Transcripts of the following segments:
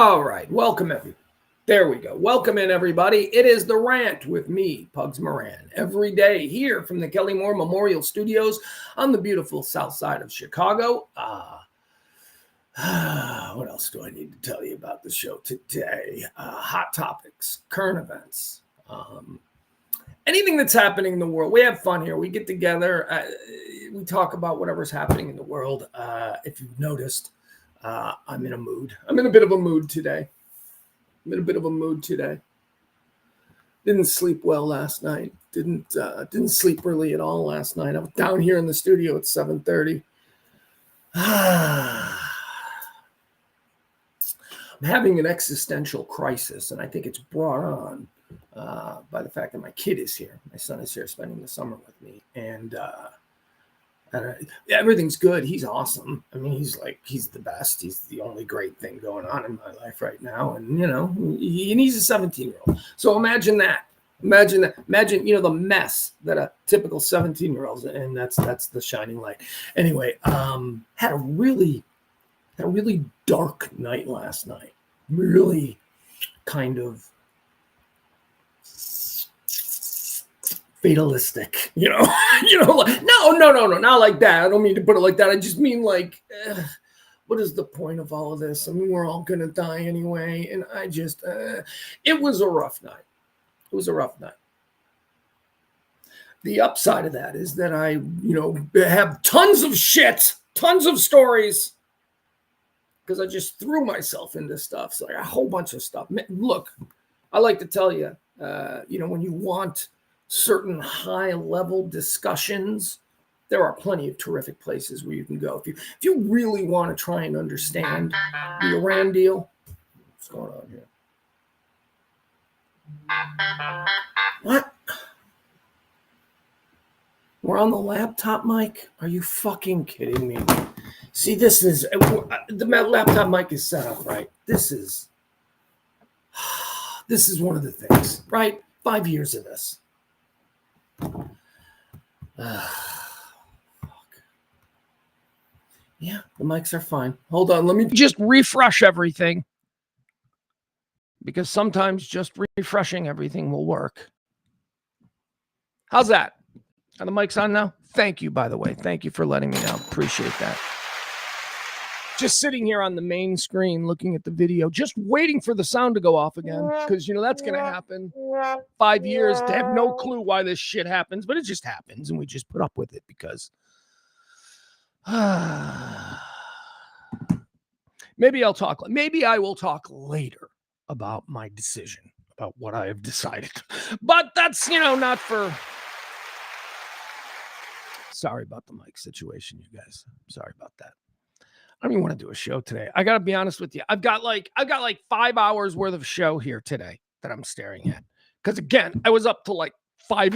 All right, welcome everybody. There we go. Welcome in everybody. It is The Rant with me, Pugs Moran, every day here from the Kelly Moore Memorial Studios on the beautiful south side of Chicago. What else do I need to tell you about the show today? Hot topics, current events, anything that's happening in the world. We have fun here. We get together. We talk about whatever's happening in the world. If you've noticed, I'm in a mood. I'm in a bit of a mood today. Didn't sleep well last night. Didn't sleep really at all last night. I was down here in the studio at 7:30. I'm having an existential crisis, and I think it's brought on by the fact that my kid is here. My son is here spending the summer with me, and everything's good. He's awesome. I mean, he's the best. He's the only great thing going on in my life right now. And, he's a 17-year-old. So imagine that. Imagine, the mess that a typical 17-year-old's in, and that's the shining light. Anyway, had a really dark night last night. Really kind of fatalistic, no, not like that. I don't mean to put it like that. I just mean what is the point of all of this? I mean, we're all going to die anyway. And I just, it was a rough night. The upside of that is that I, have tons of shit, tons of stories, because I just threw myself into stuff. So a whole bunch of stuff. Look, I like to tell you, when you want certain high-level discussions, there are plenty of terrific places where you can go. If you really want to try and understand the Iran deal, what's going on here? What? We're on the laptop mic? Are you fucking kidding me? See, the laptop mic is set up right. This is one of the things, right? 5 years of this. Fuck. Yeah, the mics are fine. Hold on, let me just refresh everything, because sometimes just refreshing everything will work. How's that? Are the mics on now? Thank you, by the way. Thank you for letting me know. Appreciate that. Just sitting here on the main screen looking at the video, just waiting for the sound to go off again, because that's going to happen. 5 years to have no clue why this shit happens, but it just happens, and we just put up with it because maybe I will talk later about my decision, about what I have decided, but that's not for. Sorry about the mic situation, you guys. Sorry about that. I don't even want to do a show today. I got to be honest with you. I've got like 5 hours worth of show here today that I'm staring at. Because again, I was up till like 5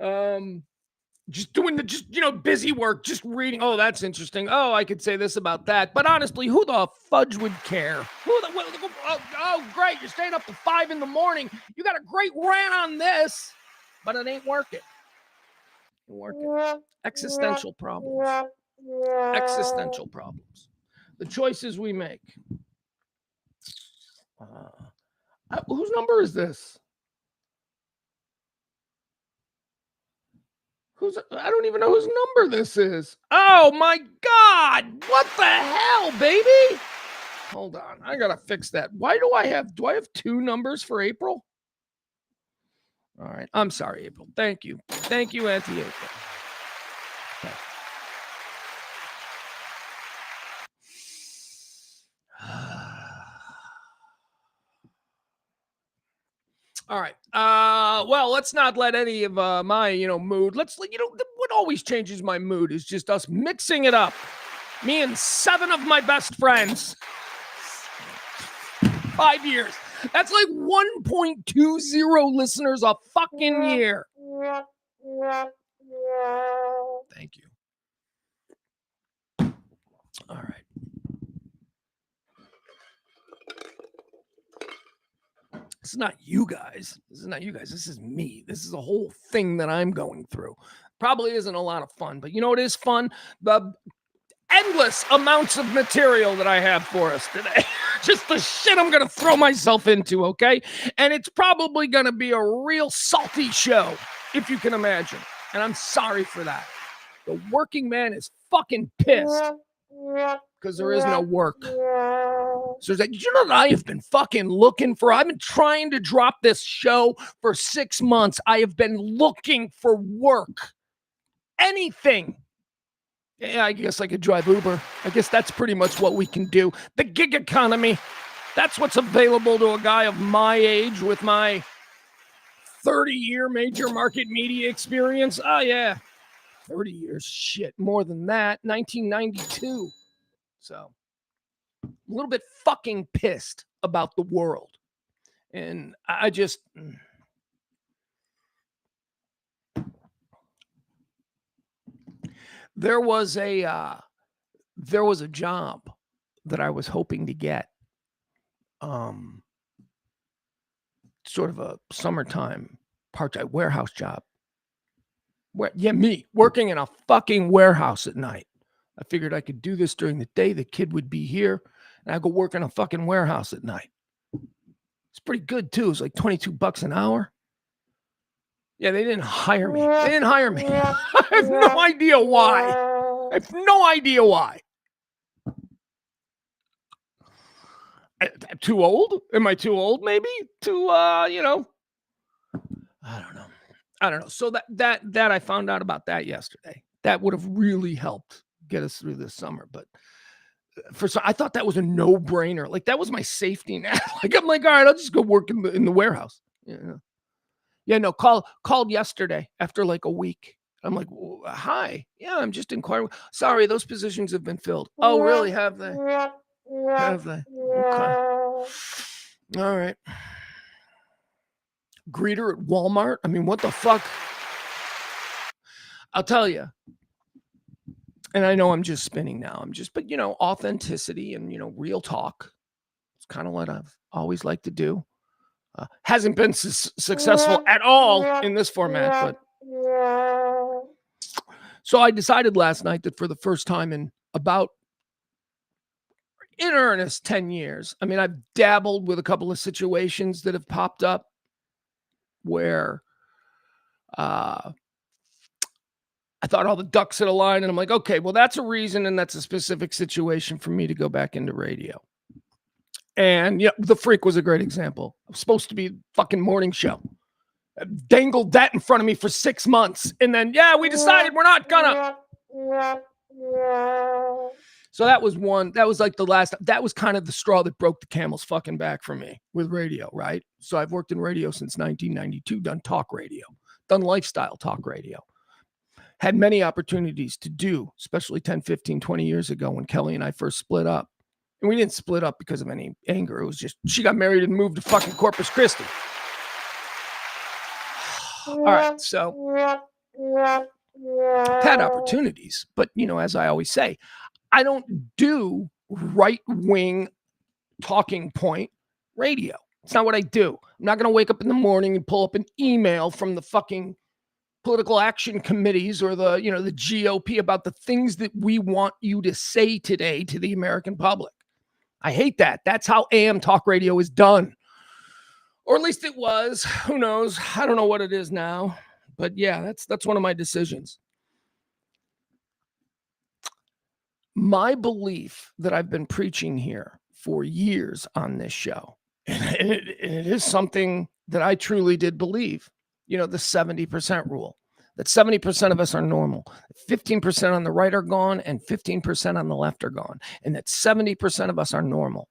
a.m. Just doing busy work, just reading. Oh, that's interesting. Oh, I could say this about that. But honestly, who the fudge would care? Oh, great. You're staying up to 5 a.m. You got a great rant on this, but it ain't working. Existential problems. The choices we make. Whose number is this? I don't even know whose number this is. Oh my God. What the hell, baby? Hold on. I got to fix that. Do I have 2 numbers for April? All right. I'm sorry, April. Thank you. Thank you, Auntie April. Okay. All right. Well, let's not let any of my, mood. What always changes my mood is just us mixing it up. Me and 7 of my best friends. 5 years. That's like 1.20 listeners a fucking year. Thank you. All right. This is not you guys. This is me. This is a whole thing that I'm going through. Probably isn't a lot of fun, but it is fun. The endless amounts of material that I have for us today. Just the shit I'm going to throw myself into, okay? And it's probably going to be a real salty show, if you can imagine. And I'm sorry for that. The working man is fucking pissed because there is no work. So it's like, you know that I have been fucking looking for, I've been trying to drop this show for 6 months. I have been looking for work. Anything. Yeah, I guess I could drive Uber. I guess that's pretty much what we can do. The gig economy. That's what's available to a guy of my age with my 30-year major market media experience. Oh, yeah. 30 years. Shit. More than that. 1992. So, a little bit fucking pissed about the world. And I just... There was a job that I was hoping to get, sort of a summertime part-time warehouse job. Me working in a fucking warehouse at night. I figured I could do this during the day. The kid would be here, and I go work in a fucking warehouse at night. It's pretty good too. It's like $22 an hour. Yeah, they didn't hire me. I have no idea why. Too old? Am I too old? Maybe I don't know. So that I found out about that yesterday. That would have really helped get us through this summer. But I thought that was a no-brainer. Like that was my safety net. Like I'm like, all right, I'll just go work in the warehouse. Called yesterday after like a week. I'm like, hi. Yeah, I'm just inquiring. Sorry, those positions have been filled. Oh, really? Have they? Okay. All right. Greeter at Walmart. I mean, what the fuck? I'll tell you. And I know I'm just spinning now. But authenticity and, real talk. It's kind of what I've always liked to do. Hasn't been successful at all in this format, but so I decided last night that for the first time in earnest 10 years, I mean, I've dabbled with a couple of situations that have popped up where I thought all the ducks had aligned, and I'm like, okay, well, that's a reason, and that's a specific situation for me to go back into radio. And The Freak was a great example. I was supposed to be a fucking morning show. I dangled that in front of me for 6 months. And then, we decided we're not gonna. So that was one. That was like the last. That was kind of the straw that broke the camel's fucking back for me with radio, right? So I've worked in radio since 1992, done talk radio, done lifestyle talk radio. Had many opportunities to do, especially 10, 15, 20 years ago when Kelly and I first split up. And we didn't split up because of any anger. It was just she got married and moved to fucking Corpus Christi. All right, so had opportunities, but as I always say, I don't do right-wing talking point radio. It's not what I do. I'm not going to wake up in the morning and pull up an email from the fucking political action committees or the GOP about the things that we want you to say today to the American public. I hate that. That's how AM talk radio is done. Or at least it was. Who knows? I don't know what it is now. But yeah, that's one of my decisions. My belief that I've been preaching here for years on this show, and it is something that I truly did believe, the 70% rule. That 70% of us are normal. 15% on the right are gone and 15% on the left are gone. And that 70% of us are normal.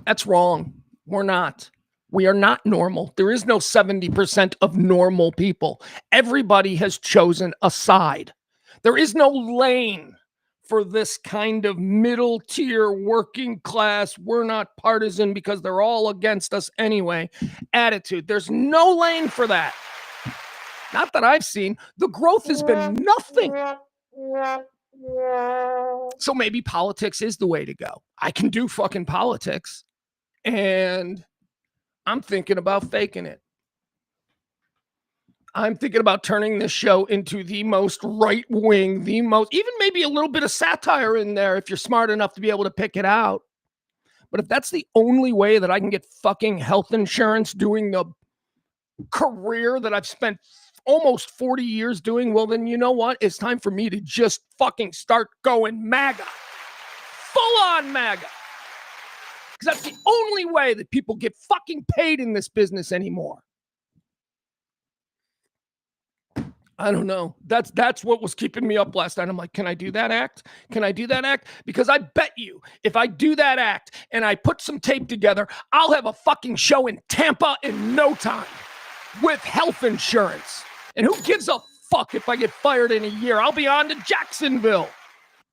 That's wrong. We're not. We are not normal. There is no 70% of normal people. Everybody has chosen a side. There is no lane for this kind of middle tier working class, we're not partisan because they're all against us anyway attitude. There's no lane for that. Not that I've seen. The growth has been nothing. So maybe politics is the way to go. I can do fucking politics, and I'm thinking about faking it. I'm thinking about turning this show into the most right-wing, even maybe a little bit of satire in there if you're smart enough to be able to pick it out. But if that's the only way that I can get fucking health insurance doing the career that I've spent almost 40 years doing, well, then you know what? It's time for me to just fucking start going MAGA. Full on MAGA. Because that's the only way that people get fucking paid in this business anymore. I don't know. That's what was keeping me up last night. I'm like, can I do that act? Can I do that act? Because I bet you if I do that act and I put some tape together, I'll have a fucking show in Tampa in no time with health insurance. And who gives a fuck if I get fired in a year? I'll be on to Jacksonville.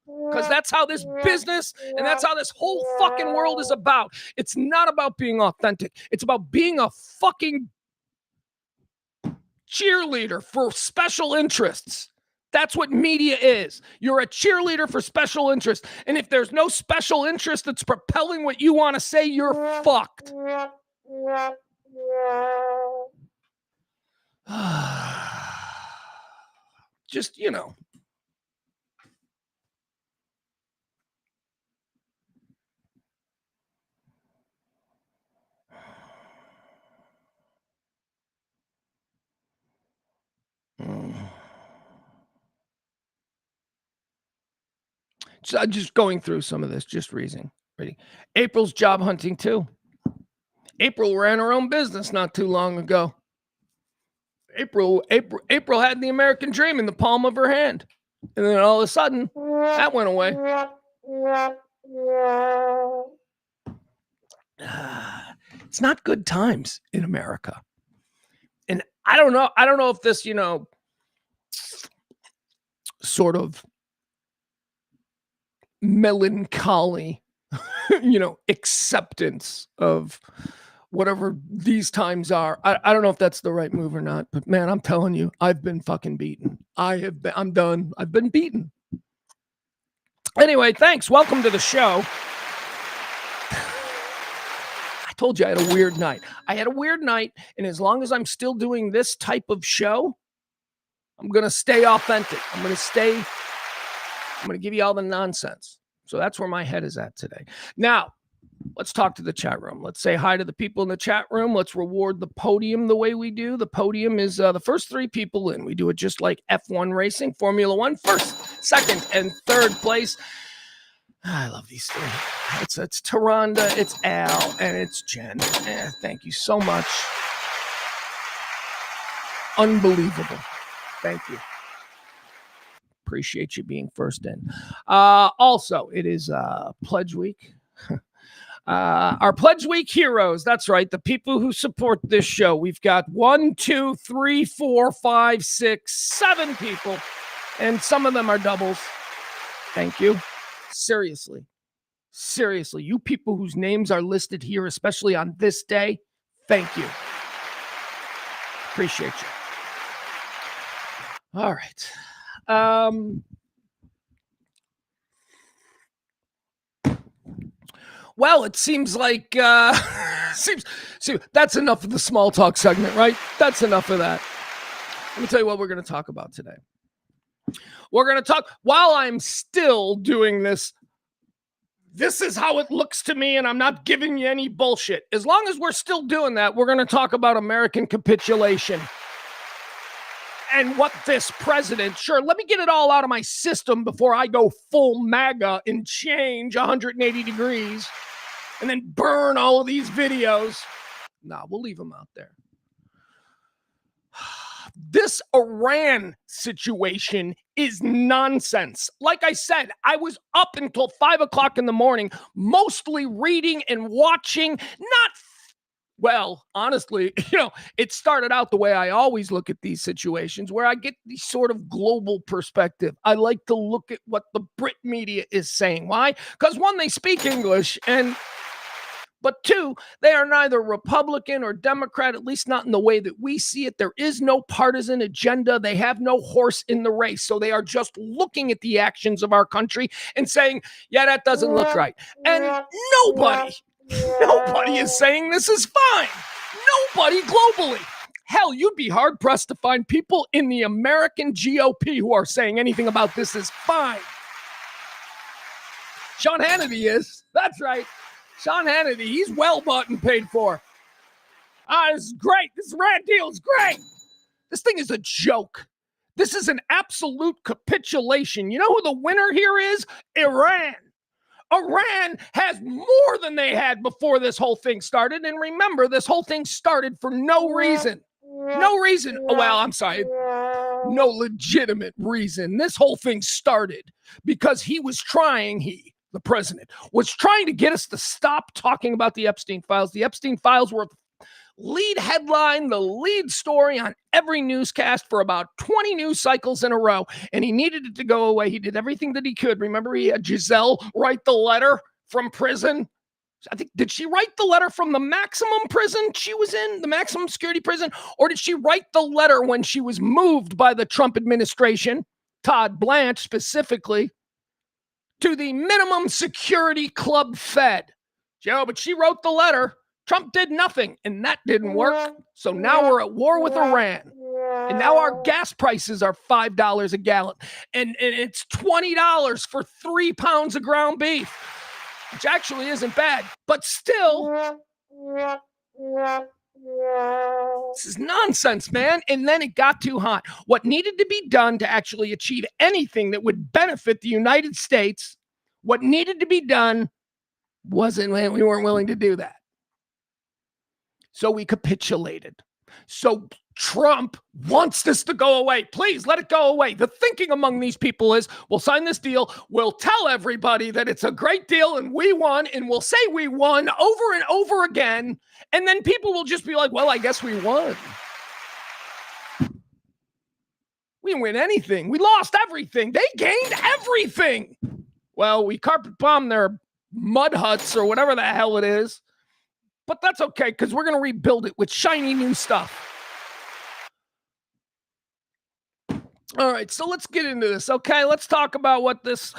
Because that's how this business and that's how this whole fucking world is about. It's not about being authentic. It's about being a fucking cheerleader for special interests. That's what media is. You're a cheerleader for special interests. And if there's no special interest that's propelling what you want to say, you're fucked. Just, you know. Just going through some of this, just reading. April's job hunting too. April ran her own business not too long ago. April had the American dream in the palm of her hand. And then all of a sudden, that went away. It's not good times in America. And I don't know if this, sort of melancholy, acceptance of whatever these times are. I don't know if that's the right move or not, but man, I'm telling you, I've been fucking beaten. I'm done. I've been beaten. Anyway, thanks. Welcome to the show. I told you I had a weird night. And as long as I'm still doing this type of show, I'm going to stay authentic. I'm going to give you all the nonsense. So that's where my head is at today. Now, let's talk to the chat room. Let's say hi to the people in the chat room. Let's reward the podium the way we do. The podium is the first 3 people in. We do it just like F1 racing, Formula 1, first, second, and third place. I love these 3. It's Taronda, it's Al, and it's Jen. Thank you so much. Unbelievable. Thank you. Appreciate you being first in. Also, it is Pledge Week. Our Pledge Week heroes. That's right. The people who support this show. We've got 1, 2, 3, 4, 5, 6, 7 people. And some of them are doubles. Thank you. Seriously. You people whose names are listed here, especially on this day, thank you. Appreciate you. All right. Well, it seems like that's enough of the small talk segment, right? That's enough of that. Let me tell you what we're going to talk about today. We're going to talk while I'm still doing this. This is how it looks to me, and I'm not giving you any bullshit. As long as we're still doing that, we're going to talk about American capitulation. And what this president, sure, let me get it all out of my system before I go full MAGA and change 180 degrees and then burn all of these videos. Nah, we'll leave them out there. This Iran situation is nonsense. Like I said, I was up until 5 o'clock in the morning, mostly reading and watching, well, honestly, it started out the way I always look at these situations, where I get the sort of global perspective. I like to look at what the Brit media is saying. Why? Because 1, they speak English, but 2, they are neither Republican or Democrat, at least not in the way that we see it. There is no partisan agenda. They have no horse in the race. So they are just looking at the actions of our country and saying, yeah, that doesn't look right. And nobody is saying this is fine. Nobody globally. Hell, you'd be hard-pressed to find people in the American GOP who are saying anything about this is fine. Sean Hannity is. That's right. Sean Hannity, he's well bought and paid for. This is great. This is a rad deal. It's great. This thing is a joke. This is an absolute capitulation. You know who the winner here is? Iran. Iran has more than they had before this whole thing started. And remember, this whole thing started for no reason. No reason. Oh, well, I'm sorry. No legitimate reason. This whole thing started because the president, was trying to get us to stop talking about the Epstein files. The Epstein files were the lead headline, the lead story on every newscast for about 20 news cycles in a row, and he needed it to go away. He did everything that he could. Remember, he had Giselle write the letter from prison. I think, did she write the letter from the maximum prison she was in, the maximum security prison, or did she write the letter when she was moved by the Trump administration, Todd Blanche specifically, to the minimum security club fed? Joe, but she wrote the letter. Trump did nothing, and that didn't work. So now we're at war with Iran. And now our gas prices are $5 a gallon. And it's $20 for 3 pounds of ground beef, which actually isn't bad. But still, this is nonsense, man. And then it got too hot. What needed to be done to actually achieve anything that would benefit the United States, what needed to be done we weren't willing to do that. So we capitulated. So Trump wants this to go away. Please let it go away. The thinking among these people is, we'll sign this deal. We'll tell everybody that it's a great deal and we won, and we'll say we won over and over again. And then people will just be like, well, I guess we won. We didn't win anything. We lost everything. They gained everything. Well, we carpet bombed their mud huts or whatever the hell it is. But that's okay, because we're going to rebuild it with shiny new stuff. All right, so let's get into this, okay? Let's talk about what this...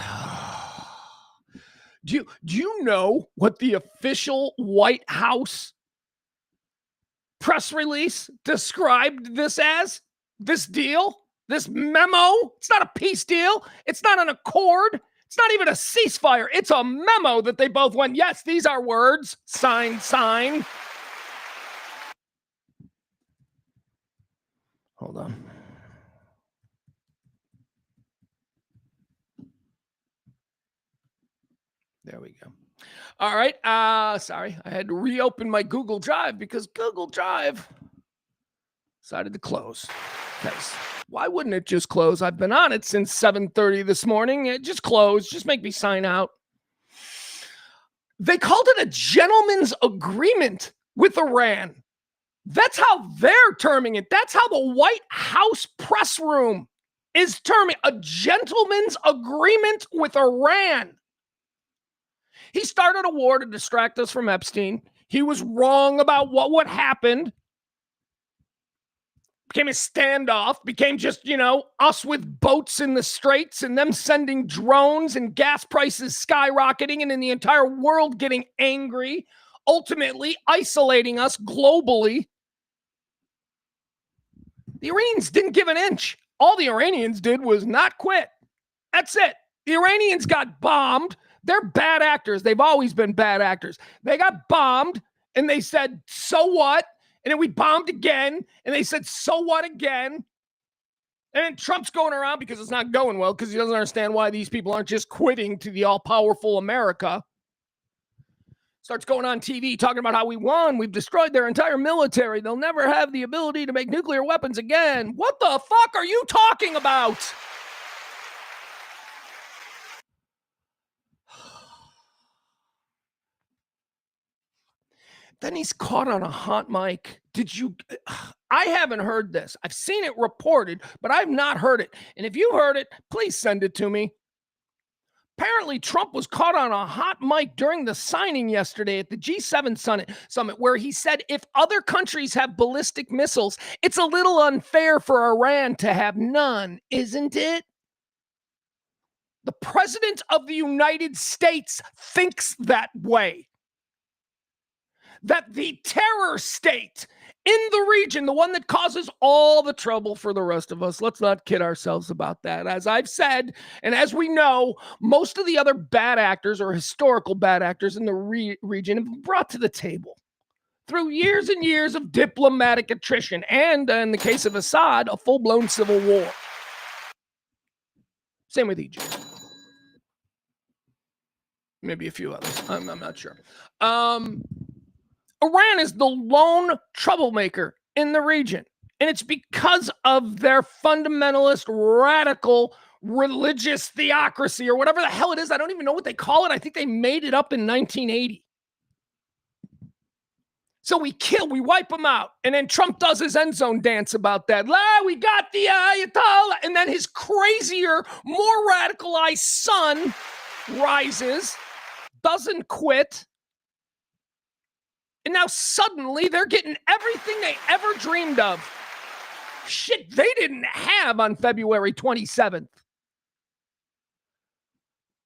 Do you know what the official White House press release described this as? This deal? This memo? It's not a peace deal. It's not an accord. It's not even a ceasefire. It's a memo that they both went, yes, these are words. Sign. Hold on. There we go. All right. Sorry, I had to reopen my Google Drive because Google Drive decided to close. Because why wouldn't it just close? I've been on it since 7:30 this morning. It just closed. Just make me sign out. They called it a gentleman's agreement with Iran. That's how they're terming it. That's how the White House press room is terming a gentleman's agreement with Iran. He started a war to distract us from Epstein. He was wrong about what happened. Became a standoff, became just, us with boats in the straits and them sending drones and gas prices skyrocketing and in the entire world getting angry, ultimately isolating us globally. The Iranians didn't give an inch. All the Iranians did was not quit. That's it. The Iranians got bombed. They're bad actors. They've always been bad actors. They got bombed and they said, so what? And then we bombed again, and they said, so what again? And then Trump's going around because it's not going well, because he doesn't understand why these people aren't just quitting to the all-powerful America. Starts going on TV talking about how we won. We've destroyed their entire military. They'll never have the ability to make nuclear weapons again. What the fuck are you talking about? Then he's caught on a hot mic. I haven't heard this. I've seen it reported, but I've not heard it. And if you heard it, please send it to me. Apparently, Trump was caught on a hot mic during the signing yesterday at the G7 summit, where he said if other countries have ballistic missiles, it's a little unfair for Iran to have none, isn't it? The president of the United States thinks that way. That the terror state in the region, the one that causes all the trouble for the rest of us. Let's not kid ourselves about that. As I've said, and as we know, most of the other bad actors or historical bad actors in the region have been brought to the table through years and years of diplomatic attrition and, in the case of Assad, a full-blown civil war. Same with Egypt. Maybe a few others. I'm not sure. Iran is the lone troublemaker in the region, and it's because of their fundamentalist, radical, religious theocracy, or whatever the hell it is. I don't even know what they call it. I think they made it up in 1980. So we wipe them out, and then Trump does his end zone dance about that. We got the Ayatollah, and then his crazier, more radicalized son rises, doesn't quit, and now suddenly they're getting everything they ever dreamed of. Shit they didn't have on February 27th.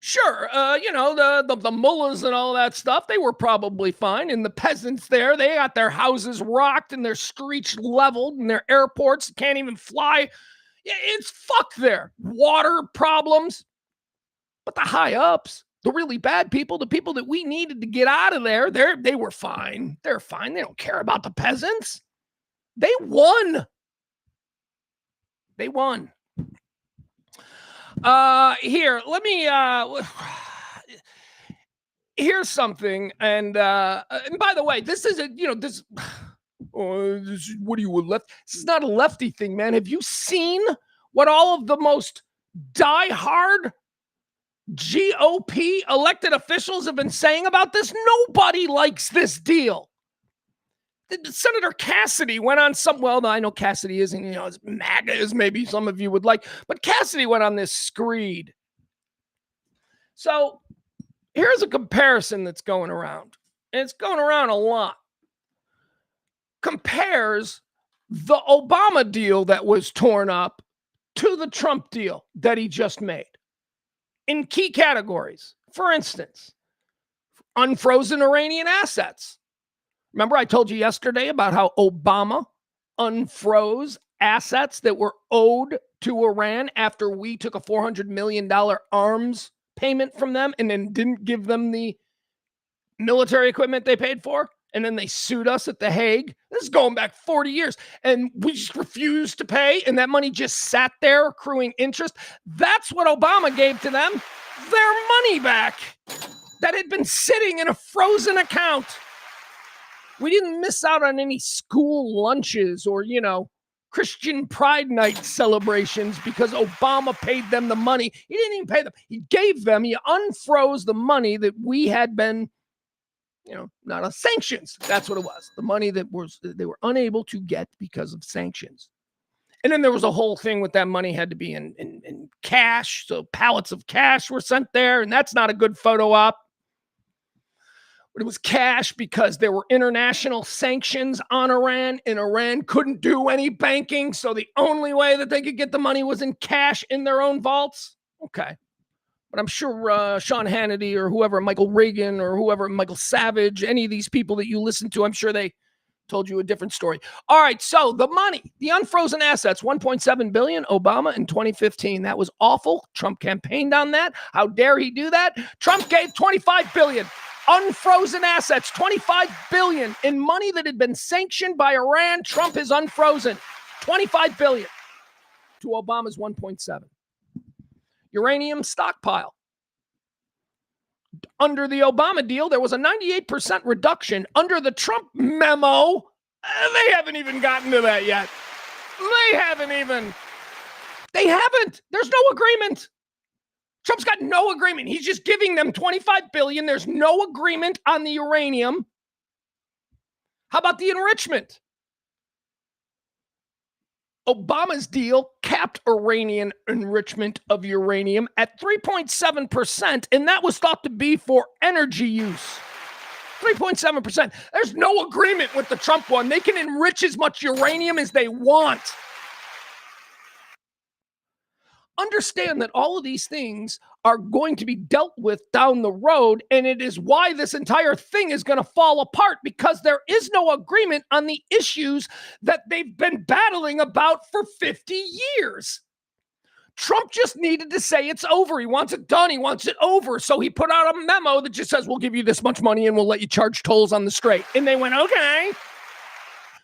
Sure, the mullahs and all that stuff, they were probably fine. And the peasants there, they got their houses rocked and their streets leveled and their airports can't even fly. It's fucked there. Water problems. But the high ups, the really bad people, the people that we needed to get out of there, they were fine. They're fine. They don't care about the peasants. They won. They won. Here, let me, here's something. And by the way, this isn't, what are you, a left? This is not a lefty thing, man. Have you seen what all of the most diehard GOP elected officials have been saying about this? Nobody likes this deal. Senator Cassidy went on I know Cassidy isn't, as MAGA as maybe some of you would like, but Cassidy went on this screed. So here's a comparison that's going around, and it's going around a lot. Compares the Obama deal that was torn up to the Trump deal that he just made in key categories. For instance, unfrozen Iranian assets. Remember, I told you yesterday about how Obama unfroze assets that were owed to Iran after we took a $400 million arms payment from them and then didn't give them the military equipment they paid for. And then they sued us at The Hague. This is going back 40 years. And we just refused to pay. And that money just sat there accruing interest. That's what Obama gave to them. Their money back that had been sitting in a frozen account. We didn't miss out on any school lunches or, Christian Pride Night celebrations because Obama paid them the money. He didn't even pay them. He gave them, he unfroze the money that we had been, not on sanctions. That's what it was. The money that they were unable to get because of sanctions. And then there was a whole thing with that money had to be in cash. So pallets of cash were sent there, and that's not a good photo op. But it was cash because there were international sanctions on Iran, and Iran couldn't do any banking. So the only way that they could get the money was in cash in their own vaults. Okay. But I'm sure Sean Hannity or whoever, Michael Reagan or whoever, Michael Savage, any of these people that you listen to, I'm sure they told you a different story. All right. So the money, the unfrozen assets, $1.7 billion, Obama in 2015. That was awful. Trump campaigned on that. How dare he do that? Trump gave $25 billion. Unfrozen assets, $25 billion in money that had been sanctioned by Iran. Trump has unfrozen $25 billion to Obama's 1.7. Uranium stockpile. Under the Obama deal, there was a 98% reduction. Under the Trump memo, they haven't even gotten to that yet. They haven't. There's no agreement. Trump's got no agreement. He's just giving them $25 billion. There's no agreement on the uranium. How about the enrichment? Obama's deal capped Iranian enrichment of uranium at 3.7%, and that was thought to be for energy use. 3.7%. There's no agreement with the Trump one. They can enrich as much uranium as they want. Understand that all of these things are going to be dealt with down the road, and it is why this entire thing is going to fall apart, because there is no agreement on the issues that they've been battling about for 50 years. Trump just needed to say it's over. He wants it done. He wants it over. So he put out a memo that just says, we'll give you this much money and we'll let you charge tolls on the strait. And they went, okay.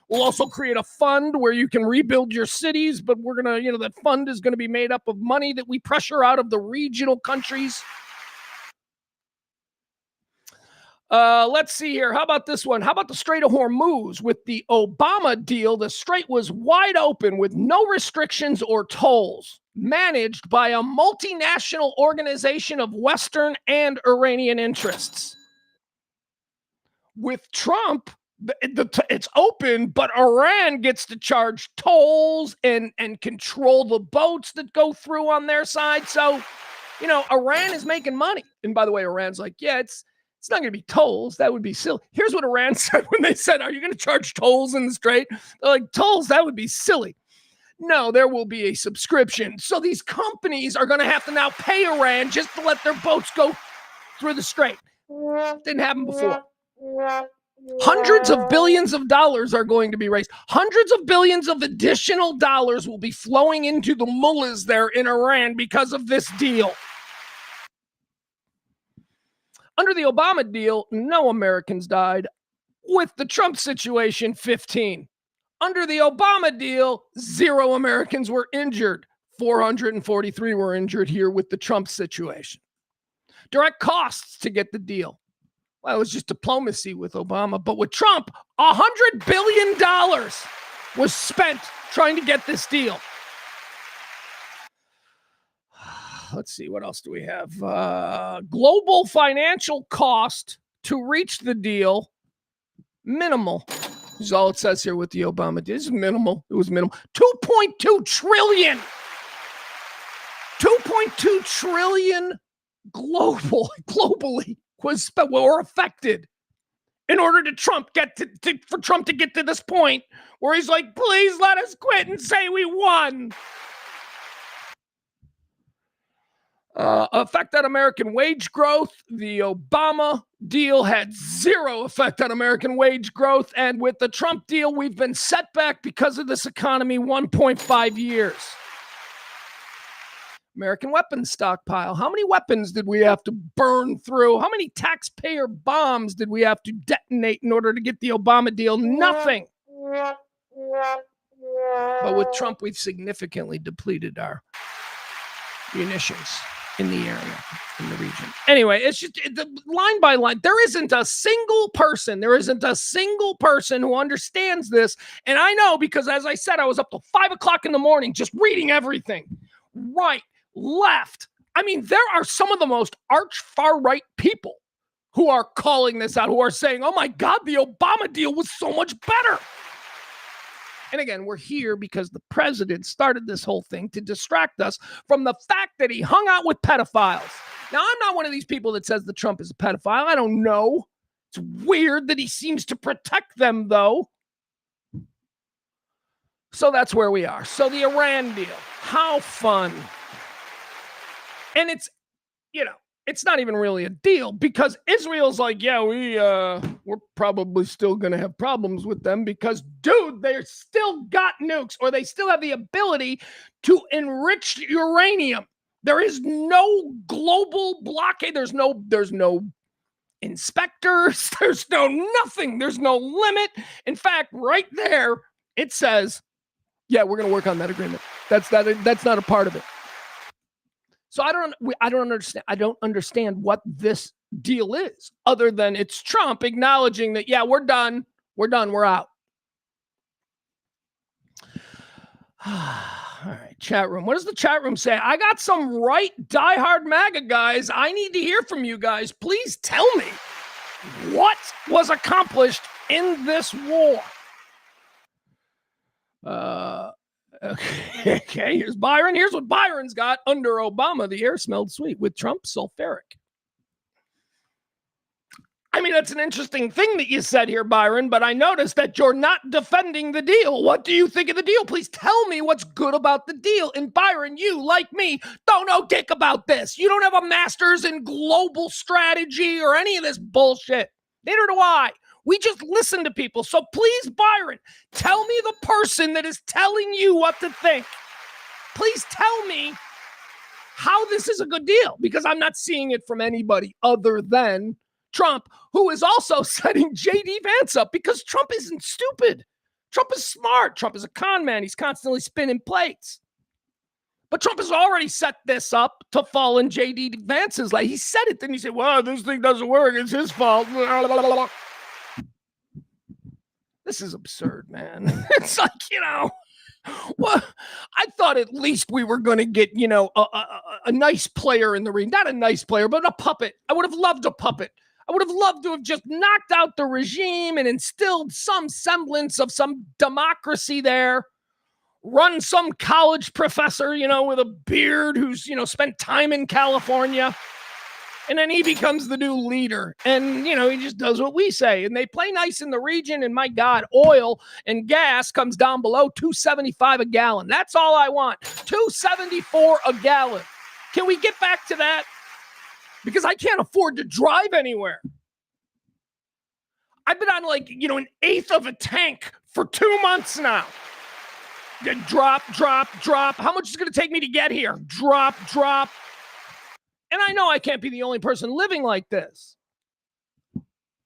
We'll also create a fund where you can rebuild your cities, but we're going to, that fund is going to be made up of money that we pressure out of the regional countries. Let's see here. How about this one? How about the Strait of Hormuz? With the Obama deal, the strait was wide open with no restrictions or tolls, managed by a multinational organization of Western and Iranian interests. With Trump, it's open, but Iran gets to charge tolls and control the boats that go through on their side. So, Iran is making money. And by the way, Iran's like, yeah, it's not going to be tolls. That would be silly. Here's what Iran said when they said, are you going to charge tolls in the strait? They're like, tolls, that would be silly. No, there will be a subscription. So these companies are going to have to now pay Iran just to let their boats go through the strait. Didn't happen before. Hundreds of billions of dollars are going to be raised. Hundreds of billions of additional dollars will be flowing into the mullahs there in Iran because of this deal. Under the Obama deal, no Americans died. With the Trump situation, 15. Under the Obama deal, 0 Americans were injured. 443 were injured here with the Trump situation. Direct costs to get the deal. Well, it was just diplomacy with Obama. But with Trump, $100 billion was spent trying to get this deal. Let's see, what else do we have? Global financial cost to reach the deal, minimal. This is all it says here with the Obama deal. This is minimal. It was minimal. 2.2 trillion. 2.2 trillion globally were affected in order to for Trump to get to this point where he's like, please let us quit and say we won. Effect on American wage growth. The Obama deal had 0 effect on American wage growth. And with the Trump deal, we've been set back because of this economy 1.5 years. American weapons stockpile. How many weapons did we have to burn through? How many taxpayer bombs did we have to detonate in order to get the Obama deal? Nothing. But with Trump, we've significantly depleted our munitions in the area, in the region. Anyway, it's just line by line. There isn't a single person who understands this. And I know because, as I said, I was up till 5 o'clock in the morning just reading everything. Right, left. I mean, there are some of the most arch far-right people who are calling this out, who are saying, oh my God, the Obama deal was so much better. And again, we're here because the president started this whole thing to distract us from the fact that he hung out with pedophiles. Now, I'm not one of these people that says that Trump is a pedophile. I don't know. It's weird that he seems to protect them, though. So that's where we are. So the Iran deal, how fun. And it's, it's not even really a deal because Israel's like, yeah, we're probably still going to have problems with them because, dude, they're still got nukes, or they still have the ability to enrich uranium. There is no global blockade. There's no inspectors. There's no nothing. There's no limit. In fact, right there, it says, yeah, we're going to work on that agreement. That's not a part of it. So I don't understand what this deal is, other than it's Trump acknowledging that, yeah, we're done, we're out. All right, chat room. What does the chat room say? I got some right diehard MAGA guys. I need to hear from you guys. Please tell me what was accomplished in this war. Okay, here's Byron. Here's what Byron's got. Under Obama, the air smelled sweet. With Trump, sulfuric. I mean, that's an interesting thing that you said here, Byron, but I noticed that you're not defending the deal. What do you think of the deal? Please tell me what's good about the deal. And Byron, you, like me, don't know dick about this. You don't have a master's in global strategy or any of this bullshit. Neither do I. We just listen to people. So please, Byron, tell me the person that is telling you what to think. Please tell me how this is a good deal, because I'm not seeing it from anybody other than Trump, who is also setting J.D. Vance up, because Trump isn't stupid. Trump is smart. Trump is a con man. He's constantly spinning plates. But Trump has already set this up to fall in J.D. Vance's life. He said it, then he said, well, this thing doesn't work. It's his fault. This is absurd, man. It's like, well, I thought at least we were going to get, a nice player in the ring. Not a nice player, but a puppet. I would have loved a puppet. I would have loved to have just knocked out the regime and instilled some semblance of some democracy there. Run some college professor, with a beard who's, spent time in California. And then he becomes the new leader. And, he just does what we say. And they play nice in the region. And my God, oil and gas comes down below $2.75 a gallon. That's all I want. $2.74 a gallon. Can we get back to that? Because I can't afford to drive anywhere. I've been on an eighth of a tank for 2 months now. Drop. How much is it going to take me to get here? Drop. And I know I can't be the only person living like this.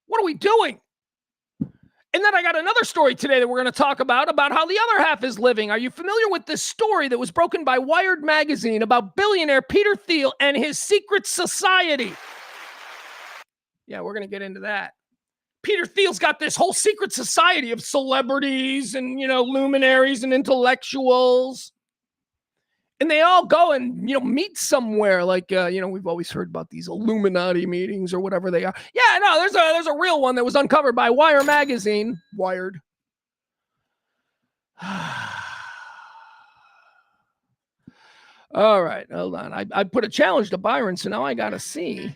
What are we doing? And then I got another story today that we're going to talk about how the other half is living. Are you familiar with this story that was broken by Wired magazine about billionaire Peter Thiele and his secret society? Yeah, we're going to get into that. Peter Thiele's got this whole secret society of celebrities and, luminaries and intellectuals. And they all go and, meet somewhere we've always heard about these Illuminati meetings or whatever they are. Yeah, no, there's a real one that was uncovered by Wire magazine. Wired. All right, hold on. I put a challenge to Byron, so now I got to see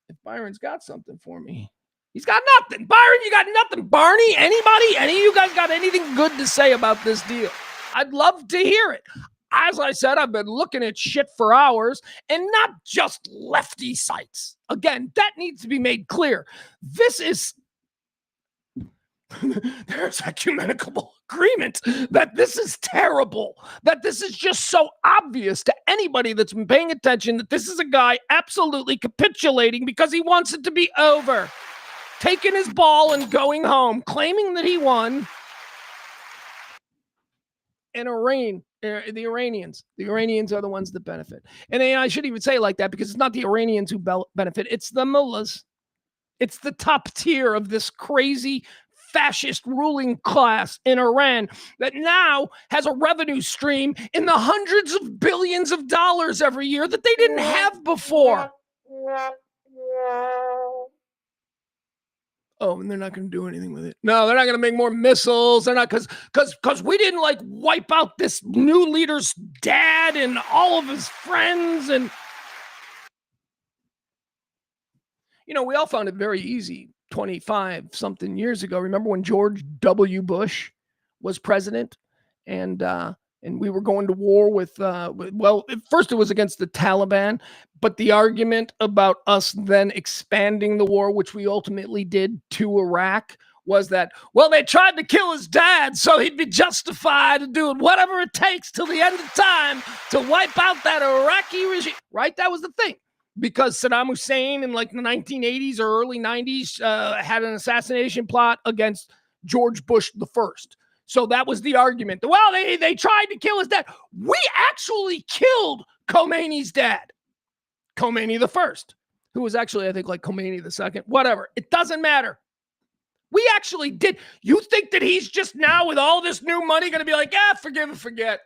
if Byron's got something for me. He's got nothing. Byron, you got nothing. Barney, anybody? Any of you guys got anything good to say about this deal? I'd love to hear it. As I said, I've been looking at shit for hours, and not just lefty sites. Again, that needs to be made clear. There's ecumenical agreement that this is terrible, that this is just so obvious to anybody that's been paying attention that this is a guy absolutely capitulating because he wants it to be over. Taking his ball and going home, claiming that he won. And the Iranians are the ones that benefit. And I shouldn't even say it like that, because it's not the Iranians who benefit. It's the mullahs. It's the top tier of this crazy fascist ruling class in Iran that now has a revenue stream in the hundreds of billions of dollars every year that they didn't have before. Oh, and they're not going to do anything with it. No, they're not going to make more missiles. They're not, because we didn't wipe out this new leader's dad and all of his friends. And, we all found it very easy 25 something years ago. Remember when George W. Bush was president and we were going to war with first it was against the Taliban, but the argument about us then expanding the war, which we ultimately did, to Iraq, was that, they tried to kill his dad, so he'd be justified in doing whatever it takes till the end of time to wipe out that Iraqi regime. Right? That was the thing. Because Saddam Hussein in the 1980s or early 90s had an assassination plot against George Bush the first. So that was the argument. Well, they tried to kill his dad. We actually killed Khomeini's dad. Khomeini the first, who was actually, I think, Khomeini the second. Whatever. It doesn't matter. We actually did. You think that he's just now with all this new money going to be forgive and forget?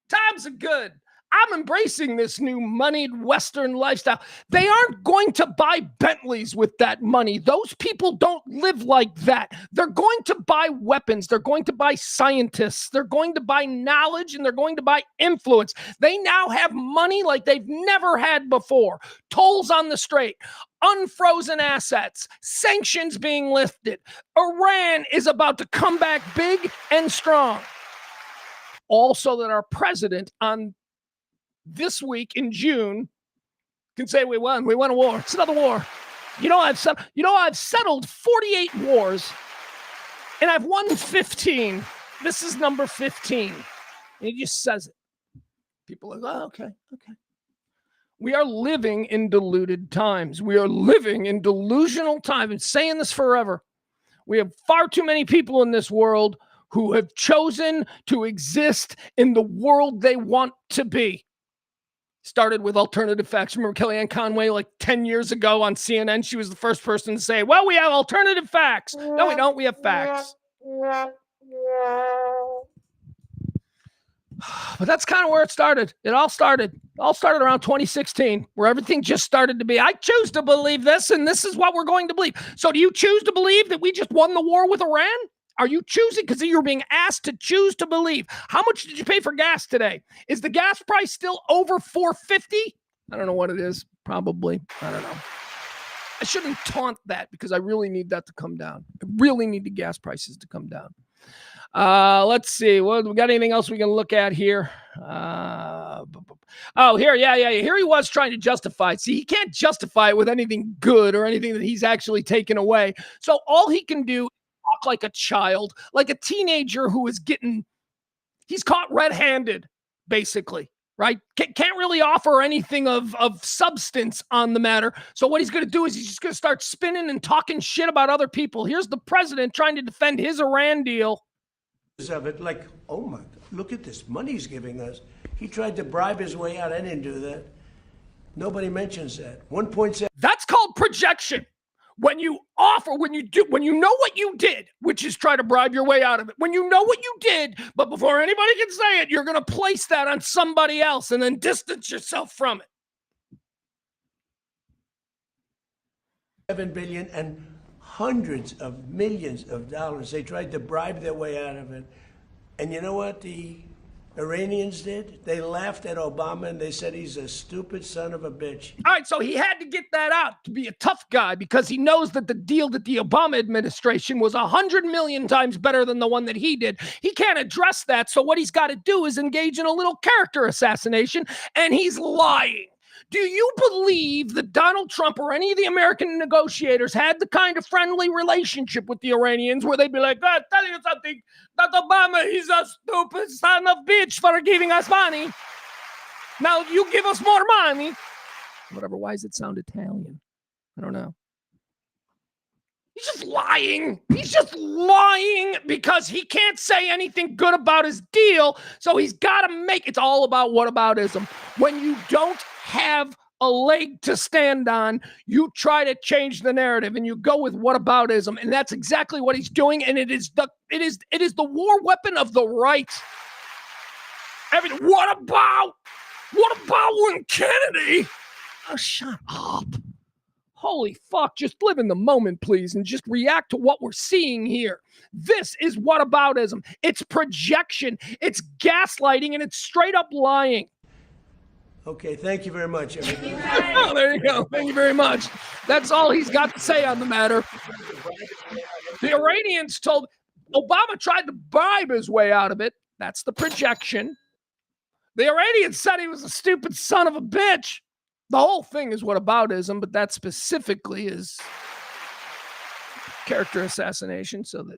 Times are good. I'm embracing this new moneyed Western lifestyle. They aren't going to buy Bentleys with that money. Those people don't live like that. They're going to buy weapons. They're going to buy scientists. They're going to buy knowledge, and they're going to buy influence. They now have money like they've never had before. Tolls on the strait, unfrozen assets, sanctions being lifted. Iran is about to come back big and strong. Also, that our president on this week in June can say we won a war. It's another war. I've settled 48 wars and I've won 15. This is number 15. And he just says it. People are like, oh, okay. We are living in deluded times. We are living in delusional times. I've been saying this forever. We have far too many people in this world who have chosen to exist in the world they want to be. Started with alternative facts. Remember Kellyanne Conway like 10 years ago on CNN? She was the first person to say, well, we have alternative facts. No, we don't. We have facts. But that's kind of where it started. It all started around 2016, where everything just started to be, I choose to believe this, and this is what we're going to believe. So do you choose to believe that we just won the war with Iran? Are you choosing? Because you're being asked to choose to believe. How much did you pay for gas today? Is the gas price still over $4.50? I don't know what it is. Probably. I don't know. I shouldn't taunt that because I really need that to come down. I really need the gas prices to come down. Let's see. What we got? Anything else we can look at here? Here. Yeah. Here he was trying to justify it. See, he can't justify it with anything good or anything that he's actually taken away. So all he can do talk like a child, like a teenager who is he's caught red-handed, basically, right? Can't really offer anything of substance on the matter. So what he's going to do is he's just going to start spinning and talking shit about other people. Here's the president trying to defend his Iran deal. Of it, like, oh my, look at this money he's giving us. He tried to bribe his way out. I didn't do that. Nobody mentions that. 1.7. That's called projection. When you know what you did, which is try to bribe your way out of it, when you know what you did, but before anybody can say it, you're going to place that on somebody else and then distance yourself from it. $7 billion and hundreds of millions of dollars. They tried to bribe their way out of it. And you know what the Iranians did? They laughed at Obama and they said he's a stupid son of a bitch. All right, so he had to get that out to be a tough guy because he knows that the deal that the Obama administration was 100 million times better than the one that he did. He can't address that, so what he's got to do is engage in a little character assassination, and he's lying. Do you believe that Donald Trump or any of the American negotiators had the kind of friendly relationship with the Iranians where they'd be like, oh, tell you something, that Obama, he's a stupid son of a bitch for giving us money. Now you give us more money. Whatever, why does it sound Italian? I don't know. He's just lying. He's just lying because he can't say anything good about his deal. So he's got to it's all about whataboutism. When you don't have a leg to stand on, you try to change the narrative and you go with whataboutism. And that's exactly what he's doing. And it is the war weapon of the right. What about when Kennedy? Oh, shut up. Holy fuck, just live in the moment, please, and just react to what we're seeing here. This is whataboutism. It's projection, it's gaslighting, and it's straight up lying. Okay, thank you very much, everybody. Oh, there you go. Thank you very much. That's all he's got to say on the matter. The Iranians told Obama tried to bribe his way out of it. That's the projection. The Iranians said he was a stupid son of a bitch. The whole thing is whataboutism, but that specifically is character assassination so that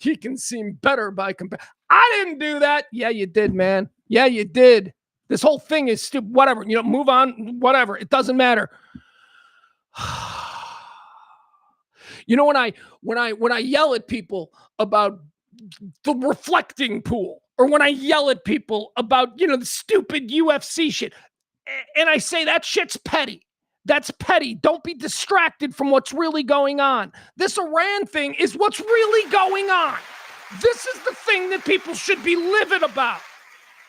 he can seem better by comparison. I didn't do that. Yeah, you did, man. Yeah, you did. This whole thing is stupid. Whatever. Move on. Whatever. It doesn't matter. When I yell at people about the reflecting pool, or when I yell at people about, the stupid UFC shit, and I say that shit's petty. That's petty. Don't be distracted from what's really going on. This Iran thing is what's really going on. This is the thing that people should be livid about.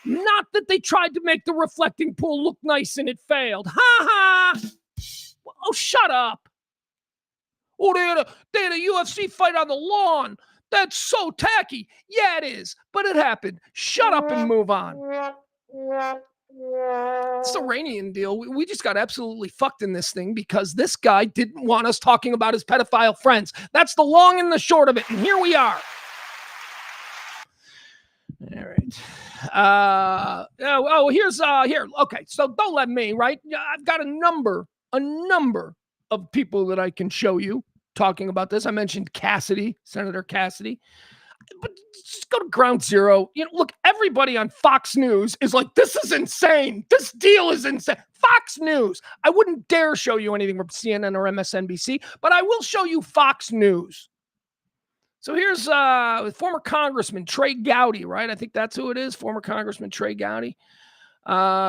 Not that they tried to make the reflecting pool look nice and it failed. Ha ha! Oh, shut up. Oh, they had a UFC fight on the lawn. That's so tacky. Yeah, it is, but it happened. Shut up and move on. This Iranian deal, we just got absolutely fucked in this thing because this guy didn't want us talking about his pedophile friends. That's the long and the short of it, and here we are. All right. Here. Okay, so don't let me, right? I've got a number of people that I can show you talking about this. I mentioned Cassidy, Senator Cassidy. But just go to ground zero. Look, everybody on Fox News is like, this is insane. This deal is insane. Fox News. I wouldn't dare show you anything from CNN or MSNBC, but I will show you Fox News. So here's former Congressman Trey Gowdy, right? I think that's who it is, former Congressman Trey Gowdy.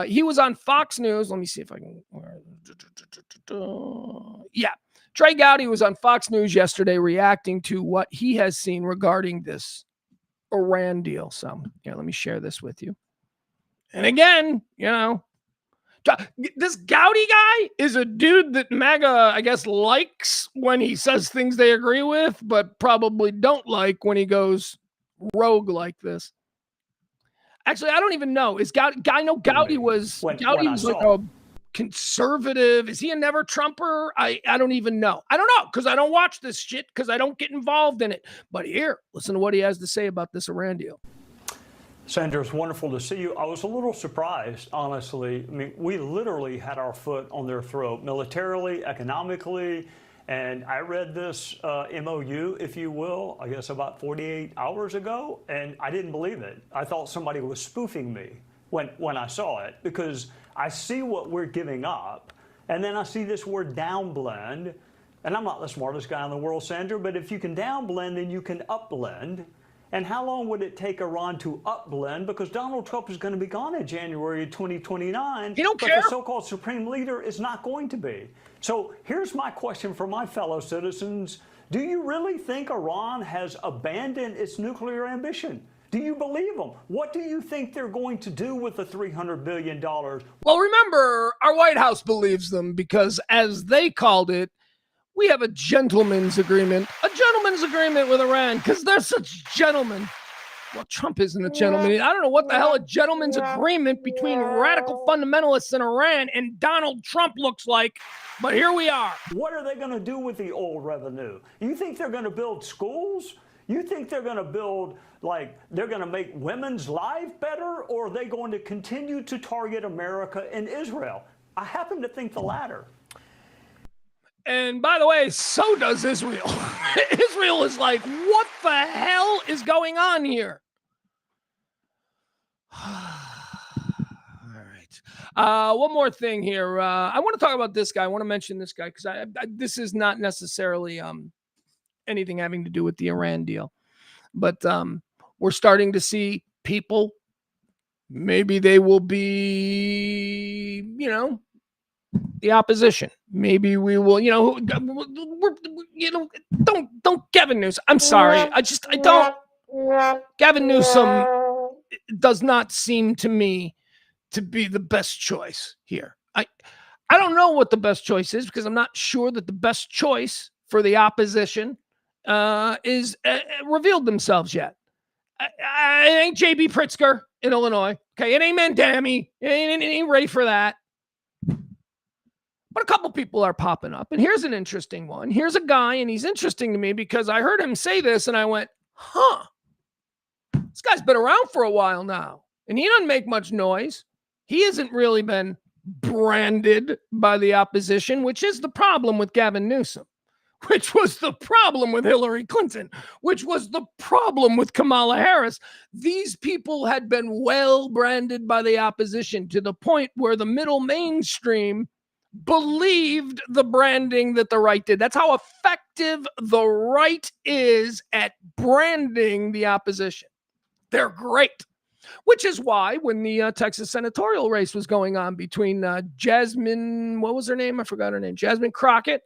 He was on Fox News. Let me see if I can. Yeah. Trey Gowdy was on Fox News yesterday reacting to what he has seen regarding this Iran deal. So, let me share this with you. And again, this Gowdy guy is a dude that MAGA, I guess, likes when he says things they agree with, but probably don't like when he goes rogue like this. Actually, I don't even know. Is Gowdy? I know Gowdy was like a conservative. Is he a never Trumper? I don't even know. I don't know because I don't watch this shit because I don't get involved in it. But here, listen to what he has to say about this Iran deal. Senator, it's wonderful to see you. I was a little surprised, honestly. I mean, we literally had our foot on their throat, militarily, economically. And I read this MOU, if you will, I guess about 48 hours ago, and I didn't believe it. I thought somebody was spoofing me when I saw it, because I see what we're giving up, and then I see this word downblend, and I'm not the smartest guy in the world, Sandra, but if you can downblend, then you can upblend. And how long would it take Iran to upblend? Because Donald Trump is going to be gone in January 2029. He don't but care. The so-called supreme leader is not going to be. So here's my question for my fellow citizens. Do you really think Iran has abandoned its nuclear ambition? Do you believe them? What do you think they're going to do with the $300 billion? Well, remember, our White House believes them because, as they called it, we have a gentleman's agreement with Iran because they're such gentlemen. Well, Trump isn't a gentleman. I don't know what the hell a gentleman's agreement between radical fundamentalists in Iran and Donald Trump looks like, but here we are. What are they going to do with the oil revenue? You think they're going to build schools? You think they're going to build, they're going to make women's lives better, or are they going to continue to target America and Israel? I happen to think the latter. And by the way, so does Israel. Israel is like, what the hell is going on here? All right. One more thing here. I want to talk about this guy. I want to mention this guy because this is not necessarily anything having to do with the Iran deal. But we're starting to see people, maybe they will be, the opposition. Maybe we will, don't Gavin Newsom. I'm sorry. I don't. Gavin Newsom does not seem to me to be the best choice here. I don't know what the best choice is because I'm not sure that the best choice for the opposition is revealed themselves yet. It ain't J.B. Pritzker in Illinois. Okay, it ain't Mandami. It ain't ready for that. But a couple people are popping up. And here's an interesting one. Here's a guy, and he's interesting to me because I heard him say this, and I went, this guy's been around for a while now, and he doesn't make much noise. He hasn't really been branded by the opposition, which is the problem with Gavin Newsom, which was the problem with Hillary Clinton, which was the problem with Kamala Harris. These people had been well branded by the opposition to the point where the middle mainstream believed the branding that the right did. That's how effective the right is at branding the opposition. They're great, which is why when the Texas senatorial race was going on between Jasmine, what was her name? I forgot her name. Jasmine Crockett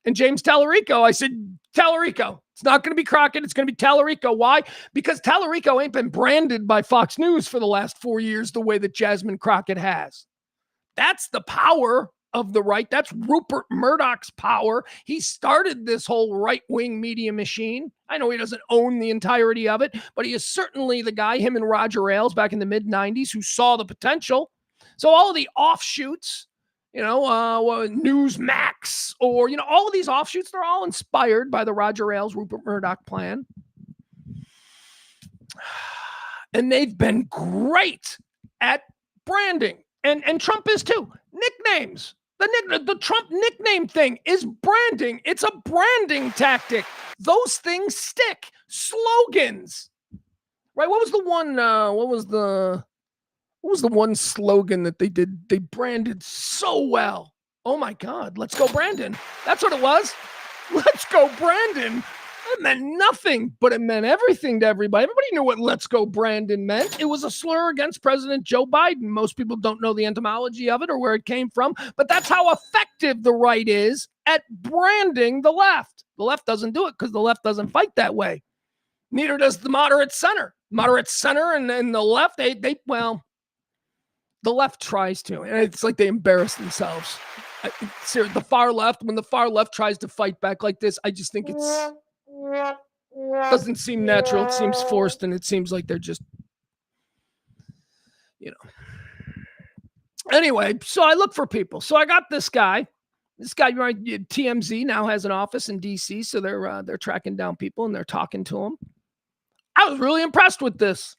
and James Tallarico. I said, Tallarico, It's not going to be Crockett. It's going to be Tallarico. Why? Because Tallarico ain't been branded by Fox News for the last 4 years the way that Jasmine Crockett has. That's the power of the right. That's Rupert Murdoch's power. He started this whole right-wing media machine. I know he doesn't own the entirety of it, but he is certainly the guy, him and Roger Ailes back in the mid-90s, who saw the potential. So all of the offshoots, Newsmax, or, all of these offshoots, they're all inspired by the Roger Ailes, Rupert Murdoch plan. And they've been great at branding. And Trump is too. Nicknames. The Trump nickname thing is branding. It's a branding tactic. Those things stick. Slogans. Right? What was the one? What was the one slogan that they did? They branded so well. Oh my God. Let's go, Brandon. That's what it was. Let's go, Brandon. It meant nothing, but it meant everything to everybody. Everybody knew what "Let's Go, Brandon" meant. It was a slur against President Joe Biden. Most people don't know the etymology of it or where it came from, but that's how effective the right is at branding the left. The left doesn't do it because the left doesn't fight that way. Neither does the moderate center. Moderate center and the left, the left tries to, and it's like they embarrass themselves. The far left, when the far left tries to fight back like this, I just think it's doesn't seem natural. It seems forced, and it seems like they're just, Anyway, so I look for people. So I got this guy. This guy, right? TMZ now has an office in DC, so they're tracking down people and they're talking to them. I was really impressed with this.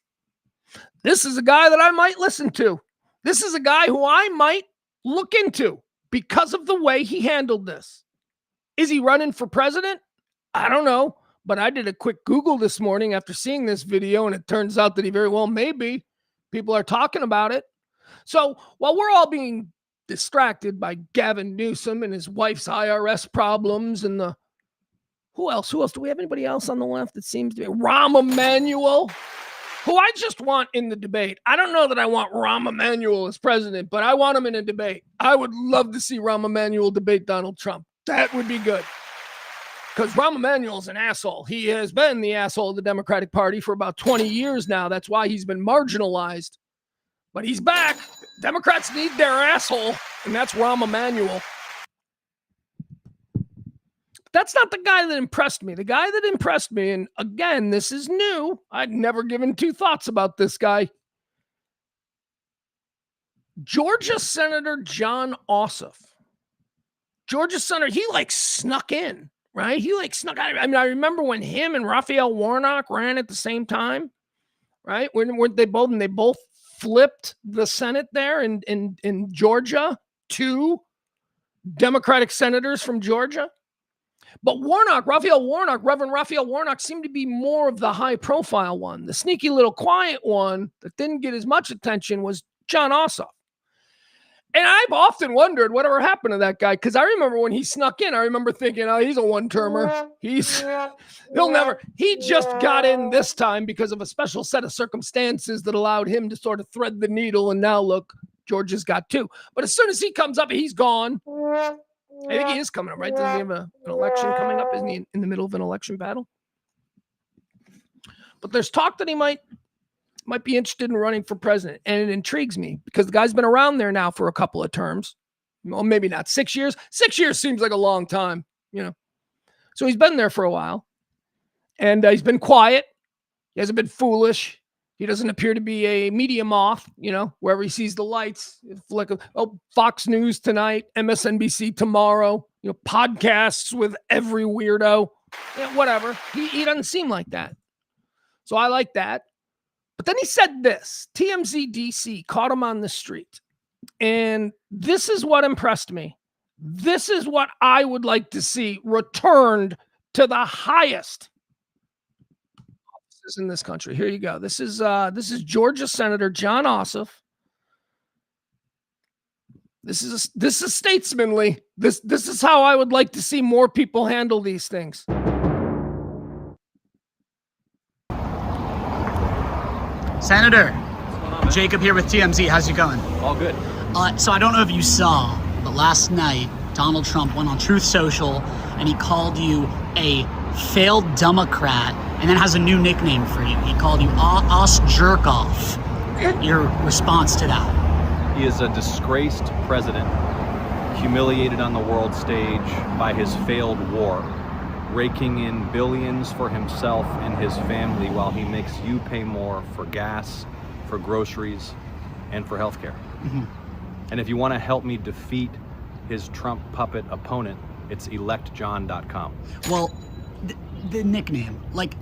This is a guy that I might listen to. This is a guy who I might look into because of the way he handled this. Is he running for president? I don't know, but I did a quick Google this morning after seeing this video, and it turns out that he very well may be. People are talking about it. So while we're all being distracted by Gavin Newsom and his wife's IRS problems and who else? Do we have anybody else on the left that seems to be? Rahm Emanuel, who I just want in the debate. I don't know that I want Rahm Emanuel as president, but I want him in a debate. I would love to see Rahm Emanuel debate Donald Trump. That would be good. Because Rahm Emanuel's an asshole. He has been the asshole of the Democratic Party for about 20 years now. That's why he's been marginalized. But he's back. Democrats need their asshole, and that's Rahm Emanuel. That's not the guy that impressed me. The guy that impressed me, and again, this is new. I'd never given two thoughts about this guy. Georgia Senator Jon Ossoff. Georgia Senator, he snuck in. Right? He snuck out. I remember when him and Raphael Warnock ran at the same time, right? Weren't they both flipped the Senate there in Georgia, 2 Democratic senators from Georgia. But Reverend Raphael Warnock seemed to be more of the high profile one. The sneaky little quiet one that didn't get as much attention was Jon Ossoff. And I've often wondered whatever happened to that guy, because I remember when he snuck in, I remember thinking, oh, he's a one-termer. He just got in this time because of a special set of circumstances that allowed him to sort of thread the needle. And now look, Georgia's got 2. But as soon as he comes up, he's gone. I think he is coming up, right? Doesn't he have an election coming up? Isn't he in the middle of an election battle? But there's talk that he might be interested in running for president. And it intrigues me because the guy's been around there now for a couple of terms. Well, maybe not 6 years. 6 years seems like a long time, So he's been there for a while. And he's been quiet. He hasn't been foolish. He doesn't appear to be a media moth, wherever he sees the lights. Fox News tonight, MSNBC tomorrow, podcasts with every weirdo. Whatever. He doesn't seem like that. So I like that. But then he said this. TMZ DC caught him on the street. And this is what impressed me. This is what I would like to see returned to the highest offices in this country. Here you go. This is Georgia Senator Jon Ossoff. This is statesmanly. This is how I would like to see more people handle these things. Senator, Jacob here with TMZ. How's it going? All good. So I don't know if you saw, but last night, Donald Trump went on Truth Social and he called you a failed Democrat, and then has a new nickname for you. He called you Os Jerkoff. Your response to that? He is a disgraced president, humiliated on the world stage by his failed war, raking in billions for himself and his family while he makes you pay more for gas, for groceries, and for healthcare. Mm-hmm. And if you want to help me defeat his Trump puppet opponent, it's electjohn.com. Well, the nickname, like,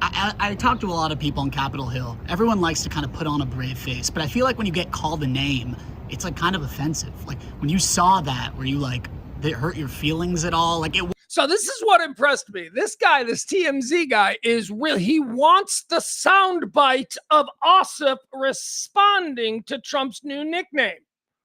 I talk to a lot of people on Capitol Hill. Everyone likes to kind of put on a brave face, but I feel like when you get called a name, it's like kind of offensive. Like when you saw that, were you like, did it hurt your feelings at all? Like it. So this is what impressed me. This guy, this TMZ guy, is real. He wants the soundbite of Ossoff responding to Trump's new nickname,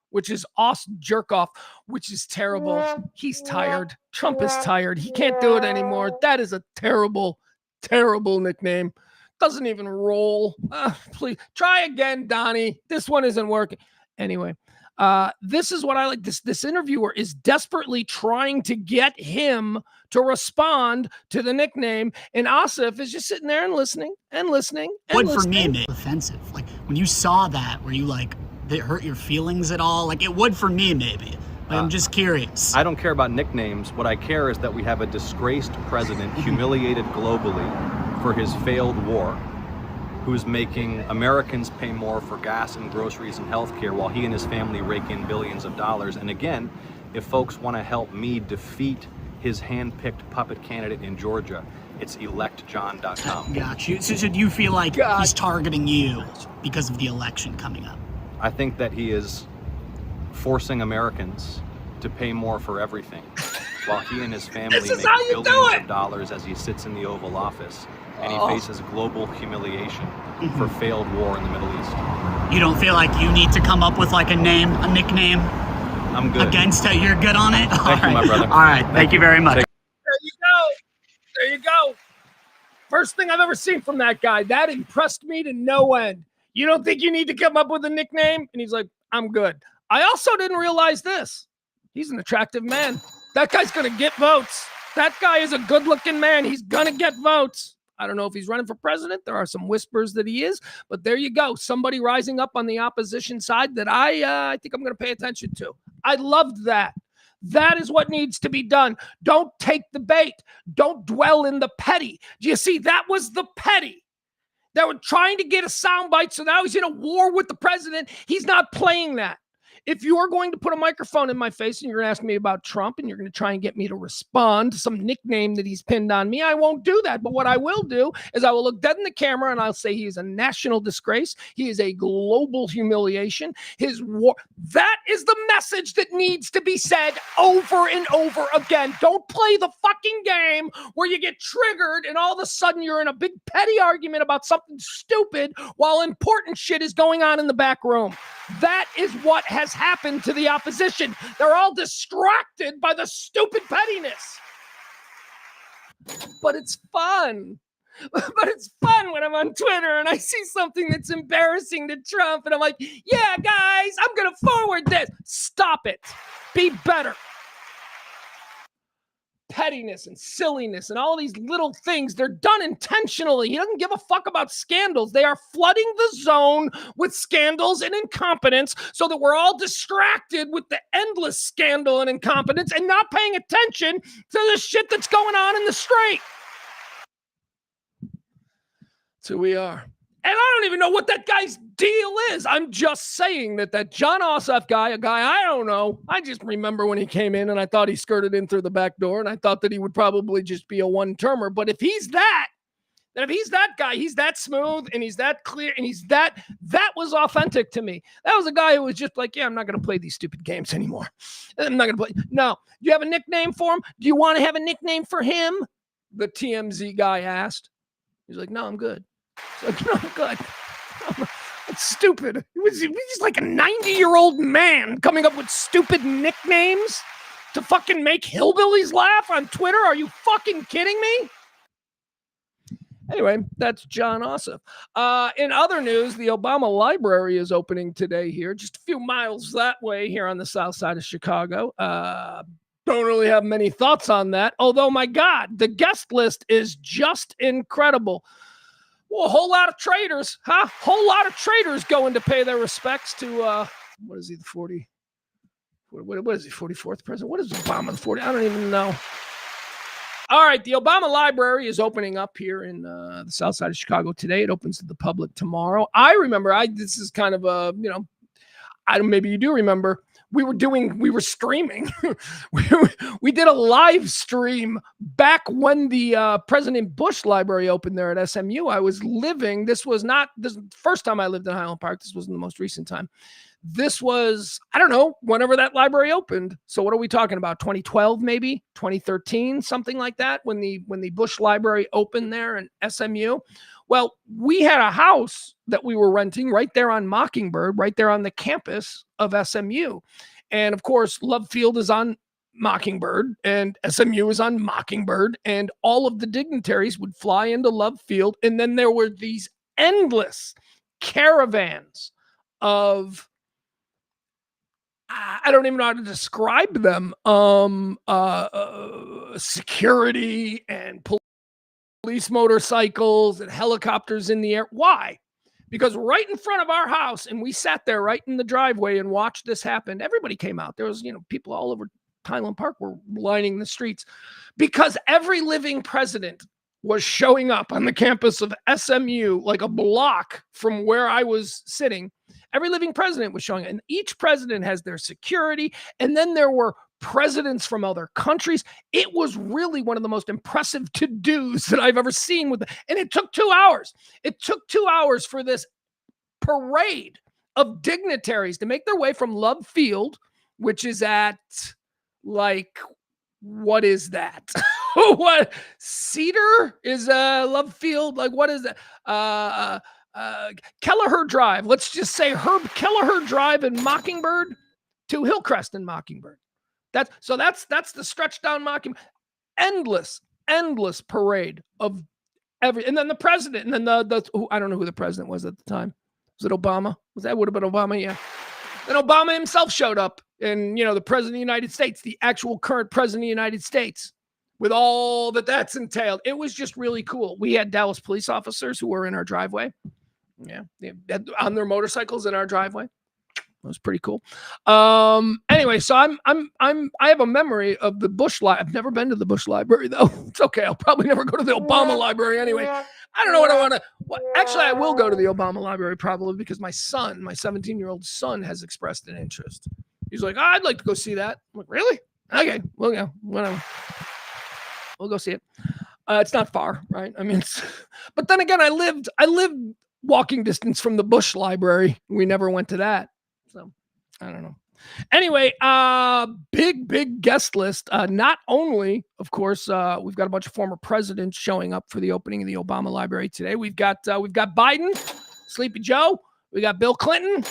which is Os Jerkoff, which is terrible. He's tired. Trump is tired. He can't do it anymore. That is a terrible, terrible nickname. Doesn't even roll. Please try again, Donnie. This one isn't working. Anyway, this is what I like. This interviewer is desperately trying to get him to respond to the nickname, and Ossoff is just sitting there and listening and listening. And for me, it made offensive. Like when you saw that, were you like, did it hurt your feelings at all? Like it would for me, maybe. But I'm just curious. I don't care about nicknames. What I care is that we have a disgraced president, humiliated globally for his failed war, who's making Americans pay more for gas and groceries and healthcare while he and his family rake in billions of dollars. And again, if folks want to help me defeat his hand-picked puppet candidate in Georgia, it's electjohn.com. Got you. So do you feel like he's targeting you because of the election coming up? I think that he is forcing Americans to pay more for everything while he and his family make billions of dollars as he sits in the Oval Office and he faces global humiliation for failed war in the Middle East. You don't feel like you need to come up with like a nickname? I'm good. Against it? You're good on it? Thank you, my brother. All right. Thank you very much. There you go. There you go. First thing I've ever seen from that guy. That impressed me to no end. You don't think you need to come up with a nickname? And he's like, I'm good. I also didn't realize this. He's an attractive man. That guy's going to get votes. That guy is a good-looking man. He's going to get votes. I don't know if he's running for president. There are some whispers that he is. But there you go. Somebody rising up on the opposition side that I think I'm going to pay attention to. I loved that. That is what needs to be done. Don't take the bait. Don't dwell in the petty. Do you see? That was the petty. They were trying to get a soundbite, so now he's in a war with the president. He's not playing that. If you are going to put a microphone in my face and you're going to ask me about Trump and you're going to try and get me to respond to some nickname that he's pinned on me, I won't do that. But what I will do is I will look dead in the camera and I'll say he is a national disgrace. He is a global humiliation. His war. That is the message that needs to be said over and over again. Don't play the fucking game where you get triggered and all of a sudden you're in a big petty argument about something stupid while important shit is going on in the back room. That is what has happened to the opposition. They're all distracted by the stupid pettiness. But it's fun. But it's fun when I'm on Twitter and I see something that's embarrassing to Trump and I'm like, yeah, guys, I'm going to forward this. Stop it. Be better. Pettiness and silliness and all these little things, they're done intentionally. He doesn't give a fuck about scandals. They are flooding the zone with scandals and incompetence so that we're all distracted with the endless scandal and incompetence and not paying attention to the shit that's going on in the street. That's who we are. And I don't even know what that guy's deal is. I'm just saying that John Ossoff guy, a guy I don't know, I just remember when he came in and I thought he skirted in through the back door and I thought that he would probably just be a one-termer. But if he's that, then if he's that guy, he's that smooth and he's that clear and he's that was authentic to me. That was a guy who was just like, yeah, I'm not going to play these stupid games anymore. I'm not going to play. No. Do you have a nickname for him? Do you want to have a nickname for him? The TMZ guy asked. He's like, no, I'm good. Like, no, good. It's stupid. He was just like a 90-year-old man coming up with stupid nicknames to fucking make hillbillies laugh on Twitter. Are you fucking kidding me? Anyway, that's John Ossoff. In other news, the Obama Library is opening today here, just a few miles that way here on the south side of Chicago. don't really have many thoughts on that. Although, my God, the guest list is just incredible. Well, a whole lot of traitors, huh? Whole lot of traitors going to pay their respects to, what is he, the 40? What is he, 44th president? What is Obama, the 40? I don't even know. All right, the Obama Library is opening up here in the south side of Chicago today. It opens to the public tomorrow. I remember, this is kind of a, maybe you do remember, we were streaming. we did a live stream back when the President Bush Library opened there at SMU. I was living, this was the first time I lived in Highland Park. This was in the most recent time. This was, I don't know, whenever that library opened. So what are we talking about? 2012, maybe 2013, something like that, when the Bush Library opened there in SMU. Well, we had a house that we were renting right there on Mockingbird, right there on the campus of SMU. And of course, Love Field is on Mockingbird and SMU is on Mockingbird, and all of the dignitaries would fly into Love Field. And then there were these endless caravans of, I don't even know how to describe them, security and police motorcycles and helicopters in the air. Why? Because right in front of our house, and we sat there right in the driveway and watched this happen. Everybody came out. There was, people all over Highland Park were lining the streets because every living president was showing up on the campus of SMU, like a block from where I was sitting. Every living president was showing up, and each president has their security. And then there were presidents from other countries. It was really one of the most impressive to-dos that I've ever seen and it took 2 hours. It took 2 hours for this parade of dignitaries to make their way from Love Field, which is at, like, what is that? What? Cedar is Love Field? Like, what is that? Kelleher Drive. Let's just say Kelleher Drive in Mockingbird to Hillcrest in Mockingbird. That's the stretch down Mockingbird. Endless parade of and then the president, and then I don't know who the president was at the time. Was it Obama? Would have been Obama? Yeah. Then Obama himself showed up, and the president of the United States, the actual current president of the United States, with all that's entailed. It was just really cool. We had Dallas police officers who were in our driveway. Yeah, on their motorcycles in our driveway. It was pretty cool. Anyway, so I have a memory of the Bush Library. I've never been to the Bush Library though. It's okay. I'll probably never go to the Obama Library anyway. I don't know what I want to. Actually, I will go to the Obama Library probably because my 17-year-old son, has expressed an interest. He's like, I'd like to go see that. I'm like, really? Okay, we'll go. Whatever. We'll go see it. It's not far, right? I mean, but then again, I lived walking distance from the Bush Library. We never went to that. So I don't know. Anyway, big guest list. Not only, of course, we've got a bunch of former presidents showing up for the opening of the Obama Library today. We've got Biden, Sleepy Joe. We got Bill Clinton.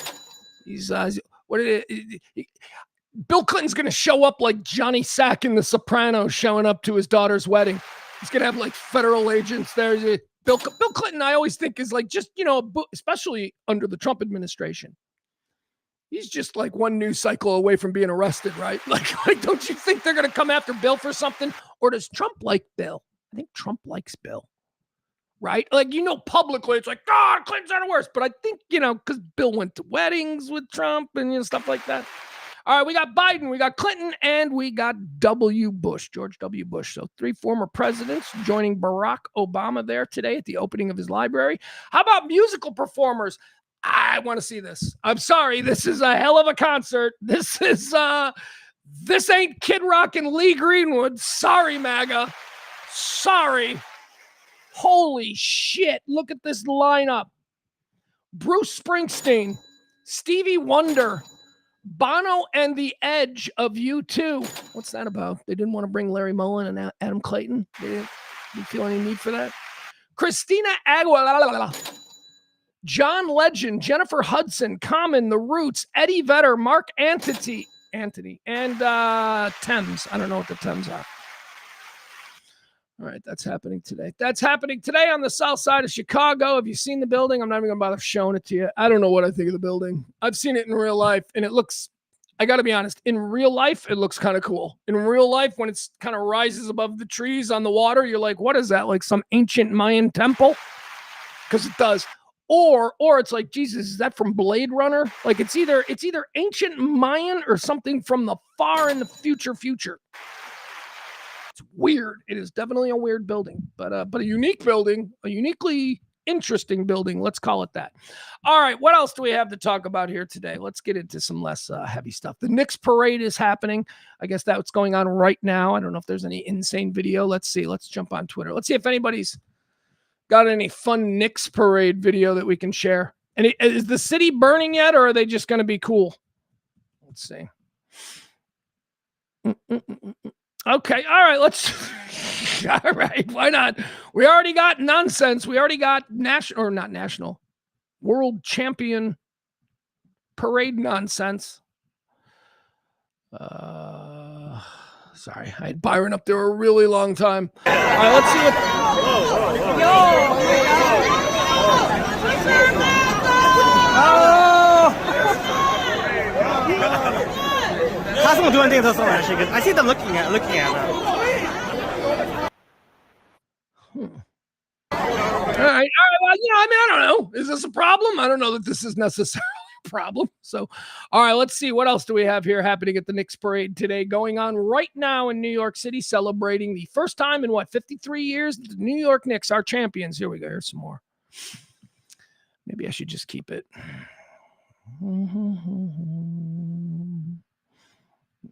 Bill Clinton's going to show up like Johnny Sack in The Sopranos showing up to his daughter's wedding. He's going to have like federal agents there. Bill Clinton, I always think, is like just, especially under the Trump administration. He's just like one news cycle away from being arrested, right? Like don't you think they're going to come after Bill for something? Or does Trump like Bill? I think Trump likes Bill, right? Like, publicly it's like, God, Clinton's are the worst. But I think, because Bill went to weddings with Trump and stuff like that. All right, we got Biden, we got Clinton, and we got George W. Bush. So 3 former presidents joining Barack Obama there today at the opening of his library. How about musical performers? I want to see this. I'm sorry, this is a hell of a concert. This ain't Kid Rock and Lee Greenwood. Sorry, MAGA. Sorry. Holy shit, look at this lineup. Bruce Springsteen, Stevie Wonder, Bono and the Edge of U2. What's that about? They didn't want to bring Larry Mullen and Adam Clayton. They didn't feel any need for that. Christina Aguilera, John Legend, Jennifer Hudson, Common, The Roots, Eddie Vedder, Mark Anthony, and Thames. I don't know what the Thames are. All right, that's happening today. That's happening today on the south side of Chicago. Have you seen the building? I'm not even going to bother showing it to you. I don't know what I think of the building. I've seen it in real life, and it looks I got to be honest, in real life, it looks kind of cool. In real life, when it's kind of rises above the trees on the water, you're like, what is that? Like some ancient Mayan temple? Because it does. Or it's like, Jesus, is that from Blade Runner? Like it's either ancient Mayan or something from the far in the future. It's weird. It is definitely a weird building, but a unique building, a uniquely interesting building. Let's call it that. All right. What else do we have to talk about here today? Let's get into some less heavy stuff. The Knicks parade is happening. I guess that's going on right now. I don't know if there's any insane video. Let's see. Let's jump on Twitter. Let's see if anybody's got any fun Knicks parade video that we can share. And is the city burning yet, or are they just going to be cool? Let's see. Okay. All right. Let's. All right. Why not? We already got nonsense. We already got world champion parade nonsense. Sorry. I had Byron up there a really long time. All right. Let's see How's someone doing things also actually? I see them looking at them. All right. Well, I don't know. Is this a problem? I don't know that this is necessarily a problem. So, all right, let's see. What else do we have here happening at the Knicks parade today? Going on right now in New York City, celebrating the first time in 53 years, the New York Knicks are champions. Here we go. Here's some more. Maybe I should just keep it.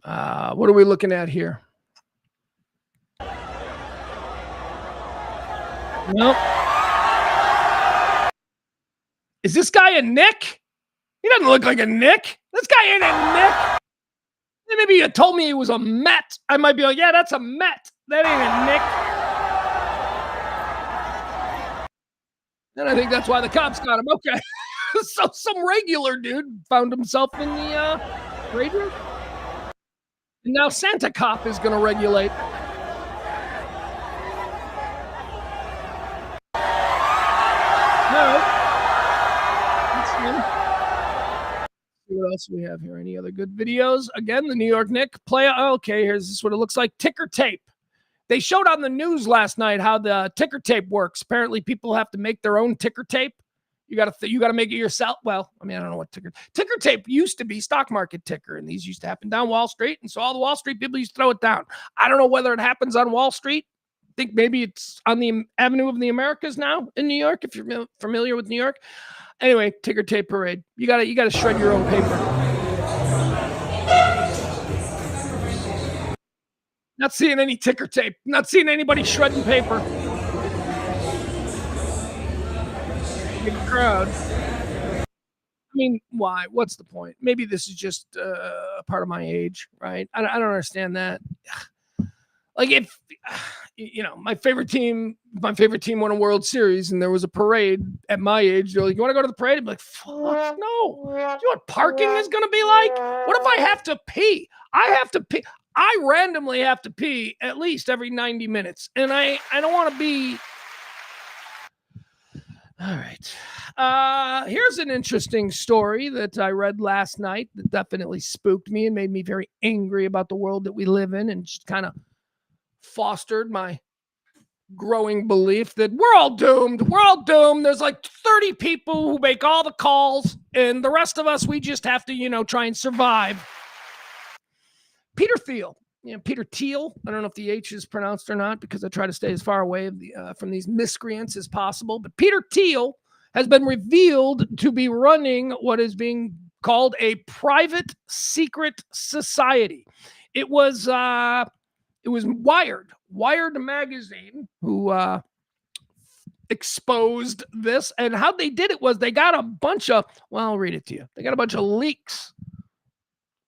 What are we looking at here? Nope. Is this guy a Nick? He doesn't look like a Nick. This guy ain't a Nick. Maybe you told me he was a Met. I might be like, yeah, that's a Met. That ain't a Nick. And I think that's why the cops got him. Okay. So some regular dude found himself in the parade room. And now Santa Cop is going to regulate. No. What else do we have here? Any other good videos? Again, the New York Knicks play. Okay, here's what it looks like. Ticker tape. They showed on the news last night how the ticker tape works. Apparently, people have to make their own ticker tape. You got to make it yourself. Well, I don't know what ticker tape used to be stock market ticker, and these used to happen down Wall Street, and so all the Wall Street people used to throw it down. I don't know whether it happens on Wall Street. I think maybe it's on the Avenue of the Americas now in New York, if you're familiar with New York. Anyway, ticker tape parade. You gotta shred your own paper. Not seeing any ticker tape. Not seeing anybody shredding paper. Big crowd. Why? What's the point? Maybe this is just a part of my age, right? I don't understand that. Like if my favorite team won a World Series and there was a parade at my age, they're like, you want to go to the parade? I'm like, fuck no. Do you know what parking is going to be like? What if I have to pee? I randomly have to pee at least every 90 minutes. And I don't want to be. All right. Here's an interesting story that I read last night that definitely spooked me and made me very angry about the world that we live in, and just kind of fostered my growing belief that we're all doomed. We're all doomed. There's like 30 people who make all the calls, and the rest of us, we just have to, try and survive. Peter Thiele. Peter Thiele. I don't know if the H is pronounced or not because I try to stay as far away from these miscreants as possible. But Peter Thiele has been revealed to be running what is being called a private secret society. It was Wired magazine who exposed this, and how they did it was they got a bunch of, I'll read it to you. They got a bunch of leaks.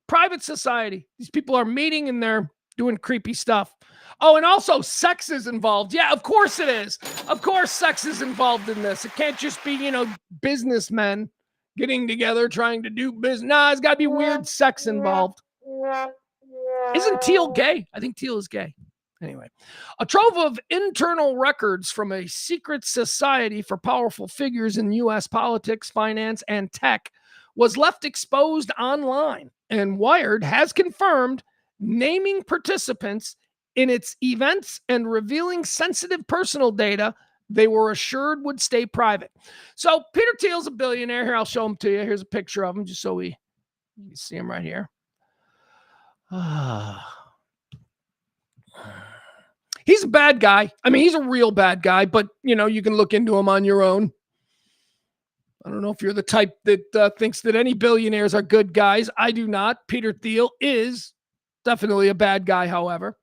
Private society. These people are meeting and they're doing creepy stuff. Oh, and also sex is involved. Yeah, of course it is. Of course sex is involved in this. It can't just be, businessmen getting together trying to do business. Nah, it's got to be weird sex involved. Isn't Thiele gay? I think Thiele is gay. Anyway, a trove of internal records from a secret society for powerful figures in U.S. politics, finance, and tech was left exposed online, and Wired has confirmed naming participants in its events and revealing sensitive personal data they were assured would stay private. So Peter Thiel's a billionaire. Here, I'll show him to you. Here's a picture of him just so you see him right here. He's a bad guy. I mean, he's a real bad guy, but, you know, you can look into him on your own. I don't know if you're the type that thinks that any billionaires are good guys. I do not. Peter Thiel is definitely a bad guy, however.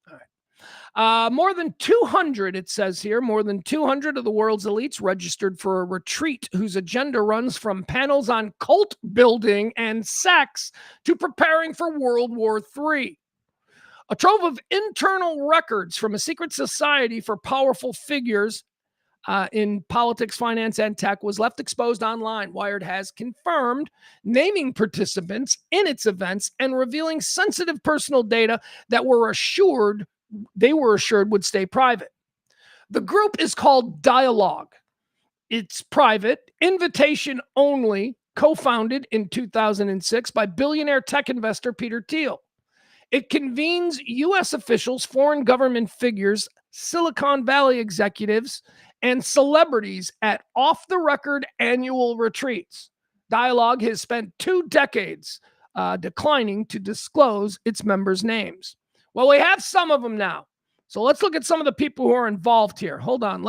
All right. More than 200, it says here, more than 200 of the world's elites registered for a retreat whose agenda runs from panels on cult building and sex to preparing for World War III. A trove of internal records from a secret society for powerful figures in politics, finance, and tech was left exposed online. Wired has confirmed naming participants in its events and revealing sensitive personal data that they were assured would stay private. The group is called Dialogue. It's private, invitation only, co-founded in 2006 by billionaire tech investor Peter Thiel. It convenes U.S. officials, foreign government figures, Silicon Valley executives, and celebrities at off-the-record annual retreats. Dialogue has spent 2 decades declining to disclose its members' names. Well, we have some of them now. So let's look at some of the people who are involved here. Hold on.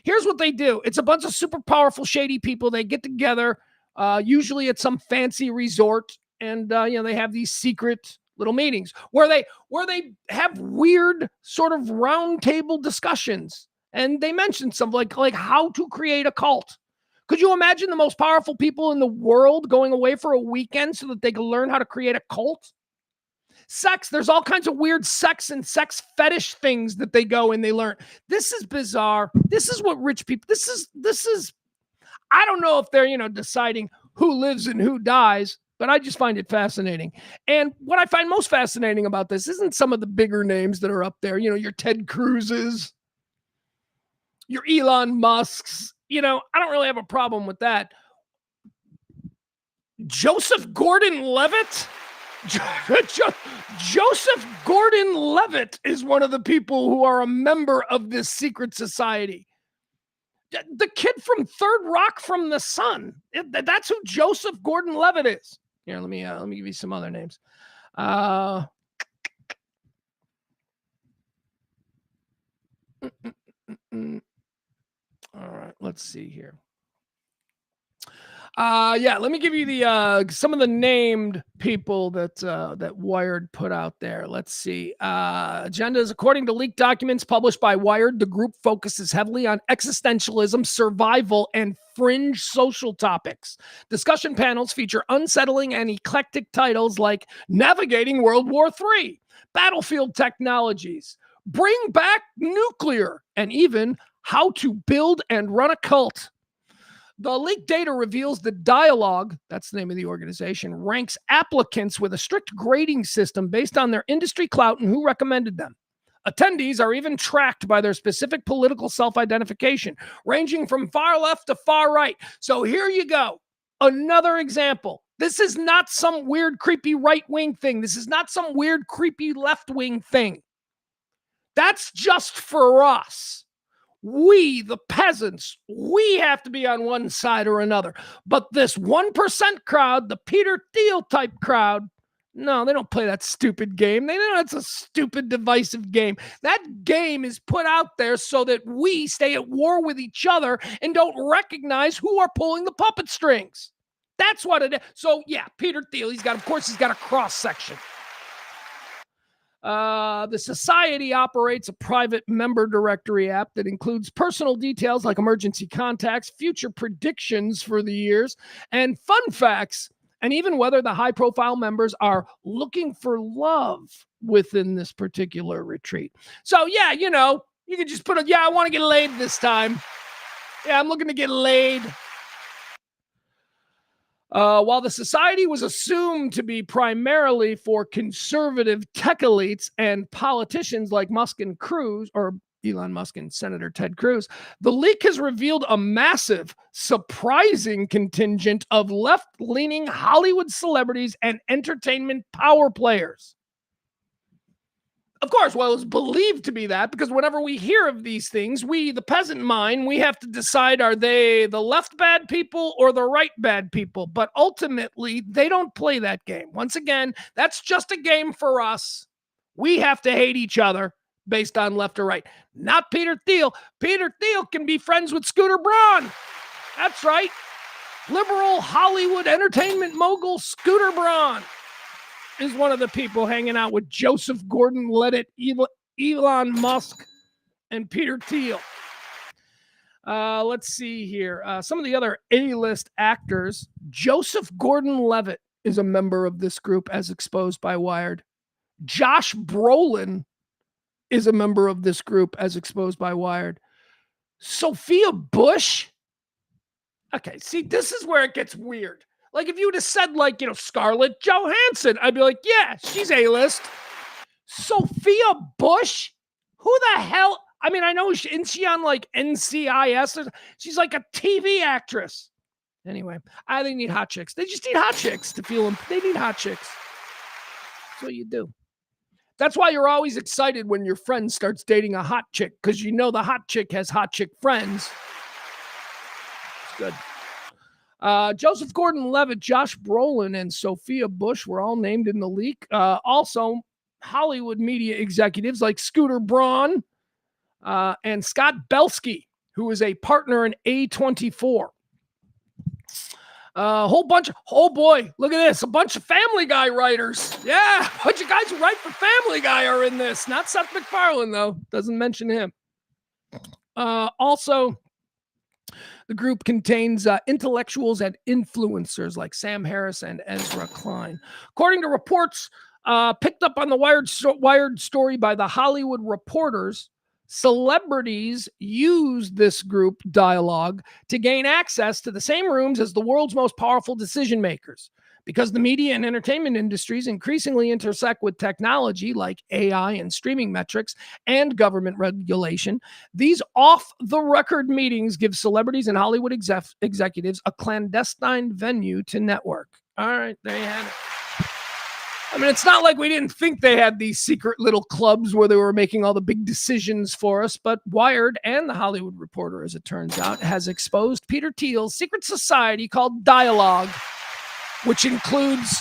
Here's what they do. It's a bunch of super powerful, shady people. They get together, usually at some fancy resort, and they have these secret little meetings where they have weird sort of round table discussions. And they mentioned something like how to create a cult. Could you imagine the most powerful people in the world going away for a weekend so that they can learn how to create a cult? Sex, there's all kinds of weird sex and sex fetish things that they go and they learn. This is bizarre. This is what rich people, this is, I don't know if they're, deciding who lives and who dies, but I just find it fascinating. And what I find most fascinating about this isn't some of the bigger names that are up there, your Ted Cruz's, your Elon Musk's, I don't really have a problem with that. Joseph Gordon-Levitt? Joseph Gordon-Levitt is one of the people who are a member of this secret society. The kid from Third Rock from the Sun. That's who Joseph Gordon-Levitt is. Here, let me give you some other names. All right, let's see here. Let me give you the some of the named people that Wired put out there. Let's see. Agendas. According to leaked documents published by Wired, the group focuses heavily on existentialism, survival, and fringe social topics. Discussion panels feature unsettling and eclectic titles like Navigating World War III, Battlefield Technologies, Bring Back Nuclear, and even How to Build and Run a Cult. The leaked data reveals that Dialogue, that's the name of the organization, ranks applicants with a strict grading system based on their industry clout and who recommended them. Attendees are even tracked by their specific political self-identification, ranging from far left to far right. So here you go. Another example. This is not some weird, creepy right-wing thing. This is not some weird, creepy left-wing thing. That's just for us. We, the peasants, we have to be on one side or another. But this 1% crowd, the Peter Thiel type crowd, no, they don't play that stupid game. They know it's a stupid, divisive game. That game is put out there so that we stay at war with each other and don't recognize who are pulling the puppet strings. That's what it is. So, yeah, Peter Thiel, he's got a cross section. The society operates a private member directory app that includes personal details like emergency contacts, future predictions for the years, and fun facts, and even whether the high-profile members are looking for love within this particular retreat. So, yeah, you can just put I want to get laid this time. Yeah, I'm looking to get laid. While the society was assumed to be primarily for conservative tech elites and politicians like Musk and Cruz, or Elon Musk and Senator Ted Cruz. The leak has revealed a massive, surprising contingent of left-leaning Hollywood celebrities and entertainment power players. Of course, well, it's believed to be that because whenever we hear of these things, we, the peasant mind, we have to decide, are they the left bad people or the right bad people? But ultimately, they don't play that game. Once again, that's just a game for us. We have to hate each other based on left or right. Not Peter Thiele. Peter Thiele can be friends with Scooter Braun. That's right. Liberal Hollywood entertainment mogul Scooter Braun is one of the people hanging out with Joseph Gordon-Levitt, Elon Musk, and Peter Thiele. Let's see here. Some of the other A-list actors. Joseph Gordon-Levitt is a member of this group as exposed by Wired. Josh Brolin is a member of this group as exposed by Wired. Sophia Bush. Okay, see, this is where it gets weird. Like if you would have said like, Scarlett Johansson, I'd be like, yeah, she's A-list. Sophia Bush? Who the hell? I mean, I know, isn't she on like NCIS? She's like a TV actress. Anyway, they need hot chicks. They just need hot chicks to feel them. They need hot chicks. That's what you do. That's why you're always excited when your friend starts dating a hot chick, because you know the hot chick has hot chick friends. It's good. Joseph Gordon-Levitt, Josh Brolin, and Sophia Bush were all named in the leak. Also, Hollywood media executives like Scooter Braun and Scott Belsky, who is a partner in A24. Whole bunch of, oh boy, look at this. A bunch of Family Guy writers. Yeah, a bunch of guys who write for Family Guy are in this. Not Seth MacFarlane, though. Doesn't mention him. Also, the group contains intellectuals and influencers like Sam Harris and Ezra Klein. According to reports picked up on the Wired story by the Hollywood Reporters, celebrities use this group dialogue to gain access to the same rooms as the world's most powerful decision makers. Because the media and entertainment industries increasingly intersect with technology like AI and streaming metrics and government regulation, these off-the-record meetings give celebrities and Hollywood executives a clandestine venue to network. All right, there you have it. I mean, it's not like we didn't think they had these secret little clubs where they were making all the big decisions for us, but Wired and the Hollywood Reporter, as it turns out, has exposed Peter Thiel's secret society called Dialogue, which includes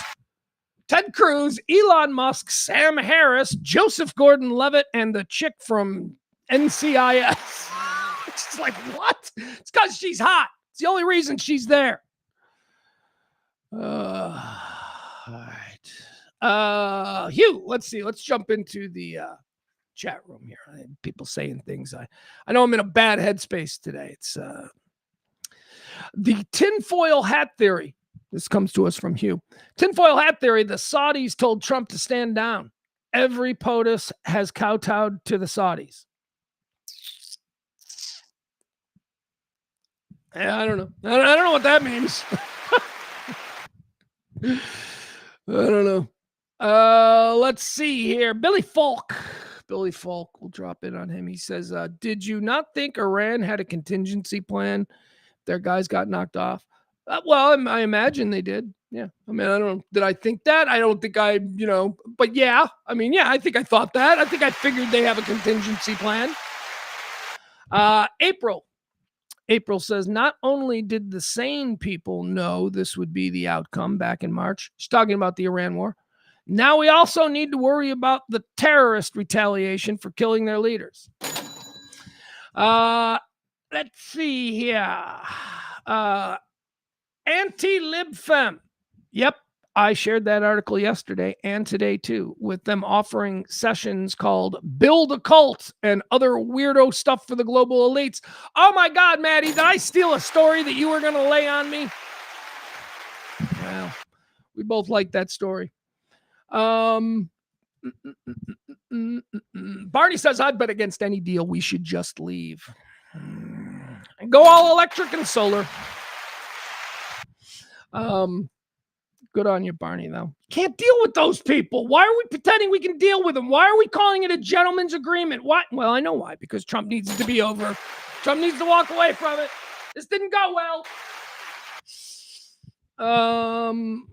Ted Cruz, Elon Musk, Sam Harris, Joseph Gordon-Levitt, and the chick from NCIS. It's like, what? It's because she's hot. It's the only reason she's there. All right. Hugh, let's see. Let's jump into the chat room here. People saying things. I know I'm in a bad headspace today. It's the tinfoil hat theory. This comes to us from Hugh. Tinfoil hat theory. The Saudis told Trump to stand down. Every POTUS has kowtowed to the Saudis. I don't know. I don't know what that means. I don't know. Let's see here. Billy Falk, we'll drop in on him. He says, did you not think Iran had a contingency plan? Their guys got knocked off. Well, I imagine they did. Yeah. I mean, I don't know. Did I think that? I don't think but yeah. I mean, yeah, I think I thought that. I think I figured they have a contingency plan. April says, not only did the sane people know this would be the outcome back in March, she's talking about the Iran war. Now we also need to worry about the terrorist retaliation for killing their leaders. Let's see here. Anti-Libfem. Yep, I shared that article yesterday and today too, with them offering sessions called Build a Cult and other weirdo stuff for the global elites. Oh my God, Maddie, did I steal a story that you were going to lay on me? Well, we both like that story. Barney says, I'd bet against any deal. We should just leave. And go all electric and solar. Good on you, Barney, though. Can't deal with those people. Why are we pretending we can deal with them? Why are we calling it a gentleman's agreement? Why? Well, I know why. Because Trump needs it to be over. Trump needs to walk away from it. This didn't go well.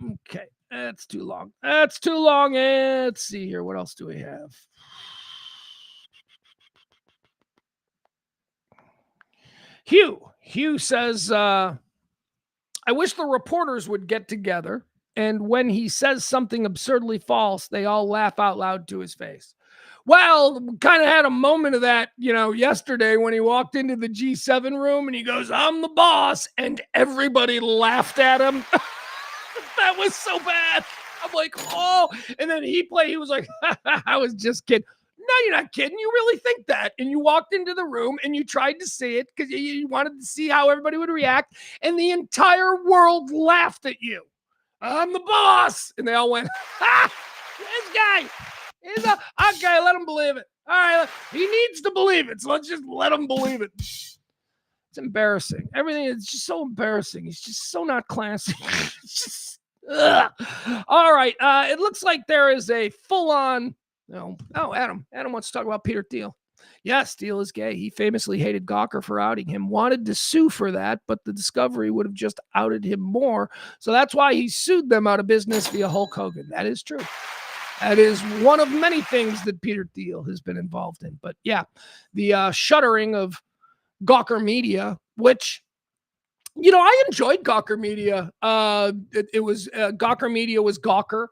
Okay. That's too long. Let's see here. What else do we have? Hugh says, I wish the reporters would get together, and when he says something absurdly false, they all laugh out loud to his face. Well, kind of had a moment of that, yesterday when he walked into the G7 room and he goes, I'm the boss, and everybody laughed at him. That was so bad. I'm like, oh, and then he was like, I was just kidding. No, you're not kidding. You really think that. And you walked into the room and you tried to say it because you wanted to see how everybody would react. And the entire world laughed at you. I'm the boss. And they all went, ha, this guy is okay, let him believe it. All right, he needs to believe it. So let's just let him believe it. It's embarrassing. Everything is just so embarrassing. He's just so not classy. It's just, ugh. All right. It looks like there is a full-on. Adam wants to talk about Peter Thiele. Yes, Thiele is gay. He famously hated Gawker for outing him, wanted to sue for that, but the discovery would have just outed him more. So that's why he sued them out of business via Hulk Hogan. That is true. That is one of many things that Peter Thiele has been involved in. But yeah, the shuttering of Gawker Media, which, I enjoyed Gawker Media. It was Gawker Media was Gawker,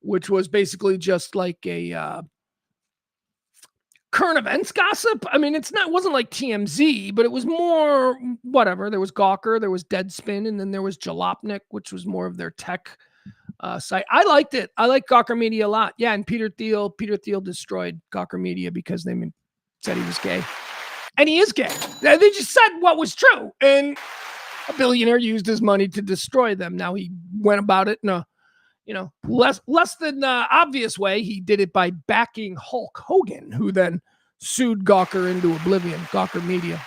which was basically just like a current events gossip. I mean, it wasn't like TMZ, but it was more whatever. There was Gawker, there was Deadspin, and then there was Jalopnik, which was more of their tech site. I liked it. I like Gawker Media a lot. Yeah, and Peter Thiele destroyed Gawker Media because they said he was gay. And he is gay. They just said what was true. And a billionaire used his money to destroy them. Now he went about it in a less than obvious way. He did it by backing Hulk Hogan, who then sued Gawker into oblivion, Gawker Media.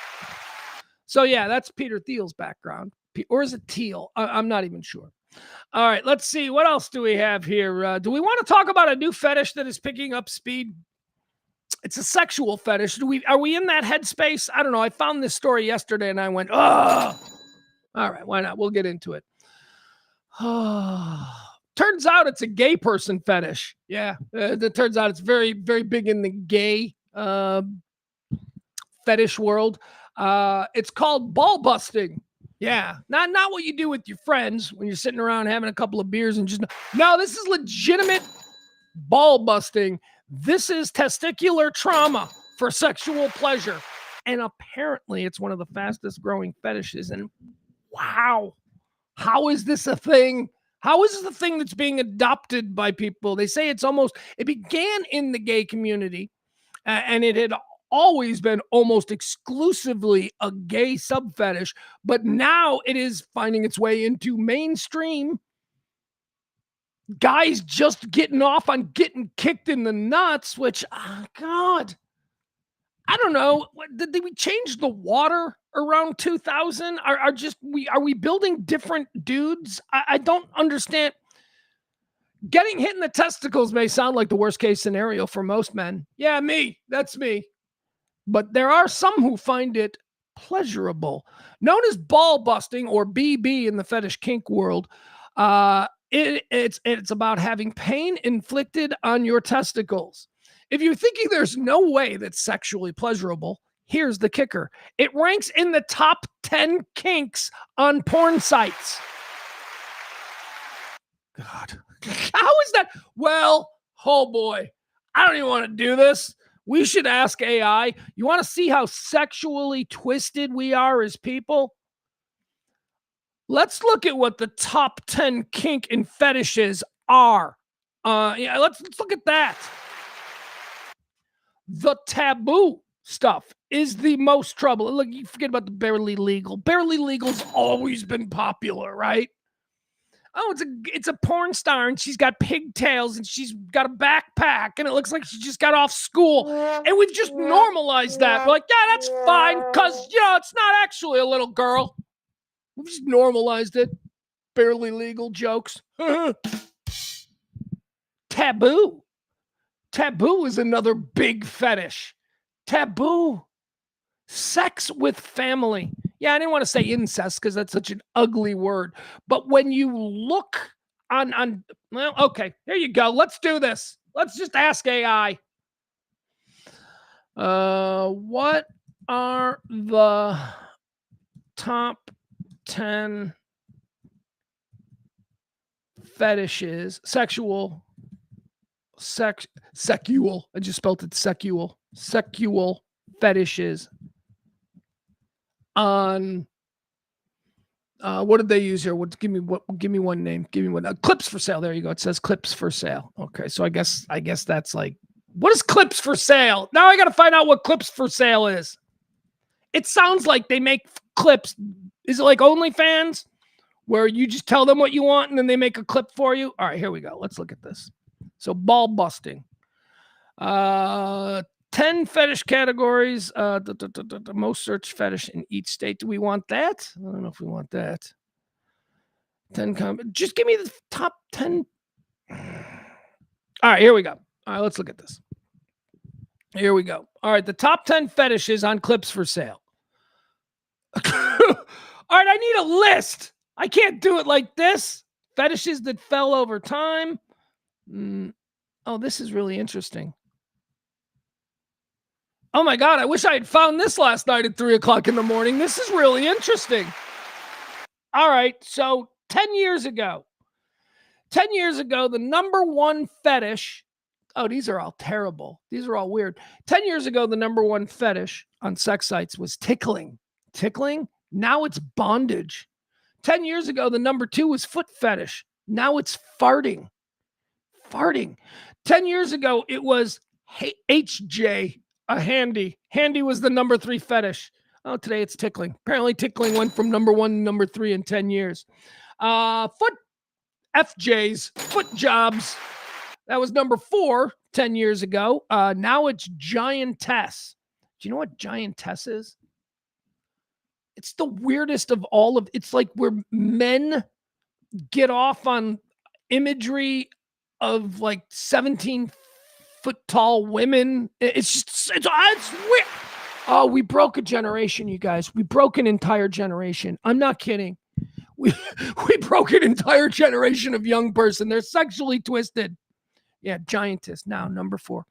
So yeah, that's Peter Thiele's background. Or is it Thiele? I'm not even sure. All right, let's see. What else do we have here? Do we want to talk about a new fetish that is picking up speed? It's a sexual fetish. Are we in that headspace? I don't know. I found this story yesterday and I went, oh. All right, why not? We'll get into it. Turns out it's a gay person fetish. Yeah, it turns out it's very, very big in the gay fetish world. It's called ball busting. Yeah, not what you do with your friends when you're sitting around having a couple of beers and just no. This is legitimate ball busting. This is testicular trauma for sexual pleasure, and apparently it's one of the fastest growing fetishes. And wow, how is this a thing? How is this a thing that's being adopted by people? They say it began in the gay community, and it had always been almost exclusively a gay sub fetish, but now it is finding its way into mainstream. Guys just getting off on getting kicked in the nuts, which, God, I don't know. Did we change the water around 2000? Are we building different dudes? I don't understand. Getting hit in the testicles may sound like the worst case scenario for most men. Yeah, that's me. But there are some who find it pleasurable. Known as ball busting, or BB in the fetish kink world, it's about having pain inflicted on your testicles. If you're thinking there's no way that's sexually pleasurable, here's the kicker. It ranks in the top 10 kinks on porn sites. God. How is that? Well, oh boy. I don't even want to do this. We should ask AI. You want to see how sexually twisted we are as people? Let's look at what the top 10 kink and fetishes are. Let's look at that. The taboo stuff is the most trouble. Look, you forget about the barely legal. Barely legal's always been popular, right? Oh, it's a porn star and she's got pigtails and she's got a backpack and it looks like she just got off school. And we've just normalized that. We're like, yeah, that's fine because, it's not actually a little girl. We've just normalized it. barely legal jokes. Taboo. Taboo is another big fetish. Taboo. Sex with family. Yeah, I didn't want to say incest because that's such an ugly word. But when you look on, well, okay, here you go. Let's do this. Let's just ask AI. What are the top 10 fetishes, sexual, I just spelled it sexual fetishes on, what did they use here? Give me one name. Give me one. Clips for sale. There you go. It says clips for sale. Okay. So I guess that's like, what is clips for sale? Now I got to find out what clips for sale is. It sounds like they make clips. Is it like OnlyFans where you just tell them what you want and then they make a clip for you? All right, here we go. Let's look at this. So ball busting. 10 fetish categories. The most searched fetish in each state. Do we want that? I don't know if we want that. 10 just give me the top 10. All right, here we go. All right, let's look at this. Here we go. All right, the top 10 fetishes on clips for sale. All right, I need a list. I can't do it like this. Fetishes that fell over time. Oh, this is really interesting. Oh my God, I wish I had found this last night at 3 o'clock in the morning. This is really interesting. All right, so 10 years ago, the number one fetish, oh, these are all terrible. These are all weird. 10 years ago, the number one fetish on sex sites was tickling. Tickling? Now it's bondage. 10 years ago, the number 2 was foot fetish. Now it's farting. Farting. 10 years ago, it was HJ, a handy. Handy was the number 3 fetish. Oh, today it's tickling. Apparently tickling went from number 1 to number 3 in 10 years. Foot FJs, foot jobs. That was number 4 10 years ago. Now it's giantess. Do you know what giantess is? It's the weirdest of all of, it's like where men get off on imagery of like 17-foot tall women. It's weird. Oh, we broke a generation, you guys. We broke an entire generation. I'm not kidding. We broke an entire generation of young person. They're sexually twisted. Yeah, giantess. Now, number 4.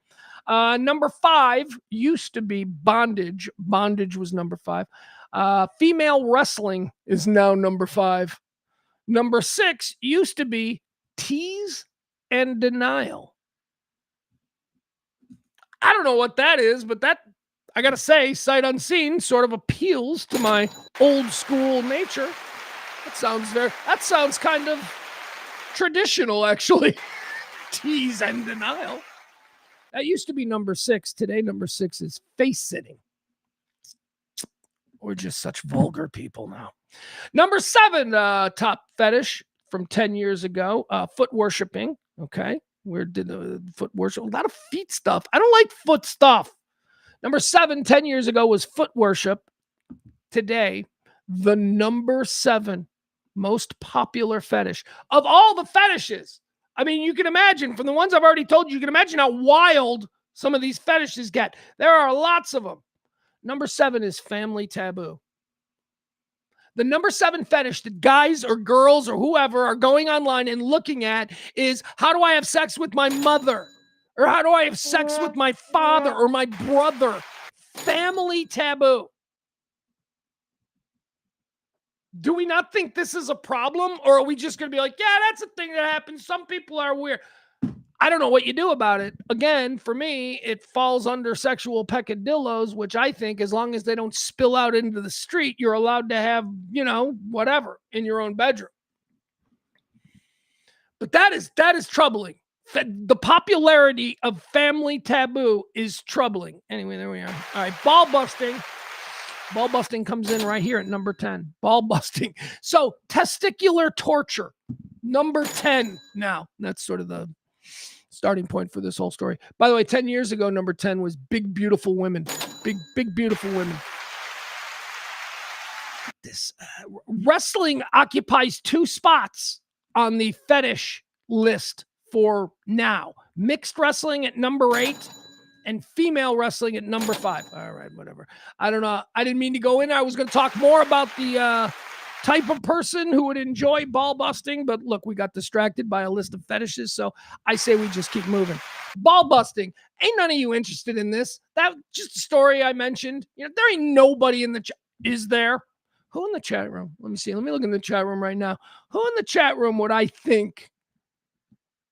Number 5 used to be bondage. Bondage was number 5. Female wrestling is now number 5. Number 6 used to be tease and denial. I don't know what that is, but that, I gotta say, sight unseen, sort of appeals to my old school nature. That sounds kind of traditional, actually. Tease and denial. That used to be number 6. Today, number 6 is face sitting. We're just such vulgar people now. Number 7, top fetish from 10 years ago, foot worshiping. Okay. Where did the foot worship? A lot of feet stuff. I don't like foot stuff. Number 7, 10 years ago was foot worship. Today, the number 7 most popular fetish of all the fetishes. I mean, you can imagine from the ones I've already told you, you can imagine how wild some of these fetishes get. There are lots of them. Number 7 is family taboo. The number 7 fetish that guys or girls or whoever are going online and looking at is, how do I have sex with my mother? Or how do I have sex with my father or my brother? Family taboo. Do we not think this is a problem? Or are we just going to be like, yeah, that's a thing that happens. Some people are weird. I don't know what you do about it. Again, for me, it falls under sexual peccadillos, which I think as long as they don't spill out into the street, you're allowed to have, whatever in your own bedroom. But that is troubling. The popularity of family taboo is troubling. Anyway, there we are. All right, ball busting. Ball busting comes in right here at number 10. Ball busting. So testicular torture, number 10 now. That's sort of the starting point for this whole story. By the way, 10 years ago, number 10 was big, beautiful women. Big, beautiful women. this wrestling occupies 2 spots on the fetish list for now. Mixed wrestling at number 8 and female wrestling at number 5. All right, whatever. I don't know. I didn't mean to go in there. I was going to talk more about the type of person who would enjoy ball busting, but look, we got distracted by a list of fetishes, so I say we just keep moving. Ball busting. Ain't none of you interested in this. That just a story I mentioned. You know, there ain't nobody in the chat. Is there? Who in the chat room? Let me see. Let me look in the chat room right now. Who in the chat room would I think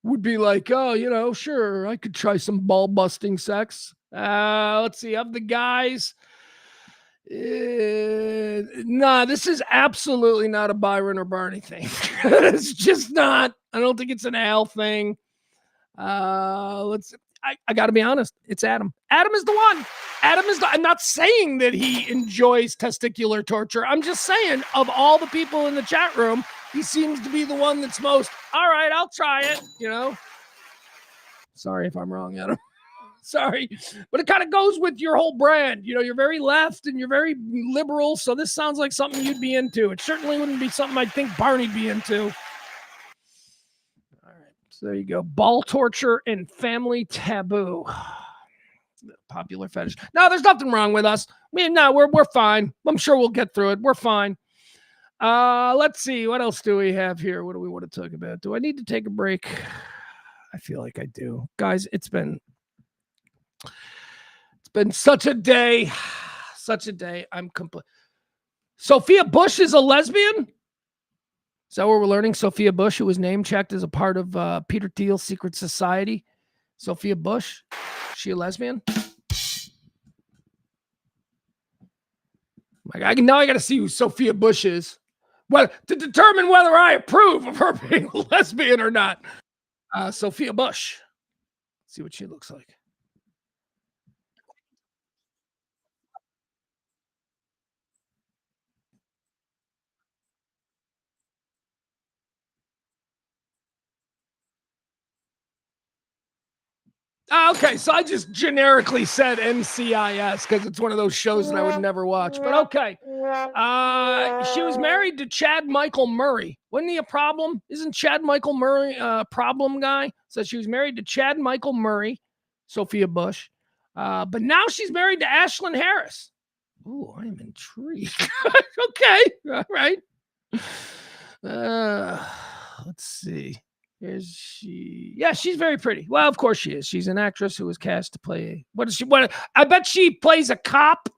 would be like, oh, you know, sure, I could try some ball busting sex. Let's see. Of the guys, nah, this is absolutely not a Byron or Barney thing. It's just not. I don't think it's an Al thing. I got to be honest. It's Adam. Adam is the one. I'm not saying that he enjoys testicular torture. I'm just saying of all the people in the chat room, he seems to be the one that's most, all right, I'll try it, you know. Sorry if I'm wrong, Adam. Sorry. But it kind of goes with your whole brand. You know, you're very left and you're very liberal. So this sounds like something you'd be into. It certainly wouldn't be something I'd think Barney'd be into. All right. So there you go. Ball torture and family taboo. Popular fetish. No, there's nothing wrong with us. We're fine. I'm sure we'll get through it. We're fine. Let's see. What else do we have here? What do we want to talk about? Do I need to take a break? I feel like I do. Guys, it's been such a day. Such a day. I'm complete. Sophia Bush is a lesbian? Is that what we're learning? Sophia Bush, who was name checked as a part of Peter Thiele's secret society. Sophia Bush, she a lesbian? Now I got to see who Sophia Bush is. Well, to determine whether I approve of her being a lesbian or not. Sophia Bush. Let's see what she looks like. Okay, so I just generically said NCIS because it's one of those shows that I would never watch. But okay. She was married to Chad Michael Murray. Wasn't he a problem? Isn't Chad Michael Murray a problem guy? So she was married to Chad Michael Murray, Sophia Bush. But now she's married to Ashlyn Harris. Ooh, I'm intrigued. Okay, all right. Let's see. Is she? Yeah, she's very pretty. Well, of course she is. She's an actress who was cast to play. What is she? What? I bet she plays a cop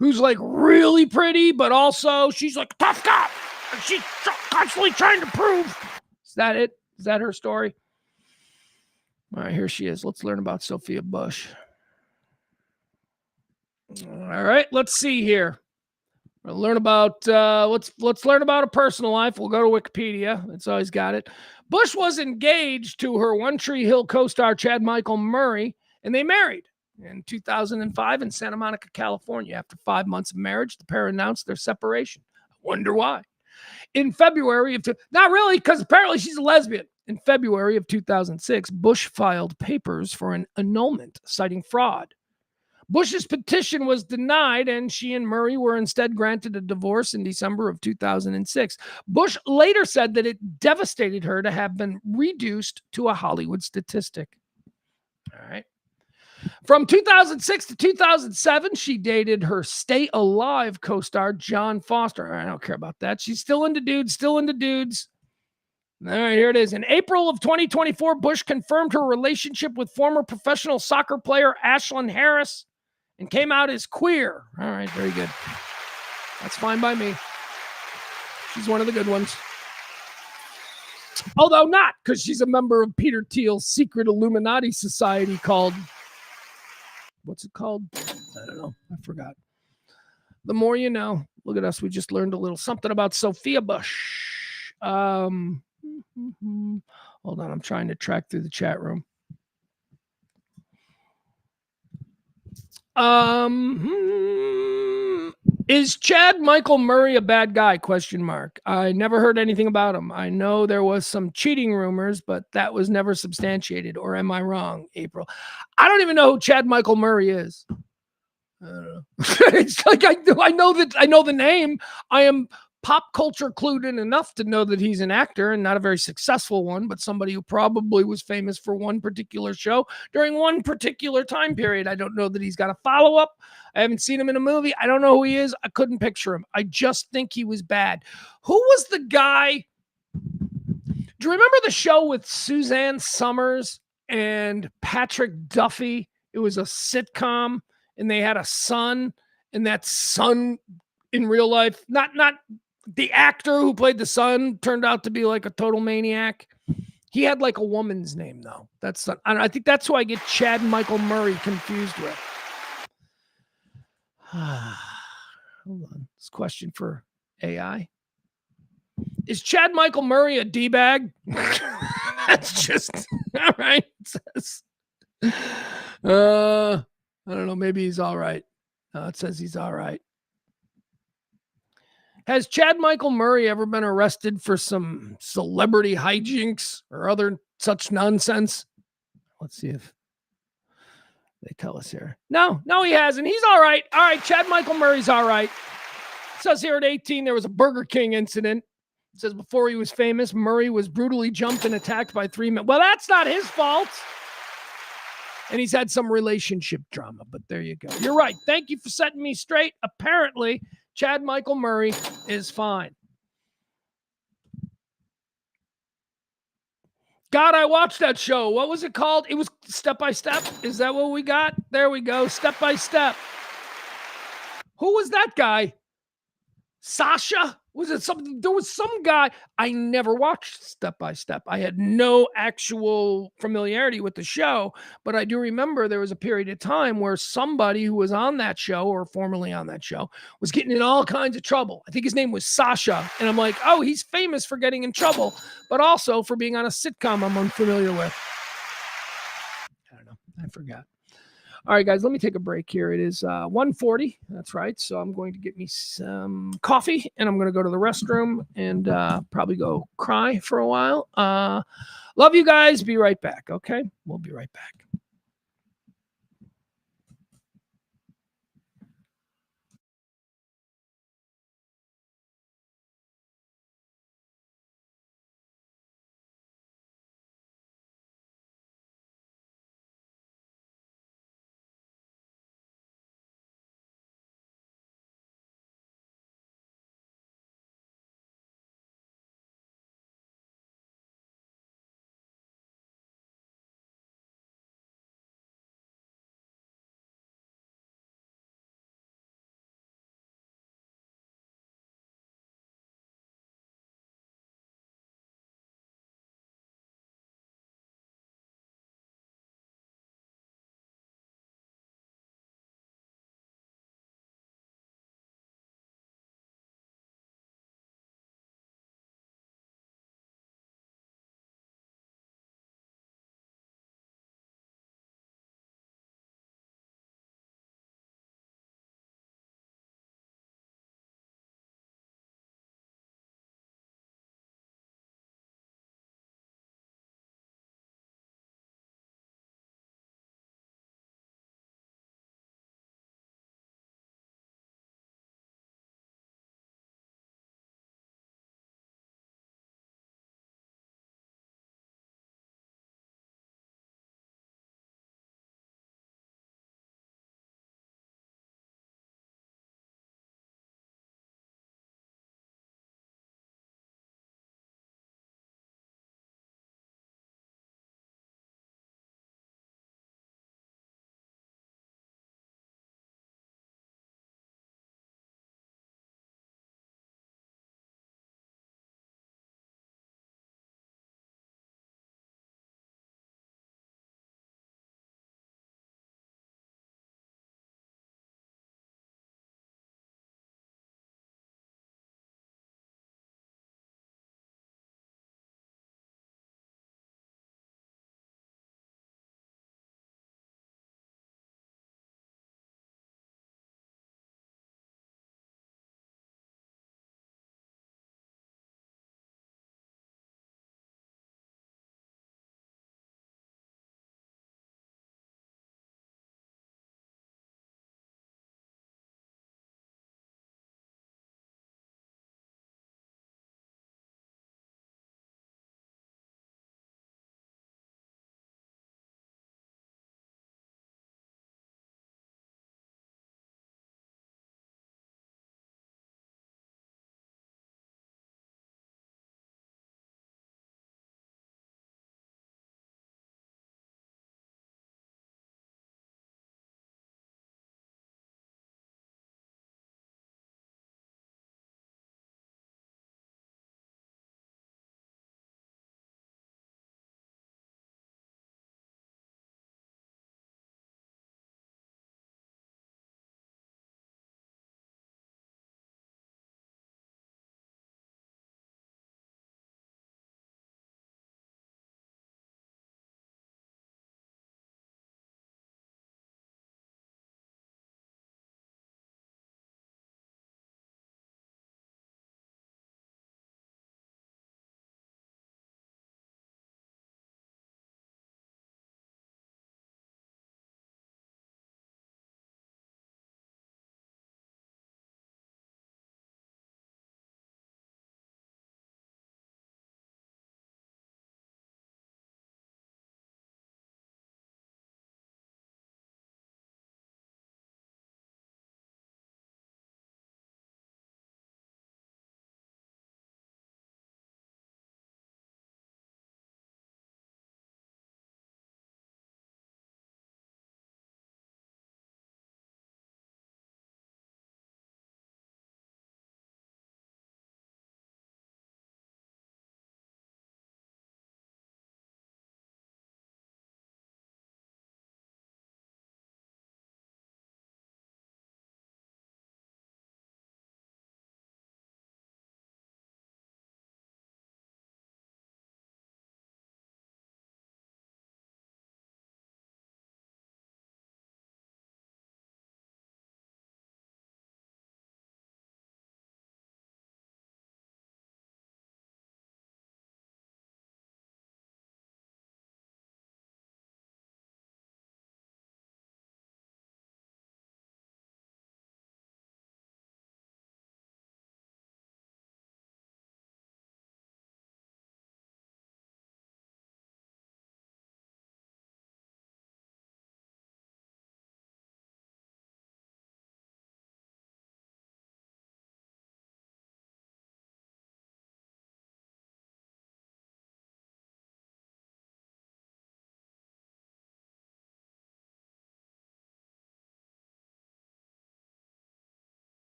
who's like really pretty, but also she's like a tough cop. And she's constantly trying to prove. Is that it? Is that her story? All right, here she is. Let's learn about Sophia Bush. All right, let's see here. We'll learn about let's learn about a personal life. We'll go to Wikipedia. It's always got it. Bush was engaged to her One Tree Hill co-star Chad Michael Murray, and they married in 2005 in Santa Monica, California. After 5 months of marriage, the pair announced their separation. I wonder why. In February of not really, because apparently she's a lesbian. In February of 2006, Bush filed papers for an annulment, citing fraud. Bush's petition was denied, and she and Murray were instead granted a divorce in December of 2006. Bush later said that it devastated her to have been reduced to a Hollywood statistic. All right. From 2006 to 2007, she dated her Stay Alive co-star, John Foster. I don't care about that. She's still into dudes. All right, here it is. In April of 2024, Bush confirmed her relationship with former professional soccer player Ashlyn Harris and came out as queer. All right, very good. That's fine by me. She's one of the good ones. Although not, because she's a member of Peter Thiel's secret Illuminati society called, what's it called? I don't know. I forgot. The more you know. Look at us. We just learned a little something about Sophia Bush. Hold on. I'm trying to track through the chat room. Is Chad Michael Murray a bad guy? ? I never heard anything about him. I know there was some cheating rumors, but that was never substantiated. Or am I wrong, April? I don't even know who Chad Michael Murray is. I don't know. It's like I know the name. I am pop culture clued in enough to know that he's an actor and not a very successful one, but somebody who probably was famous for one particular show during one particular time period. I don't know that he's got a follow-up. I haven't seen him in a movie. I don't know who he is. I couldn't picture him. I just think he was bad. Who was the guy? Do you remember the show with Suzanne Summers and Patrick Duffy? It was a sitcom, and they had a son, and that son in real life, not the actor who played the son, turned out to be like a total maniac. He had like a woman's name though. That's not, I think that's who I get Chad Michael Murray confused with. Hold on. This question for AI. Is Chad Michael Murray a D-bag? That's just all right. It says, I don't know. Maybe he's all right. It says he's all right. Has Chad Michael Murray ever been arrested for some celebrity hijinks or other such nonsense? Let's see if they tell us here. No, he hasn't. He's all right. All right, Chad Michael Murray's all right. It says here at 18, there was a Burger King incident. It says before he was famous, Murray was brutally jumped and attacked by 3 men. Well, that's not his fault. And he's had some relationship drama, but there you go. You're right. Thank you for setting me straight. Apparently, Chad Michael Murray is fine. God, I watched that show. What was it called? It was Step by Step. Is that what we got? There we go. Step by Step. Who was that guy? Sasha? Was it something? There was some guy. I never watched Step by Step. I had no actual familiarity with the show, but I do remember there was a period of time where somebody who was on that show or formerly on that show was getting in all kinds of trouble. I think his name was Sasha. And I'm like, oh, he's famous for getting in trouble, but also for being on a sitcom I'm unfamiliar with. I don't know. I forgot. All right, guys, let me take a break here. It is 1:40. That's right. So I'm going to get me some coffee, and I'm going to go to the restroom and probably go cry for a while. Love you guys. Be right back, okay? We'll be right back.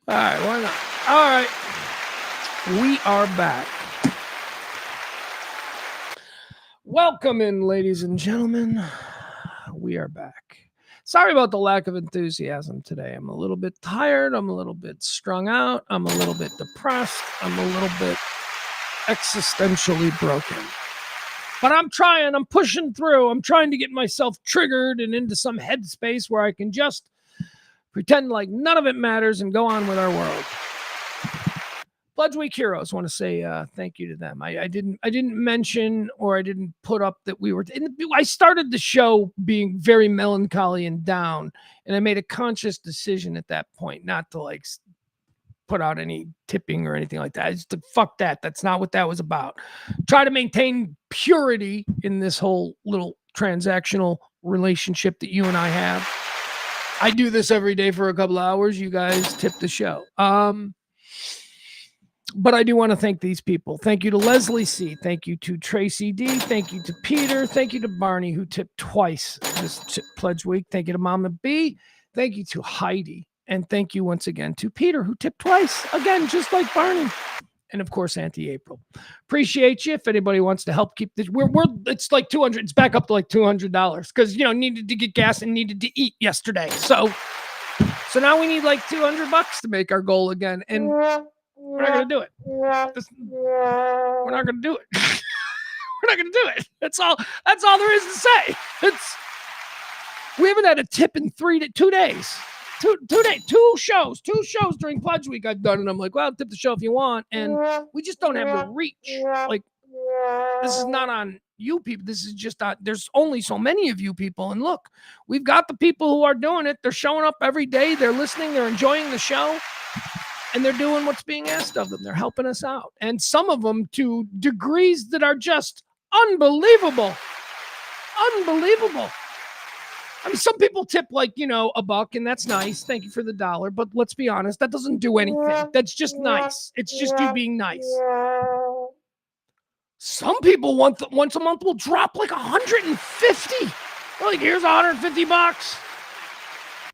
All right, why not? All right. We are back. Welcome in, ladies and gentlemen. We are back. Sorry about the lack of enthusiasm today. I'm a little bit tired. I'm a little bit strung out. I'm a little bit depressed. I'm a little bit existentially broken. But I'm trying. I'm pushing through. I'm trying to get myself triggered and into some headspace where I can just pretend like none of it matters and go on with our world. Pledge Week Heroes, want to say thank you to them. I didn't mention, or I didn't put up that we were. I started the show being very melancholy and down, and I made a conscious decision at that point not to like put out any tipping or anything like that. I just fuck that. That's not what that was about. Try to maintain purity in this whole little transactional relationship that you and I have. I do this every day for a couple of hours. You guys tip the show. But I do want to thank these people. Thank you to Leslie C. Thank you to Tracy D. Thank you to Peter. Thank you to Barney, who tipped twice this pledge week. Thank you to Mama B. Thank you to Heidi. And thank you once again to Peter, who tipped twice. Again, just like Barney. And of course, Auntie April. Appreciate you. If anybody wants to help keep this, it's like $200. It's back up to like $200 because, needed to get gas and needed to eat yesterday. So now we need like $200 to make our goal again. And we're not going to do it. We're not going to do it. We're not going to do it. That's all there is to say. We haven't had a tip in 2 days. 2 days, 2 shows during Pledge Week I've done. And I'm like, well, tip the show if you want. And we just don't have the reach. Like, this is not on you people. This is just there's only so many of you people. And look, we've got the people who are doing it. They're showing up every day. They're listening. They're enjoying the show. And they're doing what's being asked of them. They're helping us out. And some of them to degrees that are just unbelievable. Unbelievable. I mean, some people tip like, $1, and that's nice. Thank you for the $1. But let's be honest, that doesn't do anything. That's just nice. It's just you being nice. Some people once a month will drop like 150. They're like, here's $150.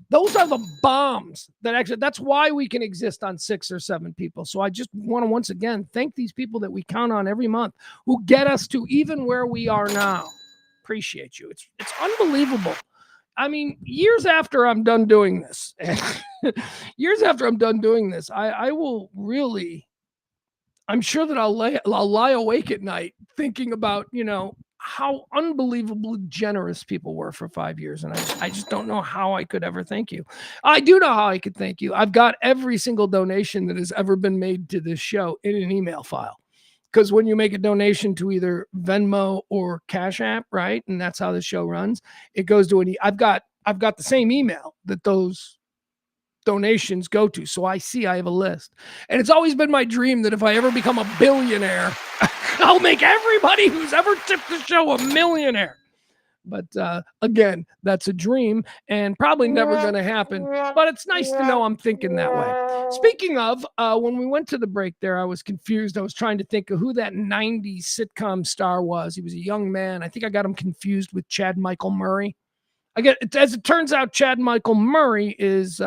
Those are the bombs that's why we can exist on 6 or 7 people. So I just want to once again thank these people that we count on every month who get us to even where we are now. Appreciate you. It's unbelievable. I mean, years after I'm done doing this, I will really, I'm sure that I'll lie awake at night thinking about, how unbelievably generous people were for 5 years. And I just don't know how I could ever thank you. I do know how I could thank you. I've got every single donation that has ever been made to this show in an email file. Because when you make a donation to either Venmo or Cash App, right? And that's how the show runs, it goes to I've got the same email that those donations go to. So I have a list. And it's always been my dream that if I ever become a billionaire, I'll make everybody who's ever tipped the show a millionaire. But again, that's a dream and probably never going to happen. But it's nice to know I'm thinking that way. Speaking of, when we went to the break there, I was confused. I was trying to think of who that 90s sitcom star was. He was a young man. I think I got him confused with Chad Michael Murray. As it turns out, Chad Michael Murray is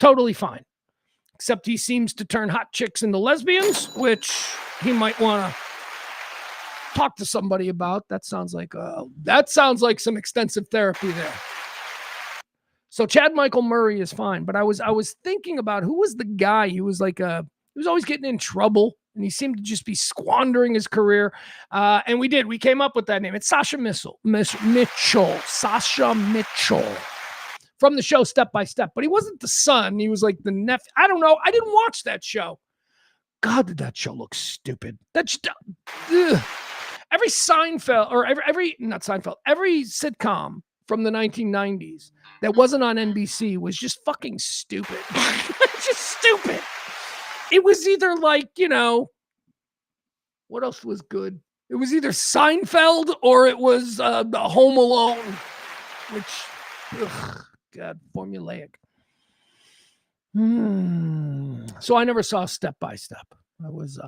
totally fine. Except he seems to turn hot chicks into lesbians, which he might want to talk to somebody about. That sounds like some extensive therapy there. So Chad Michael Murray is fine, but I was thinking about who was the guy who was like he was always getting in trouble and he seemed to just be squandering his career. And we came up with that name. It's Sasha Mitchell. Sasha Mitchell from the show Step by Step, but he wasn't the son. He was like the nephew. I don't know. I didn't watch that show. God, did that show look stupid. That's every Seinfeld or every sitcom from the 1990s that wasn't on NBC was just fucking stupid. Just stupid. It was either like, what else was good? It was either Seinfeld or it was the Home Alone, which, God, formulaic. So I never saw Step by Step. I was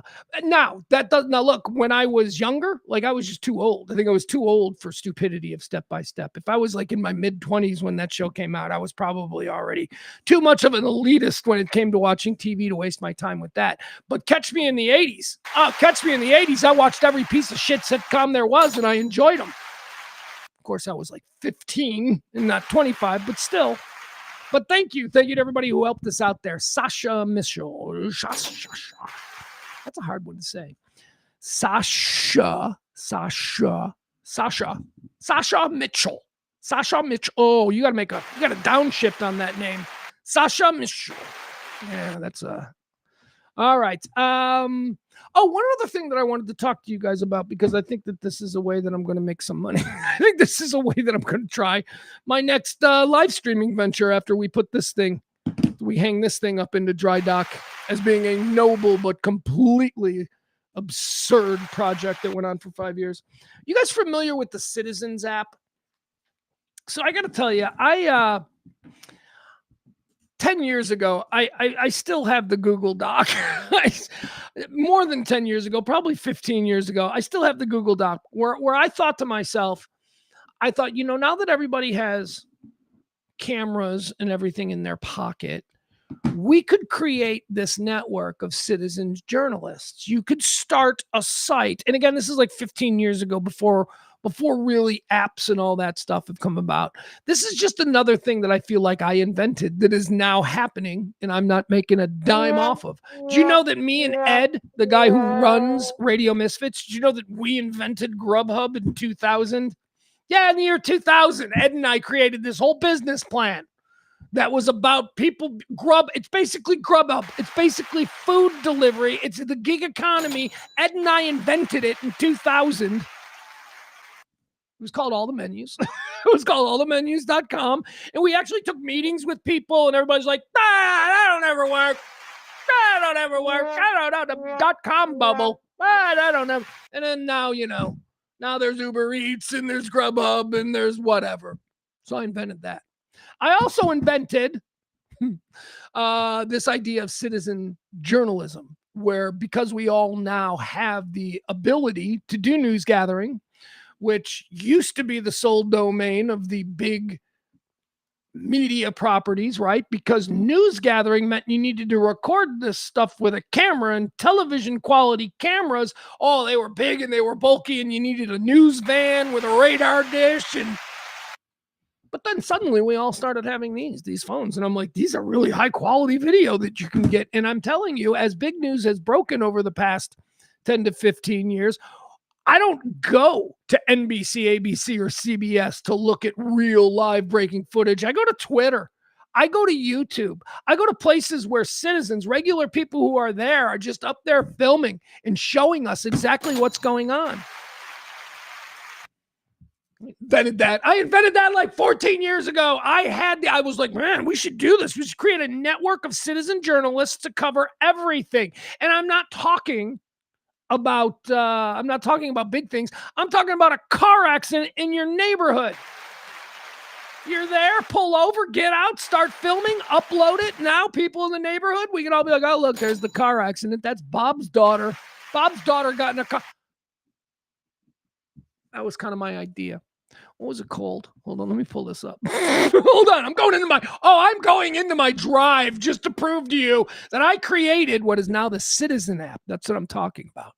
now that does now look, when I was younger, like I was just too old. I think I was too old for stupidity of Step by Step. If I was like in my mid-20s when that show came out, I was probably already too much of an elitist when it came to watching TV to waste my time with that. But catch me in the 80s. Catch me in the 80s. I watched every piece of shit sitcom there was and I enjoyed them. Of course, I was like 15 and not 25, but still. But thank you. Thank you to everybody who helped us out there. Sasha Mitchell. That's a hard one to say. Sasha Mitchell. Sasha Mitchell. Oh, you got to downshift on that name. Sasha Mitchell. Yeah, that's all right. One other thing that I wanted to talk to you guys about, because I think that this is a way that I'm going to make some money. I think this is a way that I'm going to try my next live streaming venture after we hang this thing up into dry dock as being a noble but completely absurd project that went on for 5 years. You guys familiar with the Citizens app? So I got to tell you, 10 years ago, I still have the Google Doc. More than 10 years ago, probably 15 years ago, I still have the Google Doc where I thought to myself, now that everybody has cameras and everything in their pocket, we could create this network of citizen journalists. You could start a site. And again, this is like 15 years ago before really apps and all that stuff have come about. This is just another thing that I feel like I invented that is now happening and I'm not making a dime off of. Do you know that me and Ed, the guy who runs Radio Misfits, do you know that we invented Grubhub in 2000? Yeah, in the year 2000, Ed and I created this whole business plan that was about people It's basically Grubhub. It's basically food delivery. It's the gig economy. Ed and I invented it in 2000. It was called All the Menus. It was called allthemenus.com. And we actually took meetings with people and everybody's like, that don't ever work. That don't ever work. I don't know, the .com bubble. I don't know. And then now, now there's Uber Eats and there's Grubhub and there's whatever. So I invented that. I also invented this idea of citizen journalism, where because we all now have the ability to do news gathering, which used to be the sole domain of the big media properties, right? Because news gathering meant you needed to record this stuff with a camera, and television quality cameras, they were big and they were bulky and you needed a news van with a radar dish. But then suddenly we all started having these phones. And I'm like, these are really high quality video that you can get. And I'm telling you, as big news has broken over the past 10 to 15 years, I don't go to NBC, ABC, or CBS to look at real live breaking footage. I go to Twitter. I go to YouTube. I go to places where citizens, regular people who are there, are just up there filming and showing us exactly what's going on. I invented that like 14 years ago. I was like, man, we should do this. We should create a network of citizen journalists to cover everything. And I'm not talking about big things. I'm talking about a car accident in your neighborhood. You're there, pull over, get out, start filming, upload it. Now people in the neighborhood, we can all be like, oh, look, there's the car accident. That's Bob's daughter. Bob's daughter got in a car. That was kind of my idea. What was it called? Hold on, let me pull this up. Hold on, I'm going into my drive just to prove to you that I created what is now the Citizen app. That's what I'm talking about.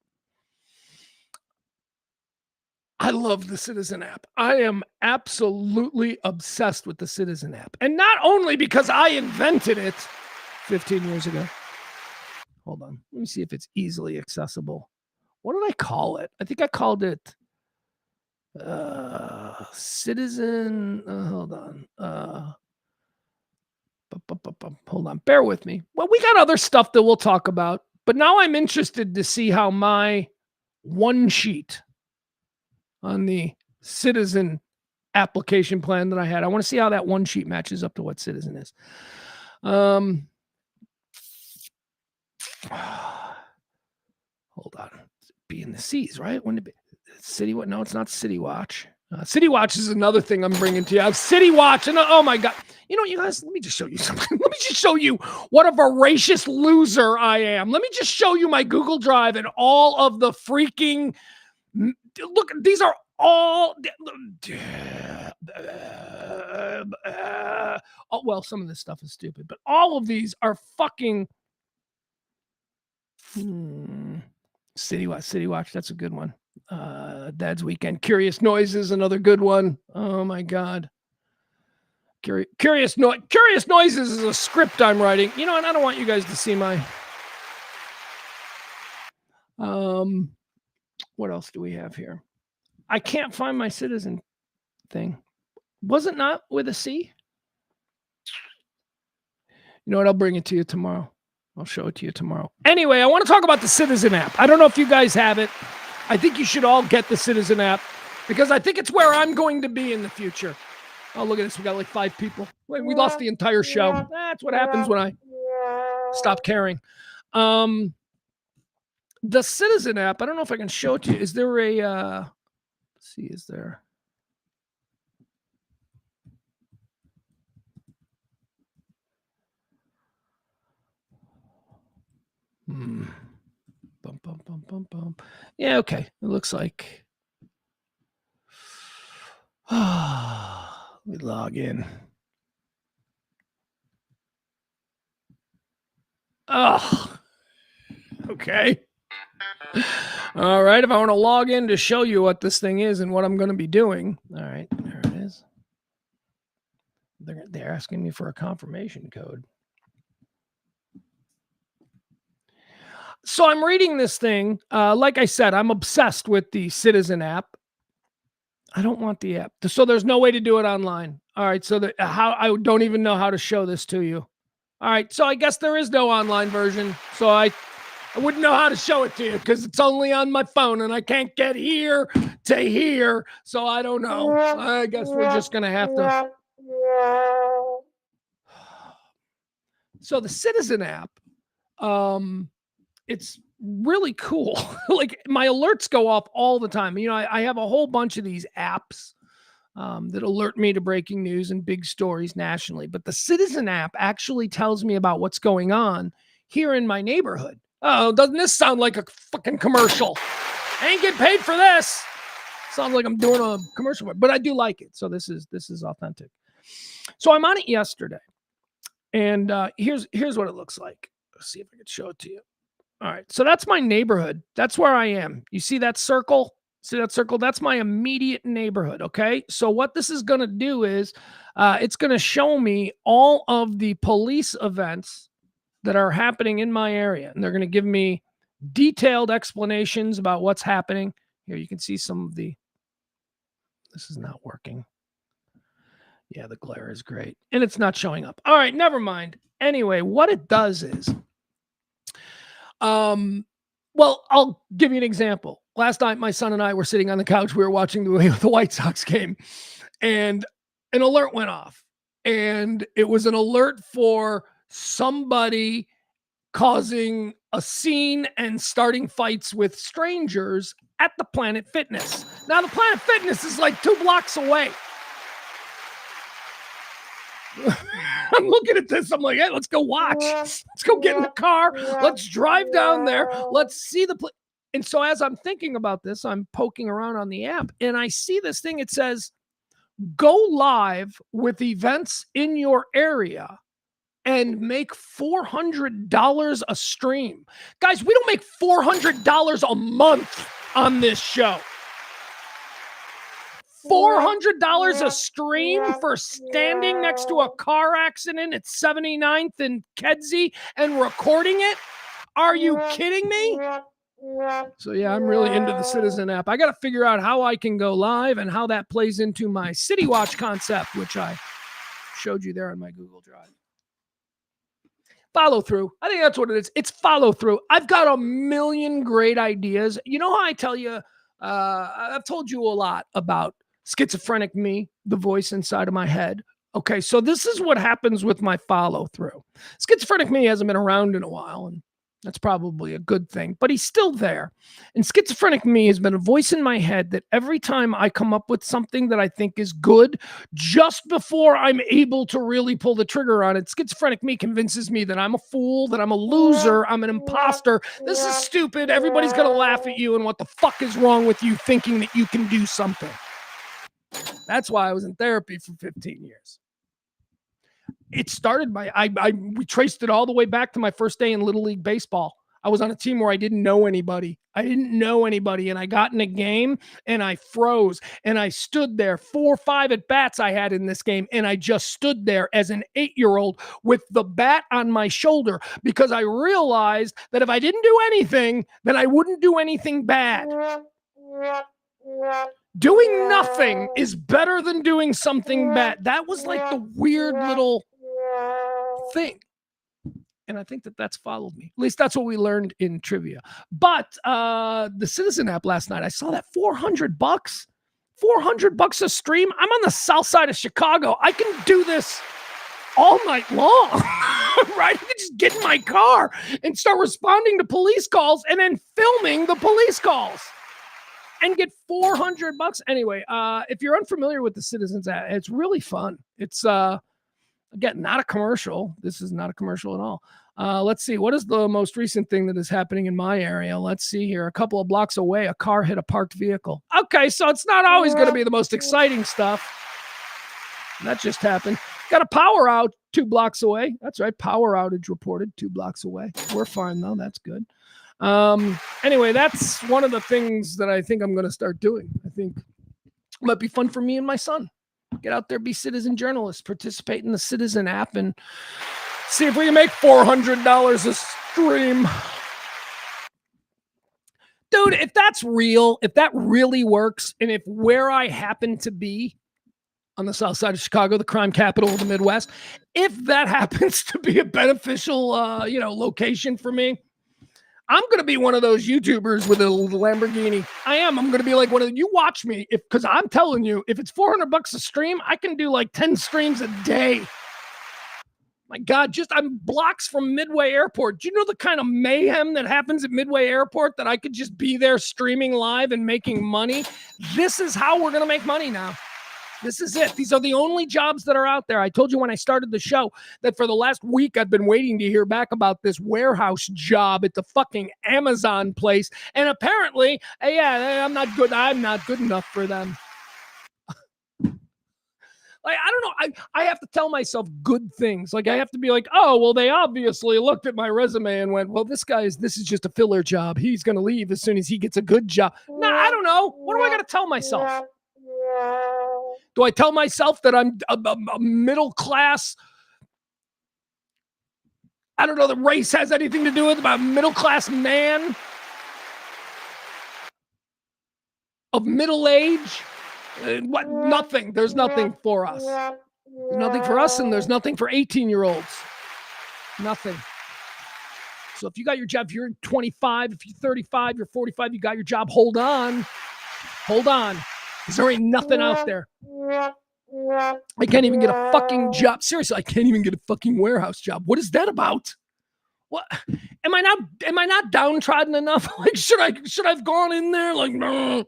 I love the Citizen app. I am absolutely obsessed with the Citizen app. And not only because I invented it 15 years ago. Hold on, let me see if it's easily accessible. What did I call it? I think I called it Citizen. Hold on. Hold on. Bear with me. Well, we got other stuff that we'll talk about, but now I'm interested to see how my one sheet on the Citizen application plan that I had. I want to see how that one sheet matches up to what Citizen is. Hold on. Be in the C's, right? Wouldn't it be City? No, it's not City Watch. City Watch is another thing I'm bringing to you. I have City Watch, and oh my God, You know what, you guys, let me just show you something. Let me just show you what a voracious loser I am. Let me just show you my Google Drive and all of the freaking, look, these are all, oh, well, some of this stuff is stupid, but all of these are fucking, City Watch, that's a good one. Dad's Weekend. Curious Noises, another good one. Oh my God. Curious Noises is a script I'm writing. You know, and I don't want you guys to see my. What else do we have here? I can't find my Citizen thing. Was it not with a C? You know what? I'll bring it to you tomorrow. I'll show it to you tomorrow. Anyway, I want to talk about the Citizen app. I don't know if you guys have it. I think you should all get the Citizen app because I think it's where I'm going to be in the future. Oh, look at this. We got like 5 people. Wait, we lost the entire show. That's what happens when I stop caring. The Citizen app, I don't know if I can show it to you. Is there a, let's see, is there? Bum, bum, bum, bum, bum. Yeah, okay. It looks like. Let me log in. Oh, okay. All right. If I want to log in to show you what this thing is and what I'm going to be doing. All right. There it is. They're asking me for a confirmation code. So I'm reading this thing. Like I said, I'm obsessed with the Citizen app. I don't want the app. So there's no way to do it online. All right. So I don't even know how to show this to you. All right. So I guess there is no online version. So I wouldn't know how to show it to you because it's only on my phone and I can't get here to here. So I don't know. I guess we're just going to have to. So the Citizen app, it's really cool. Like my alerts go off all the time. You know, I have a whole bunch of these apps that alert me to breaking news and big stories nationally. But the Citizen app actually tells me about what's going on here in my neighborhood. Oh, doesn't this sound like a fucking commercial? I ain't getting paid for this. Sounds like I'm doing a commercial, but I do like it. So this is authentic. So I'm on it yesterday. And here's what it looks like. Let's see if I can show it to you. All right. So that's my neighborhood. That's where I am. You see that circle? See that circle? That's my immediate neighborhood. Okay. So what this is going to do is it's going to show me all of the police events that are happening in my area. And they're going to give me detailed explanations about what's happening. Here you can see some of the, this is not working. Yeah, the glare is great. And it's not showing up. All right, never mind. Anyway, what it does is, well, I'll give you an example. Last night, my son and I were sitting on the couch. We were watching the White Sox game, and an alert went off. And it was an alert for somebody causing a scene and starting fights with strangers at the Planet Fitness. Now, the Planet Fitness is like 2 blocks away. I'm looking at this. I'm like, hey, let's go watch. Let's go get in the car. Let's drive down there. Let's see the place. And so as I'm thinking about this, I'm poking around on the app and I see this thing. It says, go live with events in your area and make $400 a stream. Guys, we don't make $400 a month on this show. $400 a stream for standing next to a car accident at 79th and Kedzie and recording it? Are you kidding me? So yeah, I'm really into the Citizen app. I got to figure out how I can go live and how that plays into my City Watch concept, which I showed you there on my Google Drive. Follow through. I think that's what it is. It's follow through. I've got a million great ideas. You know how I tell you, I've told you a lot about schizophrenic me, the voice inside of my head. Okay, so this is what happens with my follow through. Schizophrenic me hasn't been around in a while, and That's probably a good thing, but he's still there. And schizophrenic me has been a voice in my head that every time I come up with something that I think is good, just before I'm able to really pull the trigger on it, schizophrenic me convinces me that I'm a fool, that I'm a loser, I'm an imposter. This is stupid. Everybody's going to laugh at you. And what the fuck is wrong with you thinking that you can do something? That's why I was in therapy for 15 years. It started we traced it all the way back to my first day in Little League Baseball. I was on a team where I didn't know anybody. And I got in a game and I froze and I stood there 4 or 5 at bats I had in this game. And I just stood there as an 8-year-old with the bat on my shoulder because I realized that if I didn't do anything, then I wouldn't do anything bad. Doing nothing is better than doing something bad. That was like the weird little thing. And I think that that's followed me. At least that's what we learned in trivia. But the Citizen app last night, I saw that $400. $400 a stream. I'm on the south side of Chicago. I can do this all night long, right? I can just get in my car and start responding to police calls and then filming the police calls and get $400. Anyway, if you're unfamiliar with the Citizens app, it's really fun. It's again, not a commercial. This is not a commercial at all. Let's see. What is the most recent thing that is happening in my area? Let's see here. A couple of blocks away, a car hit a parked vehicle. Okay, so it's not always going to be the most exciting stuff. That just happened. Got a power out 2 blocks away. That's right. Power outage reported 2 blocks away. We're fine, though. That's good. Anyway, that's one of the things that I think I'm going to start doing. I think it might be fun for me and my son. Get out there, be citizen journalists, participate in the Citizen app, and see if we can make $400 a stream. Dude, if that's real, if that really works, and if where I happen to be on the south side of Chicago, the crime capital of the Midwest, if that happens to be a beneficial, location for me, I'm going to be one of those YouTubers with a Lamborghini. I am. I'm going to be like one of you watch me because I'm telling you, if it's $400 a stream, I can do like 10 streams a day. My God, I'm blocks from Midway Airport. Do you know the kind of mayhem that happens at Midway Airport that I could just be there streaming live and making money? This is how we're going to make money now. This is it. These are the only jobs that are out there. I told you when I started the show that for the last week, I've been waiting to hear back about this warehouse job at the fucking Amazon place. And apparently, I'm not good. I'm not good enough for them. Like, I don't know. I have to tell myself good things. Like, I have to be like, oh, well, they obviously looked at my resume and went, well, this is just a filler job. He's going to leave as soon as he gets a good job. No, I don't know. What do I got to tell myself? Do I tell myself that I'm a middle class? I don't know that race has anything to do with it, but a middle class man of middle age. What? Nothing. There's nothing for us. There's nothing for us, and there's nothing for 18-year-olds. Nothing. So if you got your job, if you're 25, if you're 35, you're 45, you got your job, hold on. Hold on. Because there ain't nothing out there. I can't even get a fucking job. Seriously, I can't even get a fucking warehouse job. What is that about? What? Am I not downtrodden enough? Like, should I have gone in there? Like, no.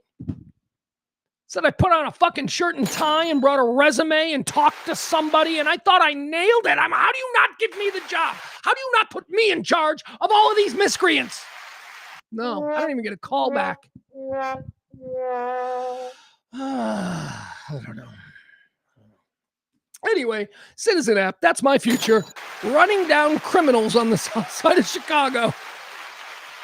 Said I put on a fucking shirt and tie and brought a resume and talked to somebody and I thought I nailed it. How do you not give me the job? How do you not put me in charge of all of these miscreants? No, I don't even get a call back. I don't know. Anyway, Citizen app, that's my future. Running down criminals on the south side of Chicago.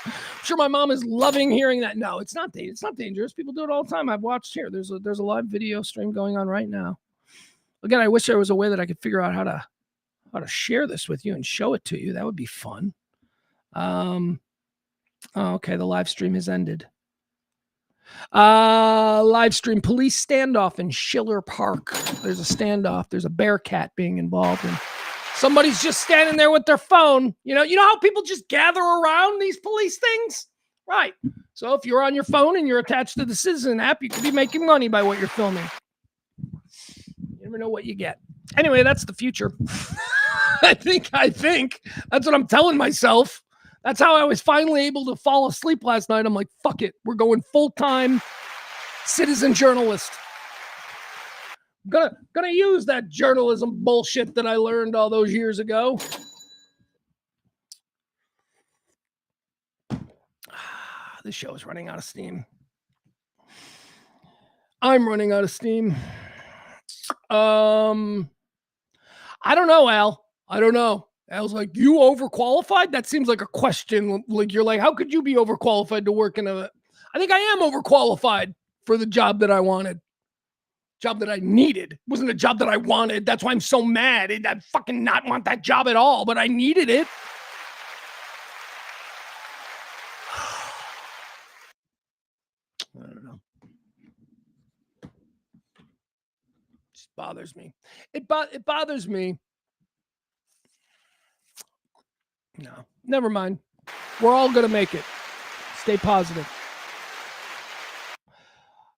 I'm sure my mom is loving hearing that. No, it's not dangerous. People do it all the time. I've watched here. There's a live video stream going on right now. Again, I wish there was a way that I could figure out how to share this with you and show it to you. That would be fun. Okay, the live stream has ended. Live stream police standoff in Schiller Park. There's a standoff. There's a bear cat being involved, and somebody's just standing there with their phone. You know how people just gather around these police things, right? So if you're on your phone and you're attached to the Citizen app, you could be making money by what you're filming. You never know what you get. Anyway, that's the future. I think that's what I'm telling myself. That's how I was finally able to fall asleep last night. I'm like, fuck it. We're going full-time citizen journalist. Gonna use that journalism bullshit that I learned all those years ago. This show is running out of steam. I'm running out of steam. I don't know, Al. I don't know. Al's like, you overqualified? That seems like a question. Like, you're like, how could you be overqualified to work in a... I think I am overqualified for the job that I wanted. Job that I needed. It wasn't a job that I wanted. That's why I'm so mad. I fucking not want that job at all, but I needed it. I don't know. It just bothers me. It bothers me. No, never mind. We're all going to make it. Stay positive.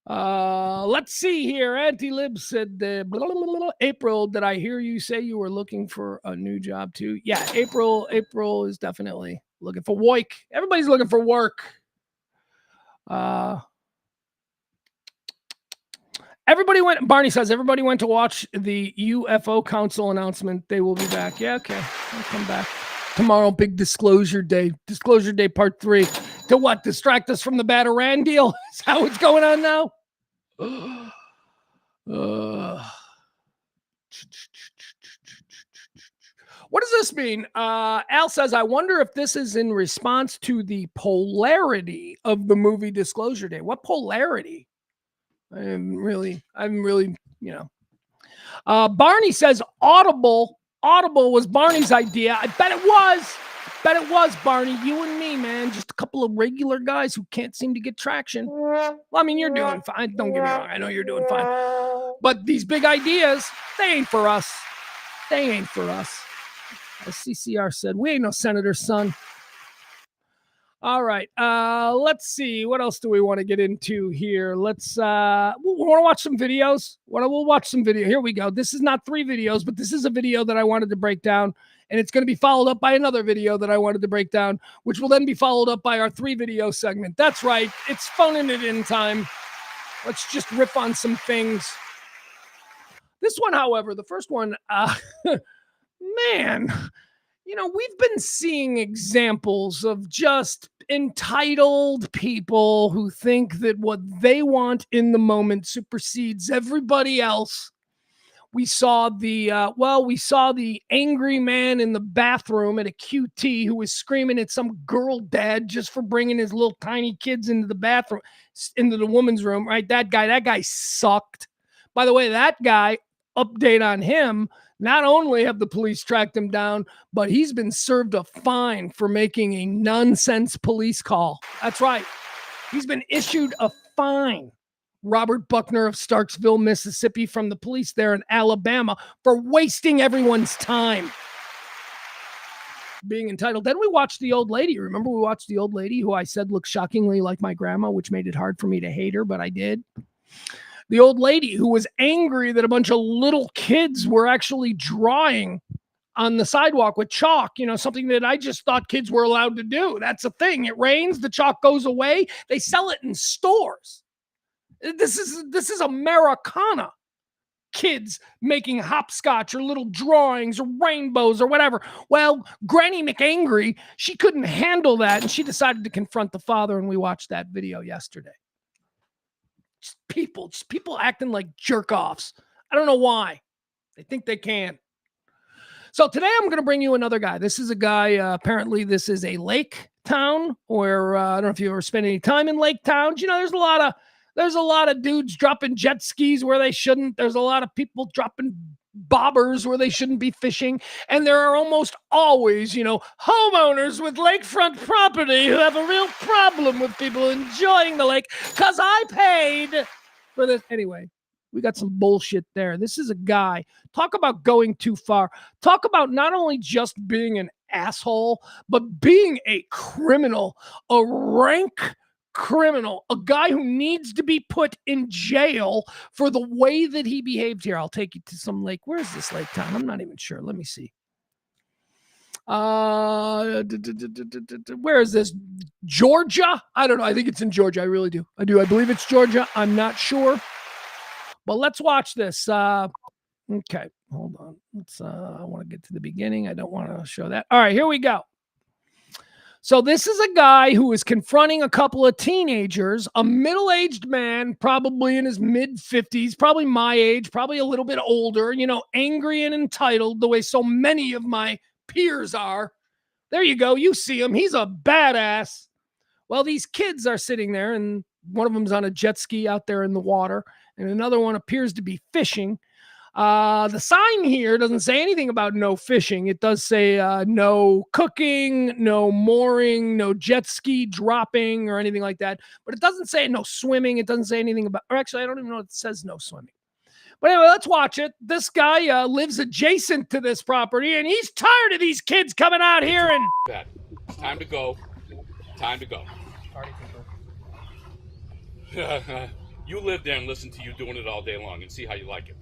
Let's see here. Anti-Lib said, blah, blah, blah, blah. April, did I hear you say you were looking for a new job too? Yeah, April is definitely looking for work. Everybody's looking for work. Barney says, everybody went to watch the UFO Council announcement. They will be back. Yeah, okay. I'll come back. Tomorrow, big disclosure day. Disclosure day part 3. To what? Distract us from the bad Iran deal? Is how it's going on now? What does this mean? Al says, I wonder if this is in response to the polarity of the movie Disclosure Day. What polarity? I'm really, Barney says Audible was Barney's idea. I bet it was, Barney. You and me, man. Just a couple of regular guys who can't seem to get traction. Well, I mean, you're doing fine. Don't get me wrong. I know you're doing fine. But these big ideas, they ain't for us. As CCR said, we ain't no senator's son. All right. Let's see. What else do we want to get into here? Let's we want to watch some videos. We'll watch some video. Here we go. This is not 3 videos, but this is a video that I wanted to break down, and it's going to be followed up by another video that I wanted to break down, which will then be followed up by our 3 video segment. That's right. It's phoning it in time. Let's just riff on some things. This one, however, the first one, man, we've been seeing examples of just entitled people who think that what they want in the moment supersedes everybody else. We saw the angry man in the bathroom at a QT who was screaming at some girl dad just for bringing his little tiny kids into the bathroom, into the woman's room, right? That guy sucked. By the way, that guy, update on him, not only have the police tracked him down, but he's been served a fine for making a nonsense police call. That's right. He's been issued a fine. Robert Buckner of Starksville, Mississippi, from the police there in Alabama for wasting everyone's time. Being entitled. Then we watched the old lady. Remember we watched the old lady who I said looked shockingly like my grandma, which made it hard for me to hate her, but I did. The old lady who was angry that a bunch of little kids were actually drawing on the sidewalk with chalk, something that I just thought kids were allowed to do. That's a thing. It rains, the chalk goes away. They sell it in stores. This is Americana. Kids making hopscotch or little drawings or rainbows or whatever. Well, Granny McAngry, she couldn't handle that, and she decided to confront the father, and we watched that video yesterday. Just people acting like jerk-offs. I don't know why. They think they can. So today I'm going to bring you another guy. This is a guy, apparently this is a lake town, or I don't know if you ever spent any time in lake towns. There's a lot of dudes dropping jet skis where they shouldn't. There's a lot of people dropping bobbers where they shouldn't be fishing. And there are almost always, homeowners with lakefront property who have a real problem with people enjoying the lake because I paid for this. Anyway, we got some bullshit there. This is a guy. Talk about going too far. Talk about not only just being an asshole, but being a criminal, a rank criminal, a guy who needs to be put in jail for the way that he behaved here. I'll take you to some lake. Where's this lake town? I'm not even sure. Let me see. Where is this? Georgia? I don't know. I think it's in Georgia. I really do. I believe it's Georgia. I'm not sure. But let's watch this. Okay, hold on. I want to get to the beginning. I don't want to show that. All right, here we go. So this is a guy who is confronting a couple of teenagers, a middle-aged man, probably in his mid-50s, probably my age, probably a little bit older, angry and entitled the way so many of my peers are. There you go. You see him. He's a badass. Well, these kids are sitting there, and one of them's on a jet ski out there in the water, and another one appears to be fishing. The sign here doesn't say anything about no fishing. It does say no cooking, no mooring, no jet ski dropping or anything like that. But it doesn't say no swimming. It doesn't say anything about, or actually, I don't even know if it says no swimming. But anyway, let's watch it. This guy lives adjacent to this property, and he's tired of these kids coming out here and... It's time to go. Time to go. You live there and listen to you doing it all day long and see how you like it.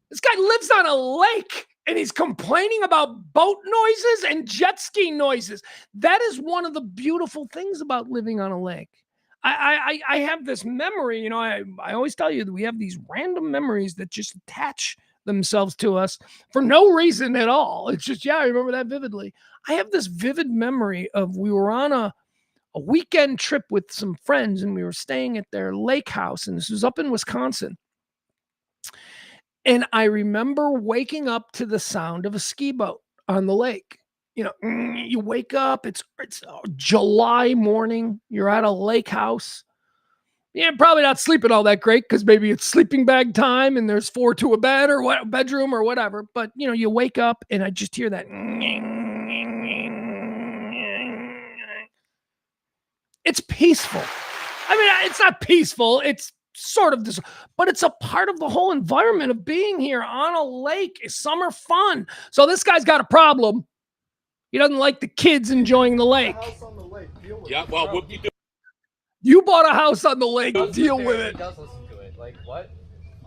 This guy lives on a lake, and he's complaining about boat noises and jet ski noises. That is one of the beautiful things about living on a lake. I have this memory, I always tell you that we have these random memories that just attach themselves to us for no reason at all. It's just, I remember that vividly. I have this vivid memory of we were on a weekend trip with some friends, and we were staying at their lake house, and this was up in Wisconsin. And I remember waking up to the sound of a ski boat on the lake. You wake up, it's July morning, you're at a lake house. Yeah, probably not sleeping all that great because maybe it's sleeping bag time and there's 4 to a bed or what, bedroom or whatever. But, you wake up and I just hear that. It's peaceful. I mean, it's not peaceful. It's sort of this, but it's a part of the whole environment of being here on a lake. It's summer fun. So this guy's got a problem. He doesn't like the kids enjoying the lake. Yeah, well, what you do? You bought a house on the lake. Deal with it. He does listen to it. Like, what?